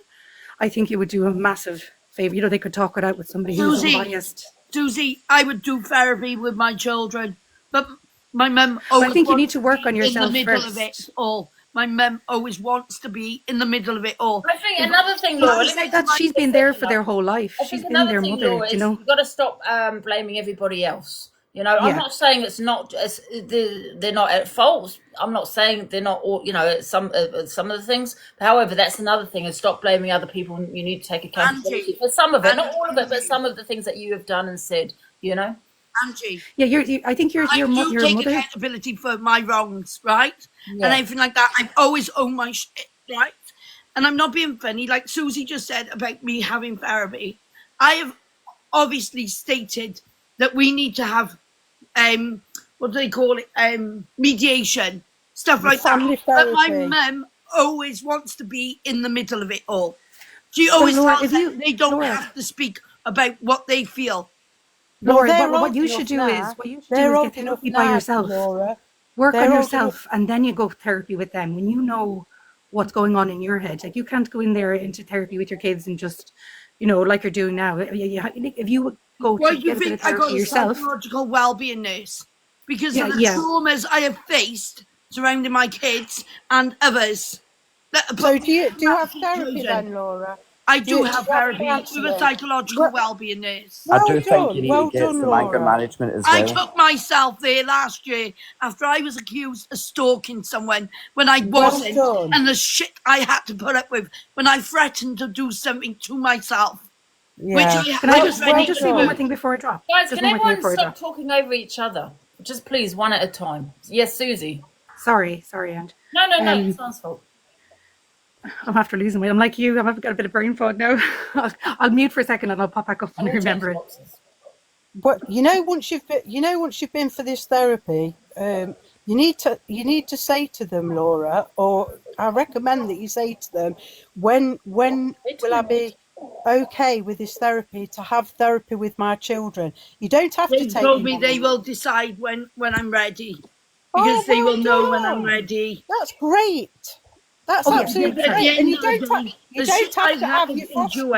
I think it would do a massive favor. They could talk it out with somebody who's unbiased. Susie, I would do therapy with my children, but my mum I think you need to work on in the yourself middle first. of it all. my mum always wants to be in the middle of it all. I think another thing, Laura, It's like that she's been there for their whole life. I She's think been another their thing, mother, Laura, you is know. you've got to stop blaming everybody else. You know, I'm Yeah. not saying it's not just, they're not at fault. I'm not saying they're not all, you know, some of the things. However, that's another thing, is stop blaming other people. You need to take accountability for some of it, not all of it, but some of the things that you have done and said, you know. Angie. Yeah, I think your I do your take mother. accountability for my wrongs, right? Yeah. And everything like that. I've always owned my shit, right? And I'm not being funny, like Susie just said about me having therapy. I have obviously stated that we need to have, what do they call it? Mediation, stuff like that. Family But my therapy. mum always wants to be in the middle of it all. She Well, always Laura, tells if you- them they don't Laura. have to speak about what they feel. Laura, they're what old you enough should do now. is They're get old enough therapy by now, yourself. Laura. Work They're on old yourself, and then you go therapy with them when you know what's going on in your head. Like, you can't go in there into therapy with your kids and just, you know, like you're doing now. If you go Why to do you get a bit of think I got therapy a yourself, psychological well-being nurse? Because Yeah, of the yeah. traumas I have faced surrounding my kids and others. That have So put do you me in that have therapy situation. then, Laura? I do have you therapy with a counselling? psychological Well, well-being nurse. I well do think done, you need well to get done, some anger Laura. management as I well. took myself there last year after I was accused of stalking someone when I Well wasn't, done. and the shit I had to put up with when I threatened to do something to myself, which Yeah. can I was just ready say to one more do. thing before I drop? Guys, Just can one more thing everyone before I stop drop. talking over each other? Just please, one at a time. Yes, Susie. Sorry, Ange. No, Um, it's not his fault. I'm after losing weight. I'm like you. I've got a bit of brain fog now. I'll mute for a second and I'll pop back up when I remember it. But once you've been for this therapy, you need to say to them, Laura, or I recommend that you say to them, when will I be okay with this therapy, to have therapy with my children? You don't have They to take told your me mum they on. will decide when I'm ready, Oh, because they well will know when I'm done. ready. That's great. That's Oh, absolutely at the great. end And you of the don't day, the have shit to I've have had your to foster. endure.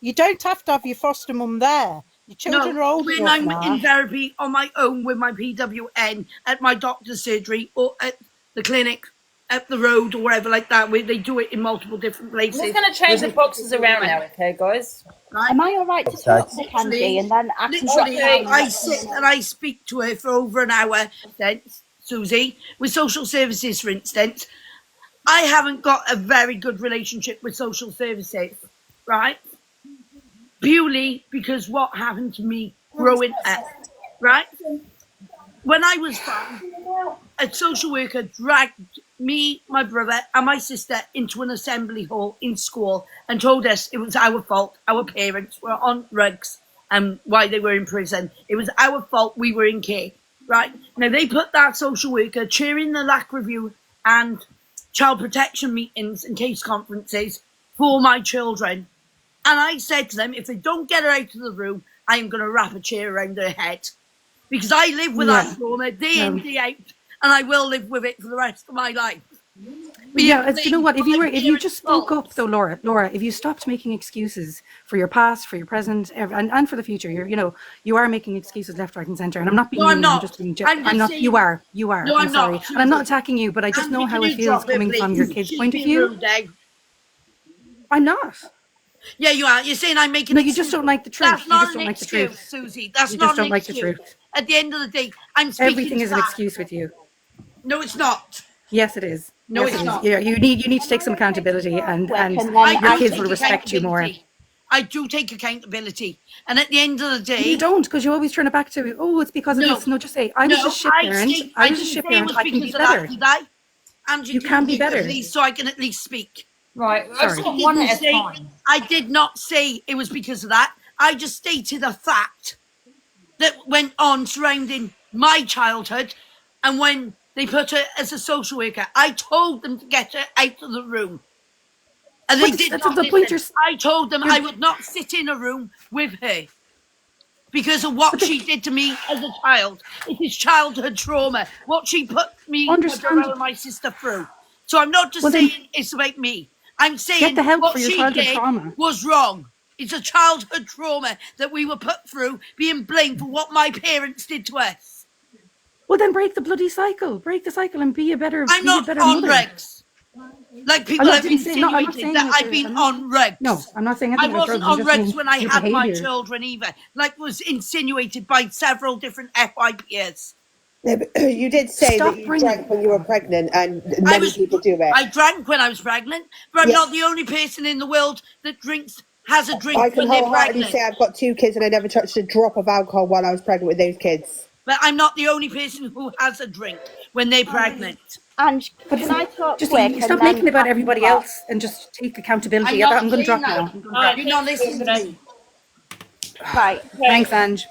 You don't have to have your foster mum there. Your children No, are old when enough I'm now. in therapy on my own with my PWN at my doctor's surgery or at the clinic up the road or wherever like that, where they do it in multiple different I'm places. just going to change the boxes around now, okay, guys? Right? Am I all right to talk to Candy and then I can drop Literally, down? I sit and I speak to her for over an hour, then, Susie, with social services, for instance. I haven't got a very good relationship with social services, right? Purely because what happened to me growing up, right? When I was 5, a social worker dragged me, my brother, and my sister into an assembly hall in school and told us it was our fault. Our parents were on drugs and why they were in prison. It was our fault we were in care, right? Now, they put that social worker chairing the LAC review and child protection meetings and case conferences for my children. And I said to them, if they don't get her out of the room, I am going to wrap a chair around her head. Because I live with that trauma day in, day out, and I will live with it for the rest of my life. Yeah, you know what? If you just spoke up, though, Laura, if you stopped making excuses for your past, for your present, and for the future, you are making excuses left, right, and centre. And I'm not being No, I'm mean. not. I'm just being. I'm just I'm not. saying- You are. No, I'm I'm sorry, not. and I'm not attacking you, but I just know Andy, how can it you feels drop it, coming from your please? kids' She's point of being view. rude, Dave. I'm not. Yeah, you are. You're saying I'm making. No, you just don't like the truth. That's You not just an don't like the excuse, truth. Susie. That's You not just an don't like the excuse. truth. At the end of the day, I'm speaking. Everything is an fact. excuse with you. No, it's not. Yes, it is. No, Yes, it's it is. not. Yeah, you need to take some accountability, and I your do kids take will respect you more. accountability. I do take accountability, and at the end of the day, You don't, because you always turn it back to, oh, it's because of this. No, just say, I was a shit parent. I was a shit parent. I can be better. And You can be better. At least, so I can at least speak. Right, Sorry. one at a time. I did not say it was because of that. I just stated a fact that went on surrounding my childhood, and when they put her as a social worker, I told them to get her out of the room. And they did not listen. I told them I would not sit in a room with her because of what she did to me as a child. It is childhood trauma, what she put me, my brother and my sister through. So I'm not just saying it's about me. I'm saying the help what for your she childhood did trauma. was wrong. It's a childhood trauma that we were put through, being blamed for what my parents did to us. Well, then break the bloody cycle. Break the cycle and be a better. I'm be a not better on mother. regs. Like people have insinuated that I've been on regs. No, I'm not saying I anything about wasn't drugs. I'm on just regs saying when I your had my behaviour. children either. Like was insinuated by several different FYPs. Yeah, but you did say Stop that you bringing drank when you were pregnant, and many people do it. I drank when I was pregnant, but I'm Yeah. not the only person in the world that has a drink I can when they're wholeheartedly pregnant. say I've got 2 kids, and I never touched a drop of alcohol while I was pregnant with those kids. But I'm not the only person who has a drink when they're pregnant. And can I talk Just quick? stop making it about everybody else and just take accountability. I'm going to drop now. You're not listening to me. Right. Thanks, Ange.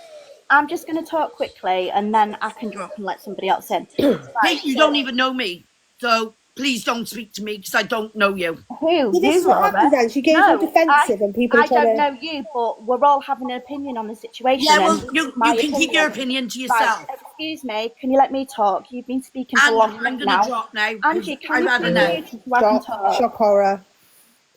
I'm just going to talk quickly and then I can drop and let somebody else in. Hey, you don't even know me, so please don't speak to me because I don't know you. Who? See, this is You, what Laura? happens, then. She goes all defensive and people I are trying don't to... know you, but we're all having an opinion on the situation. Yeah, well, and you my can keep your opinion to yourself. Right, excuse me, can you let me talk? You've been speaking for And long I'm enough now. gonna drop now. 'cause Angie, can you I've had please enough. mute so I can talk? Shock horror.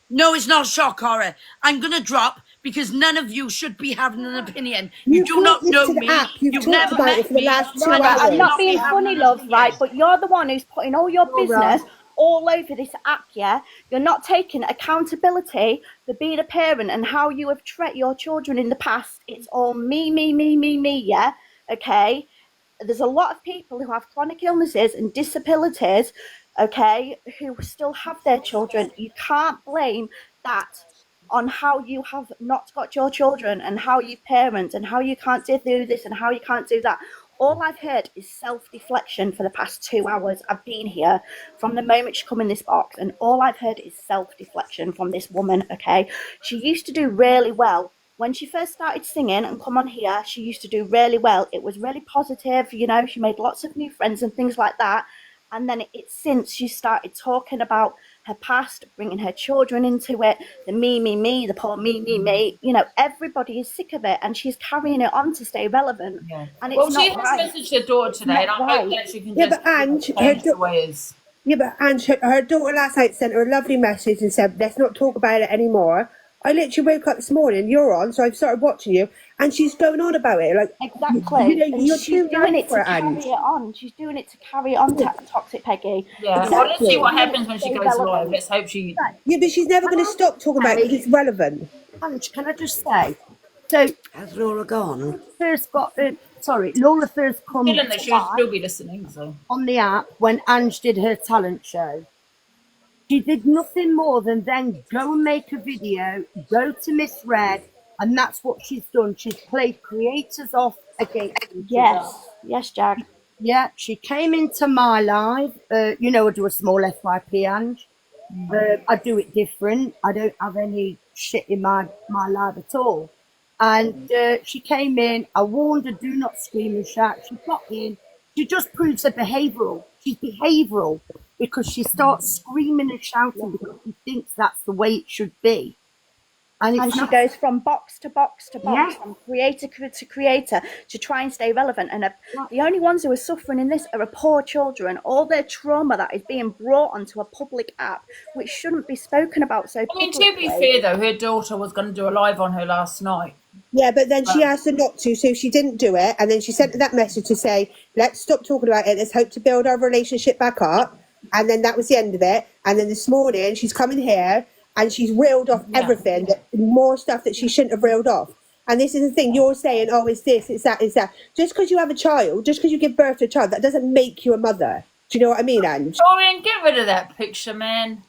No, it's not shock horror. I'm gonna drop because none of you should be having an opinion. You You've do not talked know to the me. app. You've You've talked never about met it for the me. last 2 Right, hours. I'm not being funny, love, right? But you're the one who's putting all your business all over this app, yeah? You're not taking accountability for being a parent and how you have treated your children in the past. It's all me, yeah? Okay? There's a lot of people who have chronic illnesses and disabilities, okay, who still have their children. You can't blame that on how you have not got your children and how you parent and how you can't do this and how you can't do that. All I've heard is self-deflection for the past 2 hours. I've been here from the moment she come in this box, and all I've heard is self-deflection from this woman, okay? She used to do really well. When she first started singing and come on here, she used to do really well. It was really positive, you know, she made lots of new friends and things like that. And then it's since she started talking about her past, bringing her children into it, the me, the poor me. You know, everybody is sick of it, and she's carrying it on to stay relevant. Yeah. And it's Well, not she has right. messaged her daughter It's today, and not I hope right. that she can Yeah, just but Ange, change the way it is. Yeah, but Ange, her daughter last night sent her a lovely message and said, let's not talk about it anymore. I literally woke up this morning, you're on, so I've started watching you, and she's going on about it. Like, Exactly. you know, And you're she's too doing nice it for to it, carry Ange. it on. She's doing it to carry it on, Toxic Peggy. Yeah, well, let's see what happens when she Stay goes relevant. live. Let's hope she. Yeah, but she's never going to stop talking about it because it's relevant. Ange, can I just say? So has Laura gone? First got Laura first come Still in there, she would still be listening. So. on the app when Ange did her talent show. She did nothing more than then go and make a video, go to Miss Red, and that's what she's done. She's played creators off against each other. Yes, Jack. Yeah, she came into my live. You know, I do a small FYP, Ange. I do it different. I don't have any shit in my live at all. And she came in. I warned her, do not scream and shout. She got in. She just proves her behavioural. She's behavioural because she starts screaming and shouting because she thinks that's the way it should be. And she goes from box to box to box, Yeah. from creator to creator to try and stay relevant. And the only ones who are suffering in this are poor children. All their trauma that is being brought onto a public app, which shouldn't be spoken about so I mean, to publicly. be fair though, her daughter was going to do a live on her last night. Yeah, but then she asked her not to, so she didn't do it. And then she sent that message to say, let's stop talking about it. Let's hope to build our relationship back up. And then that was the end of it. And then this morning, she's coming here and she's reeled off everything, more stuff that she shouldn't have reeled off. And this is the thing, you're saying, oh, it's this, it's that, it's that. Just because you have a child, just because you give birth to a child, that doesn't make you a mother. Do you know what I mean, Ange? Dorian, get rid of that picture, man.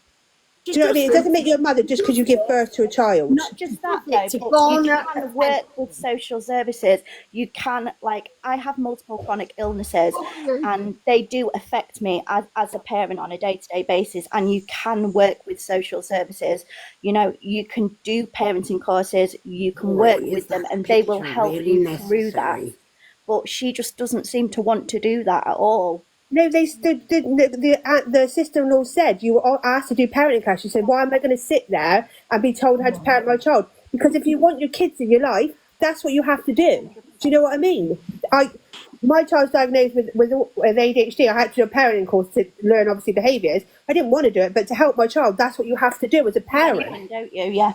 Do you know what I mean? It doesn't make you a mother just because you give birth to a child. Not just that though, but you can work with social services. You can, like, I have multiple chronic illnesses and they do affect me as a parent on a day-to-day basis, and you can work with social services. You know, you can do parenting courses, you can work with them and they will help you through that. But she just doesn't seem to want to do that at all. No, the sister-in-law said you were asked to do parenting class. She said, why am I going to sit there and be told how to parent my child? Because if you want your kids in your life, that's what you have to do. Do you know what I mean? My child's diagnosed with ADHD. I had to do a parenting course to learn, obviously, behaviours. I didn't want to do it, but to help my child, that's what you have to do as a parent. Don't you? Yeah.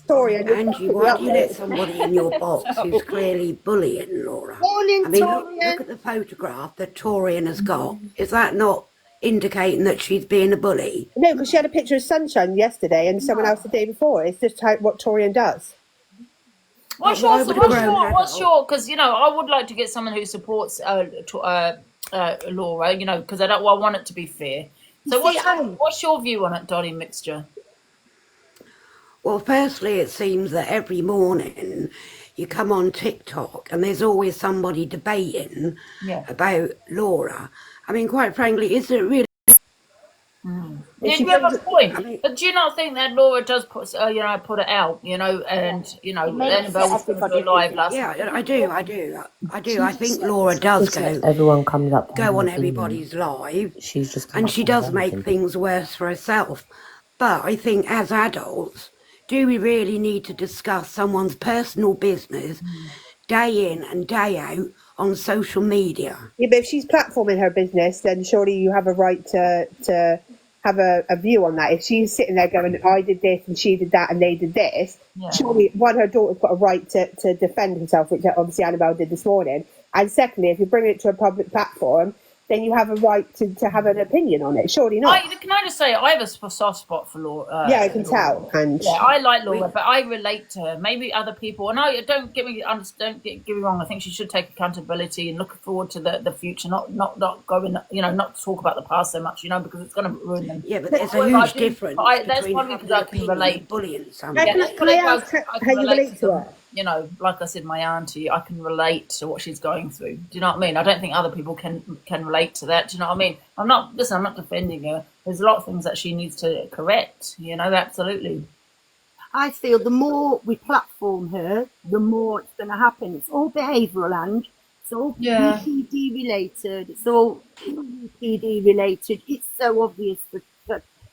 Tori, and you're Angie, fucking me why up, do you let mate. somebody in your box who's clearly bullying Laura? Morning, I mean, look Torian. at the photograph that Torian has got. Is that not indicating that she's being a bully? No, because she had a picture of Sunshine yesterday and someone else the day before. It's just what Torian does. What's Why your, would a what's grown your, what's adult- your, because, you know, I would like to get someone who supports Laura, you know, because I want it to be fair. So what's your view on it, Dolly Mixture? Well, firstly, it seems that every morning you come on TikTok and there's always somebody debating about Laura. I mean, quite frankly, is it really? Yeah, you have a point. But do you not think that Laura does put, put it out, and, Annabelle was going to go live last night? Yeah, I do. I think Laura does go Everyone comes up. on everybody's live, She's just and she does make things worse for herself. But I think as adults, do we really need to discuss someone's personal business day in and day out on social media? Yeah, but if she's platforming her business, then surely you have a right to have a view on that. If she's sitting there going, I did this and she did that and they did this, surely, one, her daughter's got a right to defend herself, which obviously Annabelle did this morning. And secondly, if you bring it to a public platform, then you have a right to have an opinion on it. Surely not. Can I just say, I have a soft spot for Laura. Yeah, I can tell. And yeah, I like Laura, but I relate to her. Maybe other people, and I don't get me wrong. I think she should take accountability and look forward to the future, not going, not talk about the past so much, because it's going to ruin them. Yeah, but there's a huge difference. That's probably because I can relate. Bullying someone. Can I ask how you relate to her? Like I said, my auntie, I can relate to what she's going through. Do you know what I mean? I don't think other people can relate to that. Do you know what I mean? I'm not defending her. There's a lot of things that she needs to correct, absolutely. I feel the more we platform her, the more it's going to happen. It's all behavioural, and it's all PD related. It's all PD related. It's so obvious for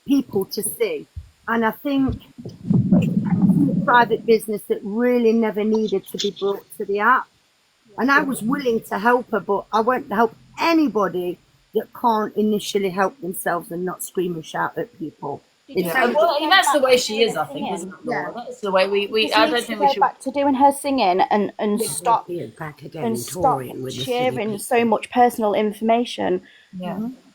people to see. And I think it's a private business that really never needed to be brought to the app. And I was willing to help her, but I won't help anybody that can't initially help themselves and not scream and shout at people. That's the way she is, I think, isn't it, Laura? That's the way we I don't think we should. Back to doing her singing and stop touring with the sharing so much personal information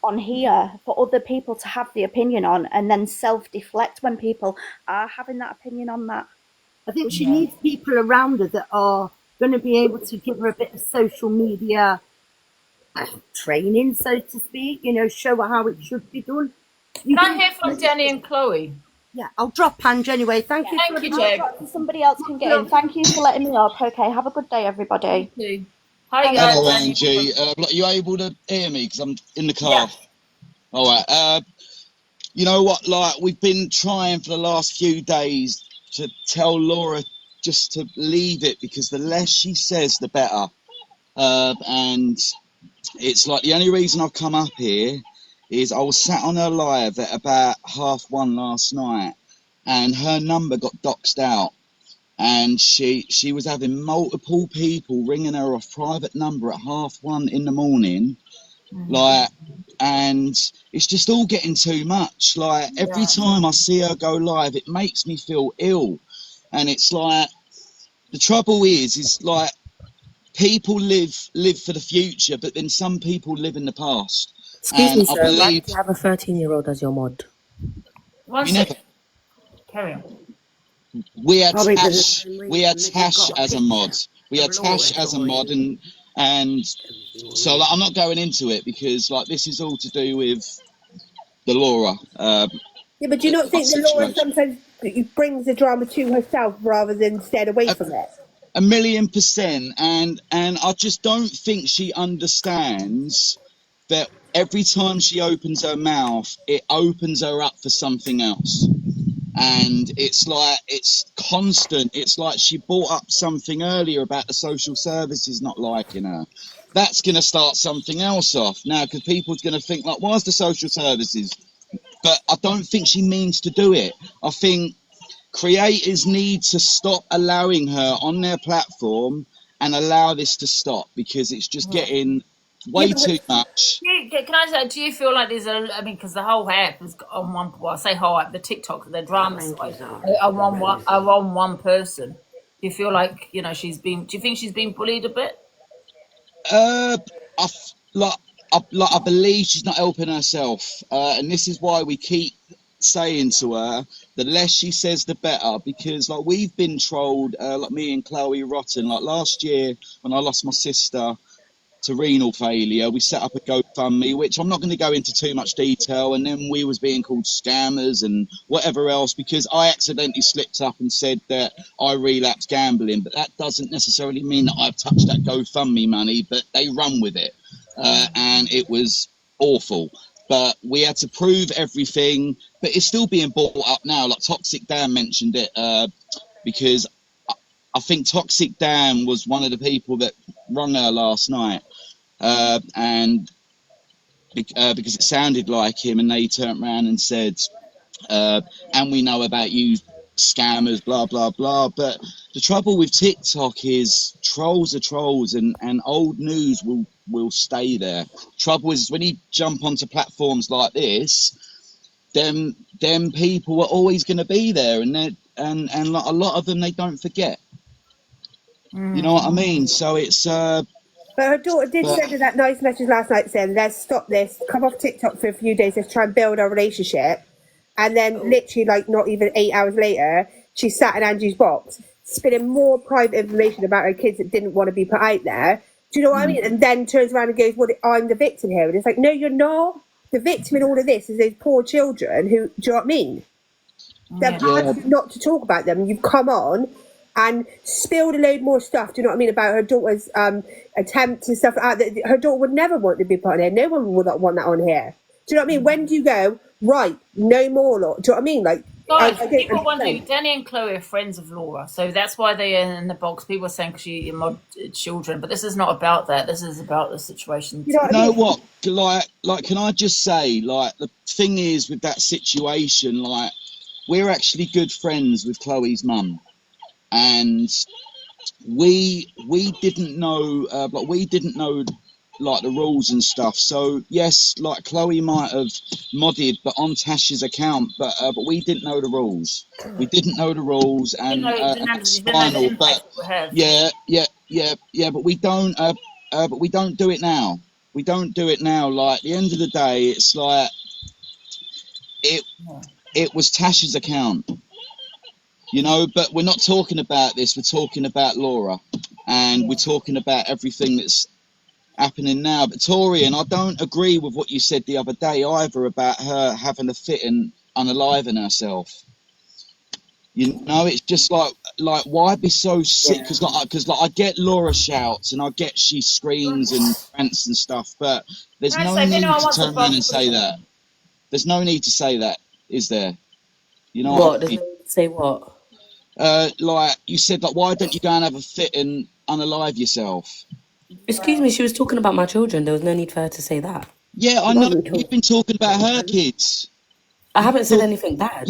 on here for other people to have the opinion on, and then self-deflect when people are having that opinion on that. I think she needs people around her that are going to be able to give her a bit of social media training, so to speak, show her how it should be done. Can I hear from Danny and Chloe? Yeah, I'll drop Ange anyway. Thank you. Thank you, Jake. Somebody else can get in. Thank you for letting me up. Okay, have a good day, everybody. Thank you. Hi, guys. Hello, Angie. Are you able to hear me? Because I'm in the car. Yeah. All right. You know what? Like, we've been trying for the last few days to tell Laura just to leave it, because the less she says, the better. And it's like the only reason I've come up here is I was sat on her live at about 1:30 last night, and her number got doxed out. And she was having multiple people ringing her off private number at 1:30 in the morning. And it's just all getting too much. Like, every time I see her go live, it makes me feel ill. And it's like, the trouble is like, people live for the future, but then some people live in the past. Excuse me, I sir. believe Why do you have a 13-year-old as your mod? Carry on. We had Tash as a mod. We had Tash as a mod, and so like, I'm not going into it because like this is all to do with the Laura. Yeah, but do you not think that Laura sometimes brings the drama to herself rather than staying away from it? 1,000,000%, and I just don't think she understands that every time she opens her mouth, it opens her up for something else. And it's like, it's constant. It's like she brought up something earlier about the social services not liking her. That's going to start something else off now, because people's going to think like, why is the social services? But I don't think she means to do it. I think creators need to stop allowing her on their platform and allow this to stop, because it's just getting way too much. Can I say, do you feel like there's I mean, because the whole app is on one, well, I say whole app, the TikTok, the drama side, are on one person. Do you feel like, do you think she's been bullied a bit? I believe she's not helping herself, and this is why we keep saying to her, the less she says, the better, because like we've been trolled, like me and Chloe Rotten, like last year when I lost my sister to renal failure, we set up a GoFundMe, which I'm not going to go into too much detail, and then we was being called scammers and whatever else because I accidentally slipped up and said that I relapsed gambling, but that doesn't necessarily mean that I've touched that GoFundMe money, but they run with it, and it was awful. But we had to prove everything, but it's still being brought up now, like Toxic Dan mentioned it, because I think Toxic Dan was one of the people that rung her last night, and because it sounded like him, and they turned around and said, and we know about you scammers, blah, blah, blah. But the trouble with TikTok is trolls are trolls, and old news will stay there. Trouble is when you jump onto platforms like this, them people are always going to be there, and like a lot of them, they don't forget. You know what I mean? So it's But her daughter did send her that nice message last night saying, let's stop this, come off TikTok for a few days, let's try and build our relationship. And then literally like not even 8 hours later, she sat in Angie's box, spinning more private information about her kids that didn't want to be put out there. Do you know what I mean? And then turns around and goes, well, I'm the victim here. And it's like, no, you're not. The victim in all of this is those poor children who, do you know what I mean? They're hard not to talk about them. You've come on and spilled a load more stuff, do you know what I mean, about her daughter's attempts and stuff like that. Her daughter would never want to be put on here. No one would want that on here. Do you know what I mean? When do you go, right, no more, Laura? Do you know what I mean? Like, Guys, people wonder, Danny and Chloe are friends of Laura, so that's why they're in the box. People are saying she mod children, but this is not about that. This is about the situation. You know what? Like, can I just say, like, the thing is with that situation, like, we're actually good friends with Chloe's mum, and we didn't know, like the rules and stuff. So yes, like Chloe might have modded, but on Tash's account, but we didn't know the rules. We didn't know the rules, and it's final. But yeah. But we don't do it now. We don't do it now. Like, at the end of the day, it's like it was Tash's account, you know. But we're not talking about this. We're talking about Laura, and we're talking about everything that's happening now. But Torian, I don't agree with what you said the other day either about her having a fit and unaliving herself. You know, it's just like why be so sick? Because I get Laura shouts and I get she screams and rants and stuff, but there's no need to turn around and say that. There's no need to say that, is there? You know what? Say what? Like you said, like, why don't you go and have a fit and unalive yourself? Excuse me, she was talking about my children. There was no need for her to say that. Yeah, I know. You've been talking about her kids. I haven't said anything bad.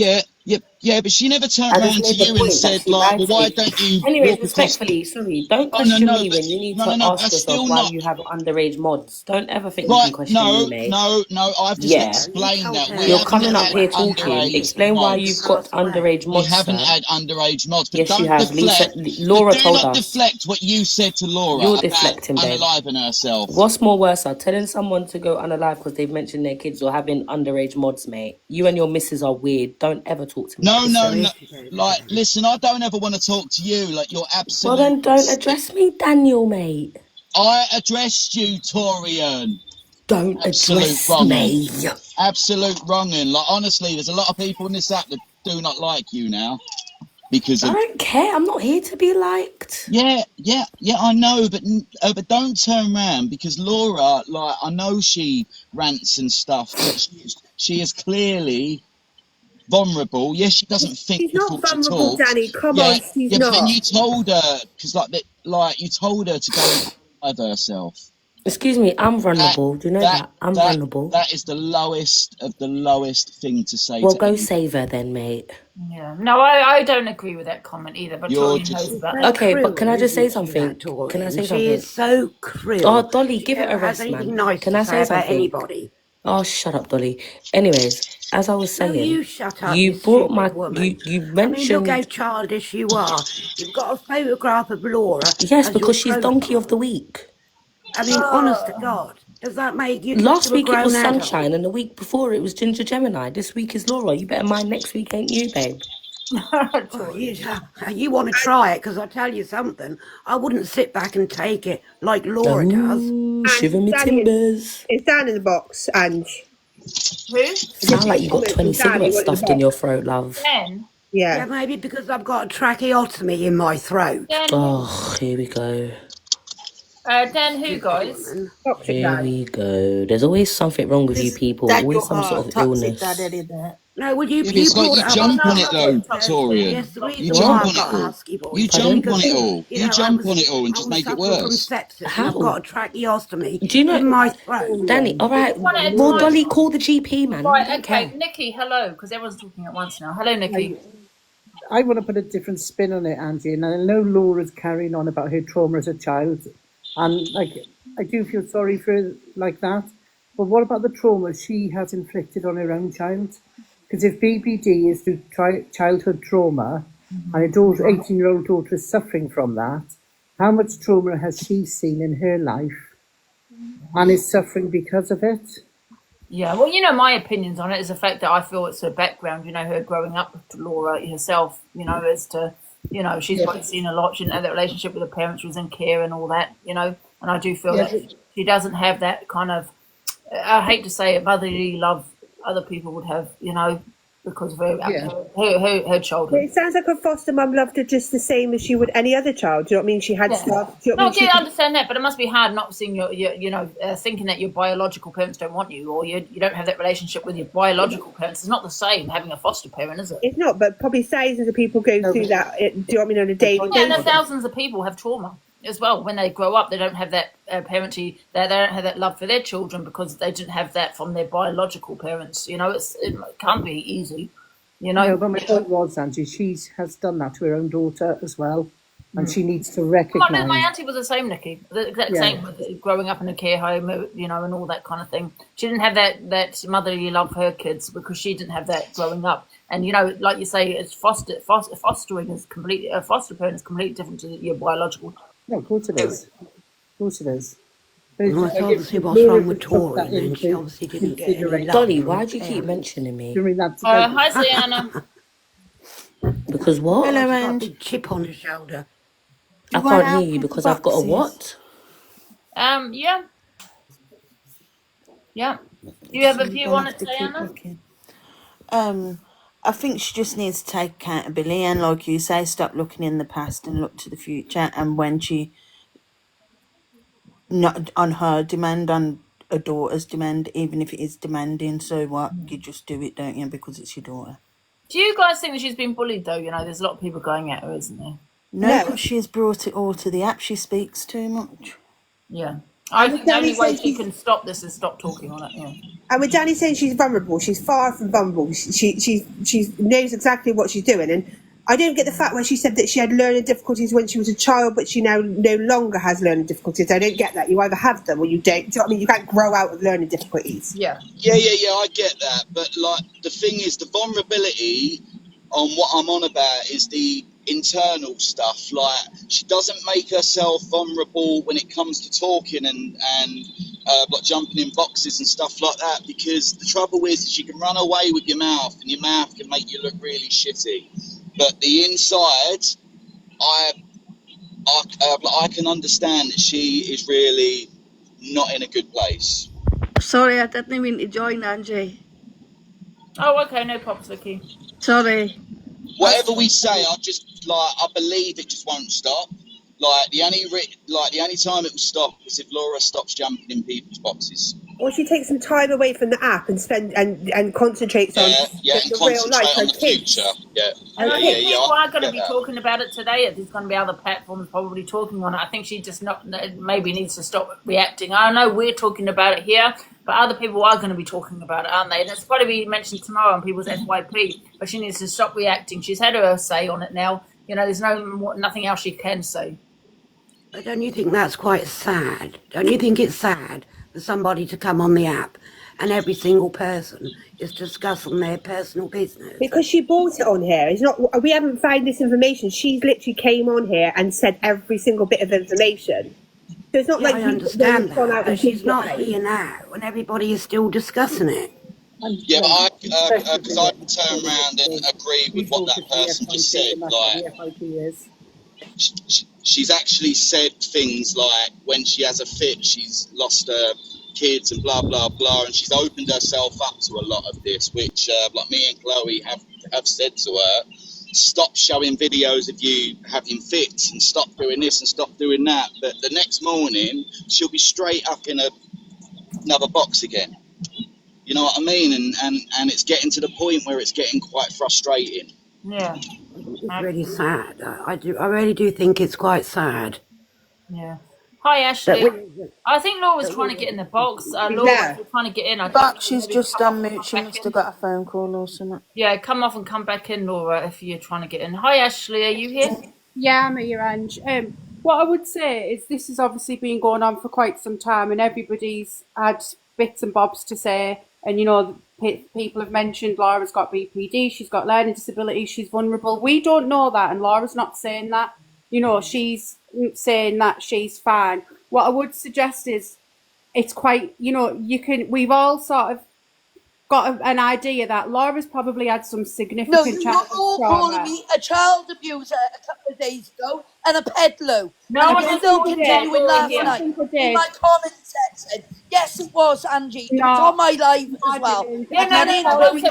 Yeah, but she never turned around to you and said, like, well, why don't you... Anyways, respectfully, sorry, don't question me when you need to ask yourself why you have underage mods. Don't ever think you can question me, mate. No, I've just explained that. You're coming up here talking. Explain why you've got underage mods, We haven't had underage mods, but yes, you don't have. deflect. Laura told us. Do not deflect what you said to Laura You're about deflecting, babe. unaliving herself. What's more worse, telling someone to go unalive because they've mentioned their kids or having underage mods, mate. You and your missus are weird. Don't ever talk to me. No. Like, listen, I don't ever want to talk to you. Like, you're absolute... Well, then don't address me, Daniel, mate. I addressed you, Torian. Don't address me. Absolute wronging. Like, honestly, there's a lot of people in this app that do not like you now. Because I don't care. I'm not here to be liked. Yeah, I know, but don't turn around, because Laura, like, I know she rants and stuff, but she is clearly... vulnerable. Yes, she doesn't think she's not vulnerable, at all. Danny. Come on, she's not. But then you told her, because you told her to go and unalive herself. Excuse me, I'm vulnerable. Do you know that? I'm vulnerable. That is the lowest of the lowest thing to say Well, to go anyone. save her then, mate. Yeah. No, I don't agree with that comment either. But You're Tori knows just about that. Okay, but can I just say isn't she, something? that Tory? Can I say She something? is so cruel. Oh, Dolly, She give it never a has rest, anything man. nice Can to I say about something? anybody. Oh, shut up, Dolly. Anyways, as I was No, saying, you shut up, you you brought stupid my woman. you I mean, look mentioned how childish you are. You've got a photograph of Laura yes, as your because she's donkey of the profile. week. I mean, honest to God, does that make you Last into a week it was grown adult? Sunshine, and the week before it was Ginger Gemini. This week is Laura. You better mind next week ain't you, babe. Oh, you want to try it, because I tell you something, I wouldn't sit back and take it like Laura does. Oh, shiver me Danny timbers. is Dan in the box, and Who? Sound like you got 20 cigarettes stuffed in your throat, love. Dan. Yeah, maybe because I've got a tracheotomy in my throat. Dan. Oh, here we go. Dan, who, guys? Here we go. There's always something wrong with you people. Always some sort of illness. No, would you? Yeah, but it's like you jump on it though, Torian. Yes, the reason You why jump I've on got it a all. husky voice. You jump because, on it all. you You know, jump on it all and just make it suffering from worse. sepsis and How? I've got a tracheostomy Do you know, in my throat. Danny? All right. One at a Well, time. Dolly, call the GP, man. I Right, don't okay. care. Nikki, hello, because everyone's talking at once now. Hello, Nikki. I want to put a different spin on it, Angie, and I know Laura's carrying on about her trauma as a child, and I do feel sorry for her like that. But what about the trauma she has inflicted on her own child? Because if BBD is to try childhood trauma, and her 18-year-old daughter is suffering from that, how much trauma has she seen in her life, and is suffering because of it? Yeah, well, you know, my opinions on it is the fact that I feel it's her background, you know, her growing up with Laura herself, you know, as to, you know, she's probably seen a lot. She didn't have that relationship with her parents, she was in care and all that, you know, and I do feel that she doesn't have that kind of, I hate to say it, motherly love other people would have, you know, because of her childhood. It sounds like her foster mum loved her just the same as she would any other child. Do you know what I mean? She had stuff. Do you know what I mean? I understand that, but it must be hard not seeing your you know, thinking that your biological parents don't want you, or you don't have that relationship with your biological parents. It's not the same having a foster parent, is it? It's not, but probably thousands of people go through that. Do you know what I mean, on a daily Yeah, and basis? thousands of people have trauma as well. When they grow up, they don't have that parenting, they don't have that love for their children because they didn't have that from their biological parents. You know, it can't be easy. You know, No, but my point was, Angie, she has done that to her own daughter as well, and she needs to recognise. my auntie was the same, Nikki. The exact same, with growing up in a care home, you know, and all that kind of thing. She didn't have that motherly love for her kids because she didn't have that growing up. And you know, like you say, it's fostering is completely a foster parent is completely different to your biological. No, of course it is. Of course it is. Well, that's obviously what's wrong with Tori, and she obviously didn't get any love. Dolly, why do you keep mentioning me? Hi, Sienna. Because what? Hello, and a chip on her shoulder. I can't hear you because I've got a what? Yeah. Yeah. Do you have a view on it, Sienna? I think she just needs to take accountability and, like you say, stop looking in the past and look to the future. And when she, not on her demand, on a daughter's demand, even if it is demanding, so what? You just do it, don't you? Because it's your daughter. Do you guys think that she's been bullied though? You know, there's a lot of people going at her, isn't there? No, because she's brought it all to the app. She speaks too much. Yeah. I think the only way she can stop this is stop talking on it. Yeah. And with Danny saying she's vulnerable, she's far from vulnerable. She knows exactly what she's doing. And I don't get the fact when she said that she had learning difficulties when she was a child, but she now no longer has learning difficulties. I don't get that. You either have them or you don't. Do you know what I mean? You can't grow out of learning difficulties. Yeah. Yeah, I get that. But like the thing is, the vulnerability on what I'm on about is the internal stuff. Like she doesn't make herself vulnerable when it comes to talking and like jumping in boxes and stuff like that, because the trouble is you can run away with your mouth and your mouth can make you look really shitty, but the inside, I can understand that she is really not in a good place. Sorry, I didn't mean to join, Angie. Oh, okay, no problems, Vicky. Sorry. Whatever we say, I believe it just won't stop. Like the only time it will stop is if Laura stops jumping in people's boxes. Or she takes some time away from the app and concentrates on and the real life, concentrate on her the kids. future. Yeah, And I yeah, think yeah. people are going to get be that. talking about it today. There's going to be other platforms probably talking on it. I think she just maybe needs to stop reacting. I know we're talking about it here, but other people are going to be talking about it, aren't they? And it's got to be mentioned tomorrow on people's FYP. But she needs to stop reacting. She's had her say on it now. You know, there's nothing else she can say. But don't you think that's quite sad? Don't you think it's sad for somebody to come on the app and every single person is discussing their personal business? Because she bought it on here. It's not. We haven't found this information. She's literally came on here and said every single bit of information. So it's not Yeah, like I you've understand gone out that, but and she's picked it not out. here now and everybody is still discussing it. Yeah, but because I can turn around and agree with what that person just said. Like, she's actually said things like when she has a fit, she's lost her kids and blah blah blah, and she's opened herself up to a lot of this, which like me and Chloe have said to her, stop showing videos of you having fits and stop doing this and stop doing that. But the next morning she'll be straight up in another box again. You know what I mean? And it's getting to the point where it's getting quite frustrating. Yeah. It's really sad. I really do think it's quite sad. Yeah. Hi, Ashley. I think Laura's trying to get in the box. Laura, if you're trying to get in, But she's just on mute. She must have got a phone call or something. Yeah, come off and come back in, Laura, if you're trying to get in. Hi, Ashley. Are you here? Yeah, I'm here, Ange. What I would say is this has obviously been going on for quite some time, and everybody's had bits and bobs to say. And, you know, people have mentioned Laura's got BPD, she's got learning disabilities, she's vulnerable. We don't know that, and Laura's not saying that. You know, she's saying that she's fine. What I would suggest is it's quite, you know, we've all sort of got an idea that Laura's probably had some significant No, you're childhood all trauma. calling me a child abuser a couple of days ago and a peddler. No, and I you're didn't still think you did. continuing last I night. think I In did. my comment section. Yes, it was, Angie. It No, was on my live as well. Yeah, And no, then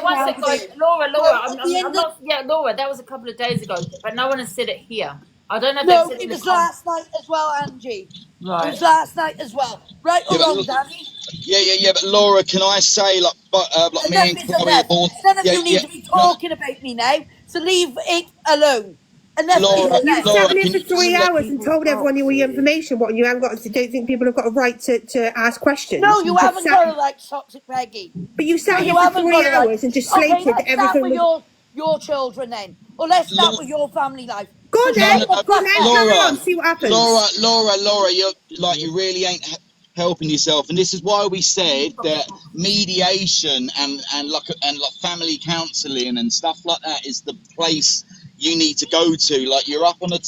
one sec, Chloe- guys. Laura, Well, at I'm the end not, yeah, Laura, that was a couple of days ago, but no one has said it here. I don't know if No, they've said it in was the comments. last night as well, Angie. Right. It was last night as well. Right or Yeah, wrong, but- Danny? Yeah. But Laura, can I say like me Enough and is Chloe enough. are both. None of Yeah, you need to be talking about me now, so leave it alone. Enough Laura, is enough. You sat in can for you 3 just let hours and told everyone all your information. What? And you haven't got? Don't think people have got a right to ask questions? No, you just haven't sat- got a right to toxic Peggy. But you sat No, here you for haven't 3 got a right. hours and just Okay, slated let's that start everything with was. your children then. Or let's start with your family life. Go on then. Go on then. Carry Laura, on. See what happens. Laura, you really ain't helping yourself, and this is why we said that mediation and family counselling and stuff like that is the place you need to go to. Like, you're up on a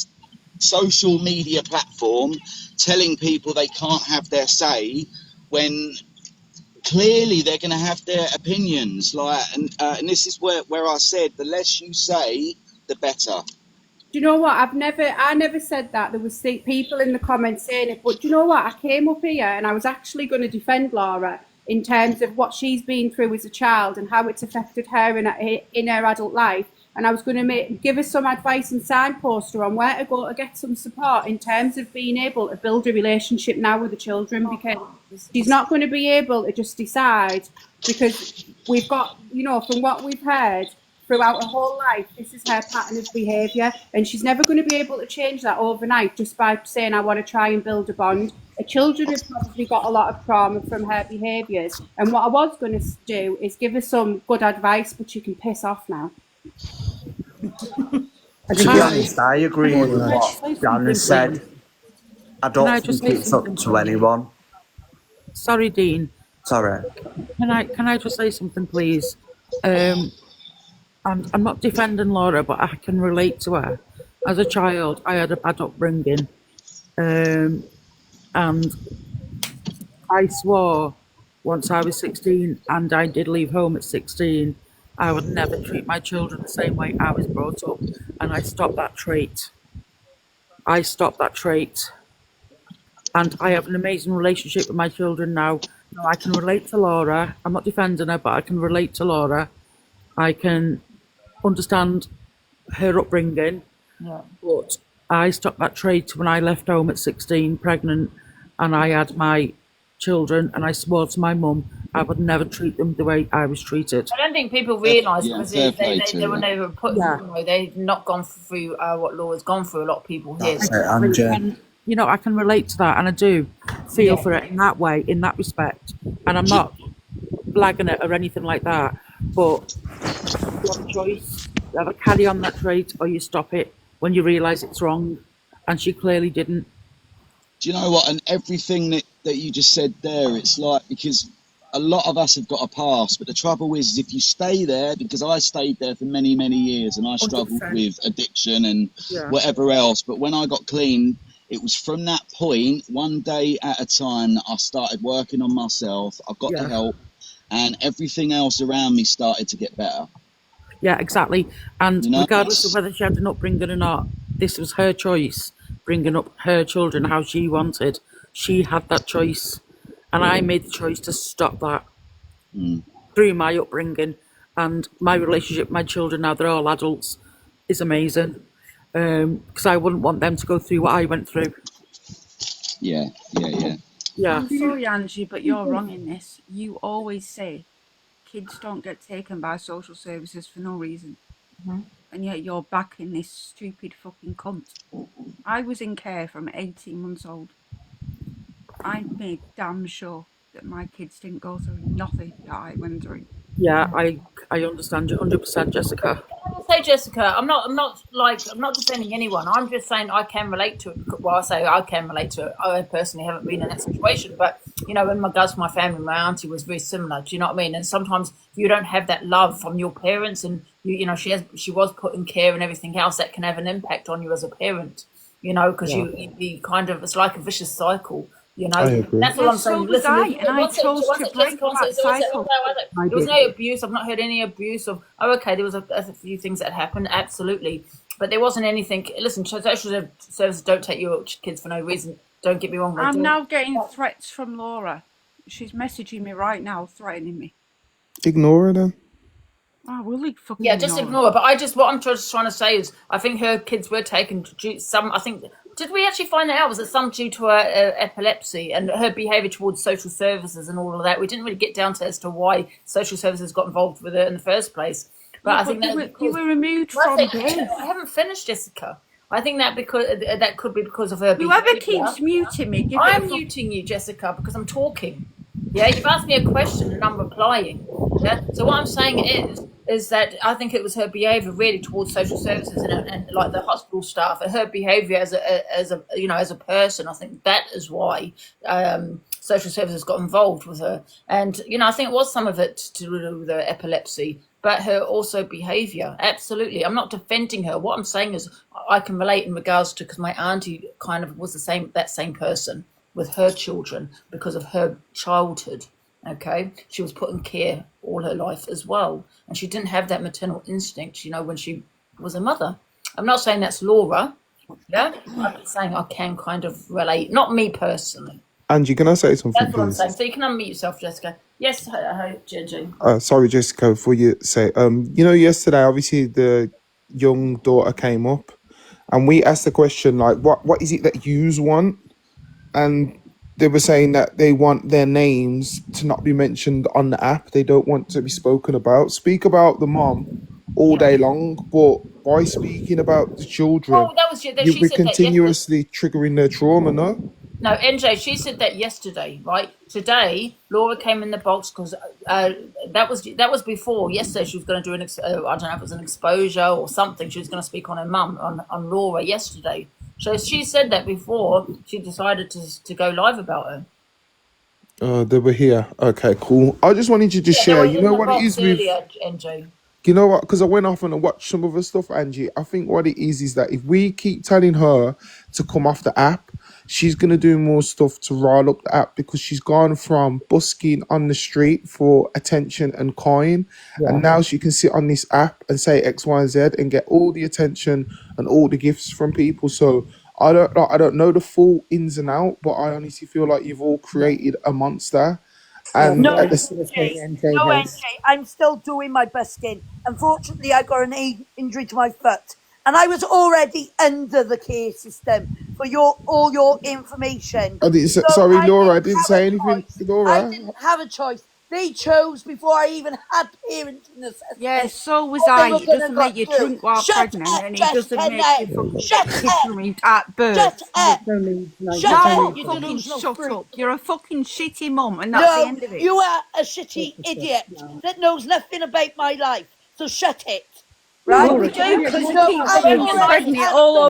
social media platform telling people they can't have their say when clearly they're going to have their opinions. Like, and this is where I said the less you say, the better. Do you know what? I never said that. There was people in the comments saying it, but do you know what? I came up here and I was actually going to defend Laura in terms of what she's been through as a child and how it's affected her in her adult life. And I was going to give her some advice and signpost her on where to go to get some support in terms of being able to build a relationship now with the children, because she's not going to be able to just decide, because we've got, you know, from what we've heard throughout her whole life, this is her pattern of behaviour, and she's never going to be able to change that overnight just by saying, I want to try and build a bond. Her children have probably got a lot of trauma from her behaviours, and what I was going to do is give her some good advice, but she can piss off now. To be honest, I agree with what Dan has said. I don't think it's up to anyone. Sorry, Dean. Sorry. Can I just say something, please? I'm not defending Laura, but I can relate to her. As a child, I had a bad upbringing, and I swore once I was 16, and I did leave home at 16, I would never treat my children the same way I was brought up, and I stopped that trait. And I have an amazing relationship with my children now. Now I can relate to Laura. I'm not defending her, but I can relate to Laura. I can understand her upbringing, but I stopped that trait when I left home at 16, pregnant, and I had my children, and I swore to my mum I would never treat them the way I was treated. I don't think people realise Yeah, because fair they play to were her. never put. Yeah. You know, they've not gone through what Laura's gone through. A lot of people here. That's it, Andrew. And, you know, I can relate to that, and I do feel for it in that way, in that respect. And I'm not blagging it or anything like that, but you have a choice. You either carry on that trait or you stop it when you realise it's wrong. And she clearly didn't. Do you know what? And everything that you just said there, it's like, because a lot of us have got a past, but the trouble is if you stay there, because I stayed there for many, many years and I struggled 100%. with addiction and whatever else. But when I got clean, it was from that point, one day at a time, that I started working on myself. I got the help, and everything else around me started to get better. Yeah, exactly. And You know, regardless of whether she had an upbringing or not, this was her choice, bringing up her children how she wanted. She had that choice. And I made the choice to stop that through my upbringing. And my relationship with my children, now they're all adults, is amazing. Because I wouldn't want them to go through what I went through. Yeah. Yeah. I'm sorry, Angie, but you're wrong in this. You always say kids don't get taken by social services for no reason. And yet you're backing this stupid fucking cunt. I was in care from 18 months old. I made damn sure that my kids didn't go through nothing that I went through. Yeah, I understand you 100%, Jessica. I say, Jessica, I'm not defending anyone. I'm just saying I can relate to it. Well, I say I can relate to it. I personally haven't been in that situation, but you know, in regards to my family, my auntie was very similar. Do you know what I mean? And sometimes if you don't have that love from your parents, and you know, she was put in care and everything else, that can have an impact on you as a parent. You know, because you kind of, it's like a vicious cycle. You know, that's all I'm saying. So was I, and I chose to break that cycle. There was no abuse. I've not heard any abuse of. Oh, okay, there was a few things that happened, absolutely, but there wasn't anything. Listen, social services don't take your kids for no reason. Don't get me wrong. I'm now getting threats from Laura. She's messaging me right now, threatening me. Ignore her then. Oh, will he fucking just ignore her. But what I'm just trying to say is, I think her kids were taken due some. I think. Did we actually find that out? Was it some due to her epilepsy and her behaviour towards social services and all of that? We didn't really get down to as to why social services got involved with her in the first place. But I think you were removed from I haven't finished, Jessica. I think that that could be because of her behaviour. Whoever keeps muting me, I'm muting you, Jessica, because I'm talking. Yeah, you've asked me a question and I'm replying. Yeah. So what I'm saying is that I think it was her behaviour really towards social services and like the hospital staff, and her behaviour as a person. I think that is why social services got involved with her, and you know, I think it was some of it to do with her epilepsy, but her also behaviour. Absolutely, I'm not defending her. What I'm saying is I can relate in regards to, because my auntie kind of was that same person with her children because of her childhood. Okay, she was put in care all her life as well, and she didn't have that maternal instinct, you know, when she was a mother. I'm not saying that's Laura, yeah. I'm just saying I can kind of relate, not me personally. Angie, can I say something, That's what I'm please? saying. So you can unmute yourself, Jessica. Yes, hi, Gigi. Sorry, Jessica, before you say, you know, yesterday, obviously, the young daughter came up, and we asked the question, like, what is it that yous want? And they were saying that they want their names to not be mentioned on the app. They don't want to be spoken about. Speak about the mom all day long, but by speaking about the children, you'll be continuously triggering their trauma, no? No, NJ, she said that yesterday, right? Today, Laura came in the box because that was before. Yesterday, she was going to do I don't know if it was an exposure or something. She was going to speak on her mum, on Laura yesterday. So she said that before she decided to go live about her. They were here. Okay, cool. I just wanted you to share. You know what it is with... NJ. You know what? Because I went off and I watched some of her stuff, Angie. I think what it is that if we keep telling her to come off the app, she's going to do more stuff to rile up the app, because she's gone from busking on the street for attention and coin. And now she can sit on this app and say X, Y, and Z and get all the attention and all the gifts from people. So I don't know the full ins and out, but I honestly feel like you've all created a monster. And No, at the NJ, I'm still doing my busking. Unfortunately, I got an injury to my foot, And I was already under the care system for all your information. Sorry, I Laura, I didn't didn't have say a anything. choice. I Laura, didn't have a choice. They chose before I even had parenting assessment. Yeah, so was what they I. were It gonna doesn't go make you through. drink while Shut pregnant, up, and it Jessica, doesn't make now. you fucking Shut get up. removed at birth. Shut up. No need tonight. Shut There's no up, need you for that. Fucking delusional shut freak. up. You're a fucking shitty mum, and that's the No, end of it. you are a shitty idiot that knows nothing about my life. So shut it. Right? Well, we do, because you No, keep I've fucking already spreading it had all over